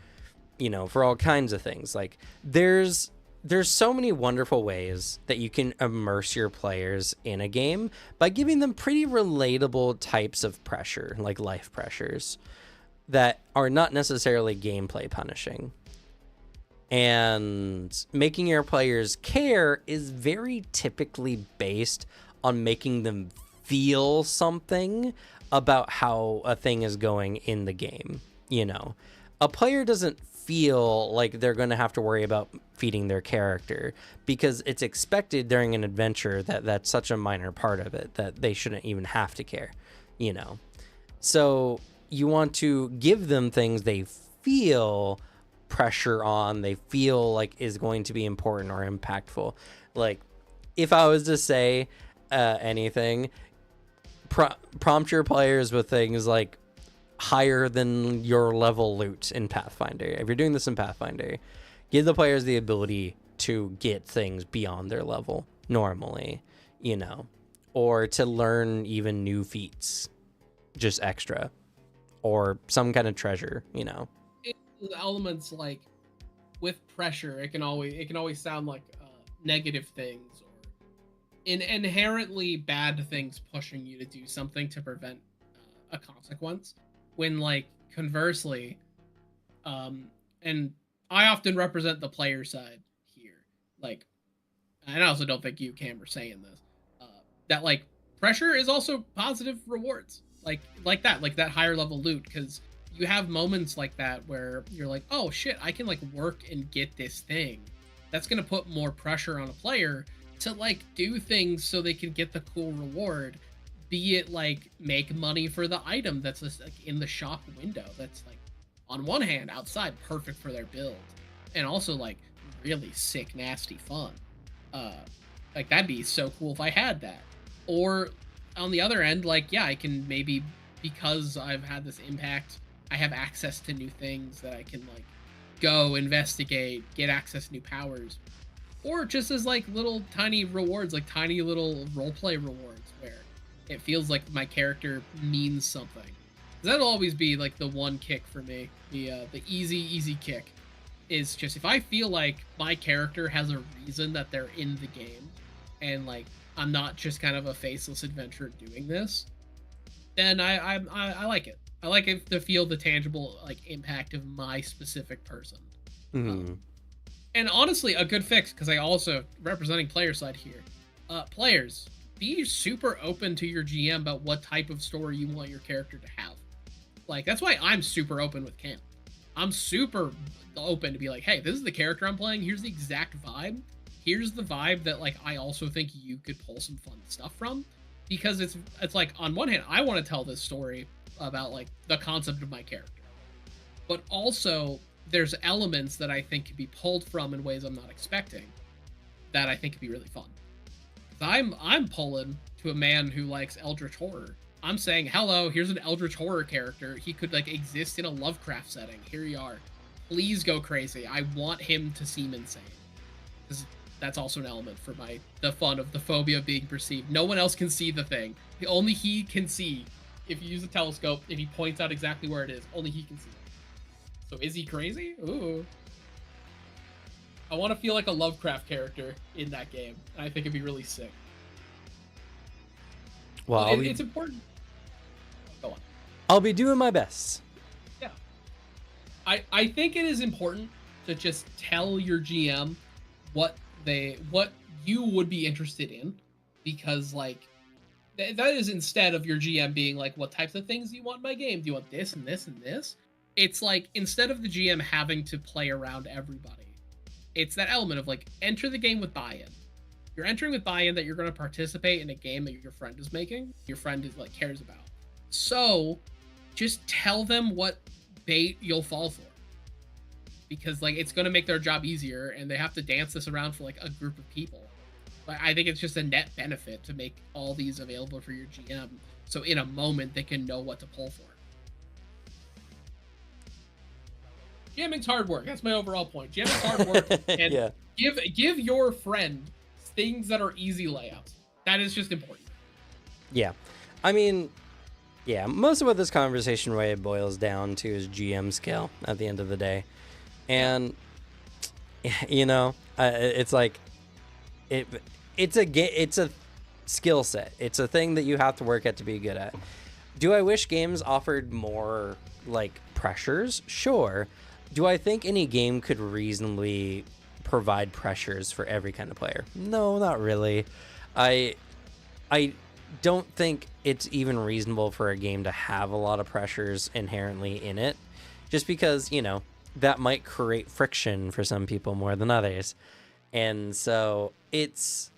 you know, for all kinds of things. Like there's so many wonderful ways that you can immerse your players in a game by giving them pretty relatable types of pressure, like life pressures that are not necessarily gameplay punishing. And making your players care is very typically based on making them feel something about how a thing is going in the game, you know. a player doesn't feel like they're going to have to worry about feeding their character because it's expected during an adventure that that's such a minor part of it that they shouldn't even have to care, you know? So you want to give them things they feel pressure on, they feel like is going to be important or impactful. Like, if I was to say anything, prompt your players with things like higher than your level loot in Pathfinder. If you're doing this in Pathfinder, give the players the ability to get things beyond their level normally, you know, or to learn even new feats, just extra, or some kind of treasure, you know. Elements like with pressure, it can always sound like negative things or inherently bad things pushing you to do something to prevent a consequence. When like conversely, and I often represent the player side here, like, and I also don't think you, Cam, are saying this, that like pressure is also positive rewards, like that higher level loot, because you have moments like that where you're like, oh shit, I can like work and get this thing. That's gonna put more pressure on a player to like do things so they can get the cool reward, be it like make money for the item that's just like in the shop window, that's like on one hand outside perfect for their build, and also like really sick nasty fun. Like that'd be so cool if I had that. Or on the other end, like, yeah, I can maybe, because I've had this impact, I have access to new things that I can like go investigate, get access to new powers, or just as like little tiny rewards, like tiny little roleplay rewards where it feels like my character means something. That'll always be like the one kick for me. The easy kick is just if I feel like my character has a reason that they're in the game, and like I'm not just kind of a faceless adventurer doing this, then I like it. I like it to feel the tangible like impact of my specific person. Mm-hmm. And honestly, a good fix, because I also representing player side here. Players, be super open to your GM about what type of story you want your character to have. Like that's why I'm super open with Cam. I'm super open to be like, hey, this is the character I'm playing. Here's the exact vibe. Here's the vibe that like I also think you could pull some fun stuff from, because it's like on one hand I want to tell this story about like the concept of my character, but also there's elements that I think could be pulled from in ways I'm not expecting that I think could be really fun. I'm pulling to a man who likes Eldritch horror. I'm saying, hello, here's an Eldritch horror character. He could like exist in a Lovecraft setting. Here you are. Please go crazy. I want him to seem insane. Because that's also an element for the fun of the phobia of being perceived. No one else can see the thing. Only he can see. If you use a telescope, if he points out exactly where it is, only he can see it. So is he crazy? Ooh. I want to feel like a Lovecraft character in that game. I think it'd be really sick. Well, it's important. Go on. I'll be doing my best. Yeah. I think it is important to just tell your GM what you would be interested in, because like that is, instead of your GM being like, what types of things do you want in my game? Do you want this and this and this? It's like, instead of the GM having to play around everybody, it's that element of like, enter the game with buy-in. You're entering with buy-in that you're going to participate in a game that your friend is making, your friend is like cares about. So just tell them what bait you'll fall for, because like it's going to make their job easier, and they have to dance this around for like a group of people. But I think it's just a net benefit to make all these available for your GM, so in a moment they can know what to pull for. GMing's hard work. That's my overall point. GMing's hard work, and Yeah. give your friend things that are easy layouts. That is just important. Yeah. I mean, yeah, most of what this conversation really boils down to is GM skill at the end of the day. And, you know, it's like, it's a skill set. It's a thing that you have to work at to be good at. Do I wish games offered more, like, pressures? Sure. Do I think any game could reasonably provide pressures for every kind of player? No, not really. I don't think it's even reasonable for a game to have a lot of pressures inherently in it, just because, that might create friction for some people more than others. And so it's,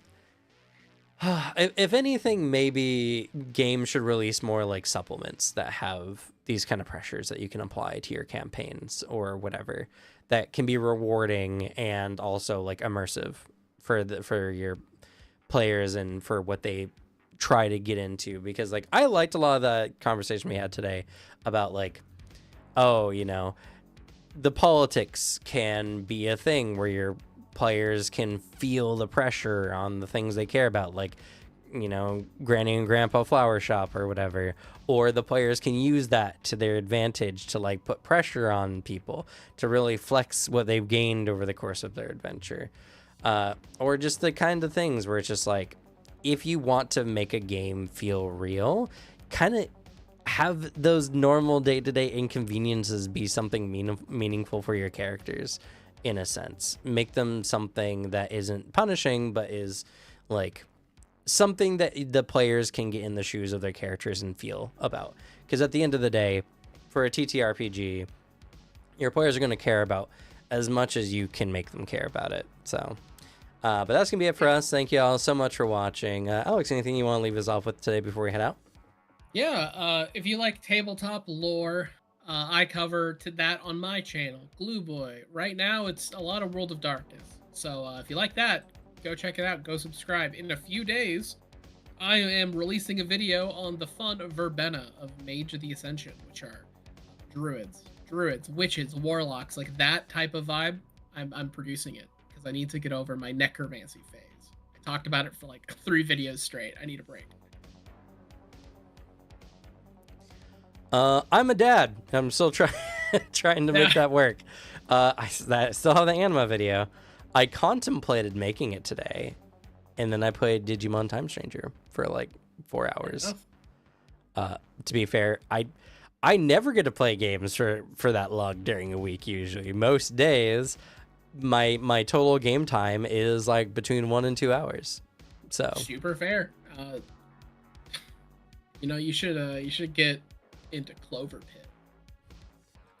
if anything, maybe games should release more like supplements that have these kind of pressures that you can apply to your campaigns or whatever, that can be rewarding and also like immersive for your players and for what they try to get into. Because like I liked a lot of the conversation we had today about like, oh, the politics can be a thing where your players can feel the pressure on the things they care about, like, Granny and Grandpa flower shop or whatever. Or the players can use that to their advantage to like put pressure on people to really flex what they've gained over the course of their adventure. Or just the kind of things where it's just like, if you want to make a game feel real, kind of have those normal day-to-day inconveniences be something meaningful for your characters, in a sense. Make them something that isn't punishing, but is like something that the players can get in the shoes of their characters and feel about. Because at the end of the day, for a TTRPG, your players are going to care about as much as you can make them care about it. So, but that's going to be it for us. Thank you all so much for watching. Alex, anything you want to leave us off with today before we head out? Yeah, if you like tabletop lore, I cover that on my channel, Glue Boy. Right now, it's a lot of World of Darkness. So if you like that, go check it out. Go subscribe. In a few days, I am releasing a video on the fun verbena of Mage of the Ascension, which are druids, witches, warlocks, like that type of vibe. I'm producing it because I need to get over my necromancy phase. I talked about it for like 3 videos straight. I need a break. I'm a dad. I'm still trying to make that work. I still have the anima video. I contemplated making it today, and then I played Digimon Time Stranger for like 4 hours. To be fair, I never get to play games for that long during a week. Usually, most days, my total game time is like between 1 and 2 hours. So super fair. You should get into Clover Pit.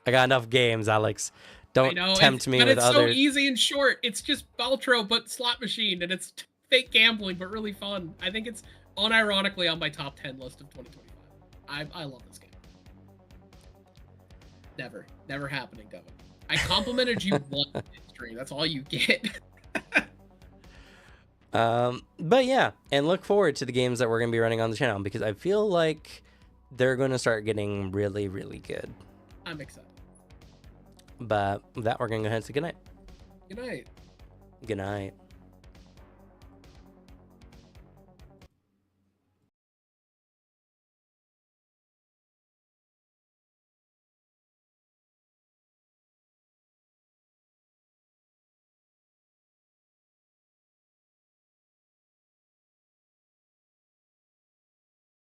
I got enough games, Alex. Don't tempt me with others. But it's so easy and short. It's just Baltro, but slot machine, and it's fake gambling, but really fun. I think it's unironically on my top 10 list of 2025. I love this game. Never happening, Devin. I complimented you once in stream. That's all you get. But yeah, and look forward to the games that we're going to be running on the channel, because I feel like they're going to start getting really, really good. I'm excited. But with that, we're going to go ahead and say goodnight. Good night. Good night.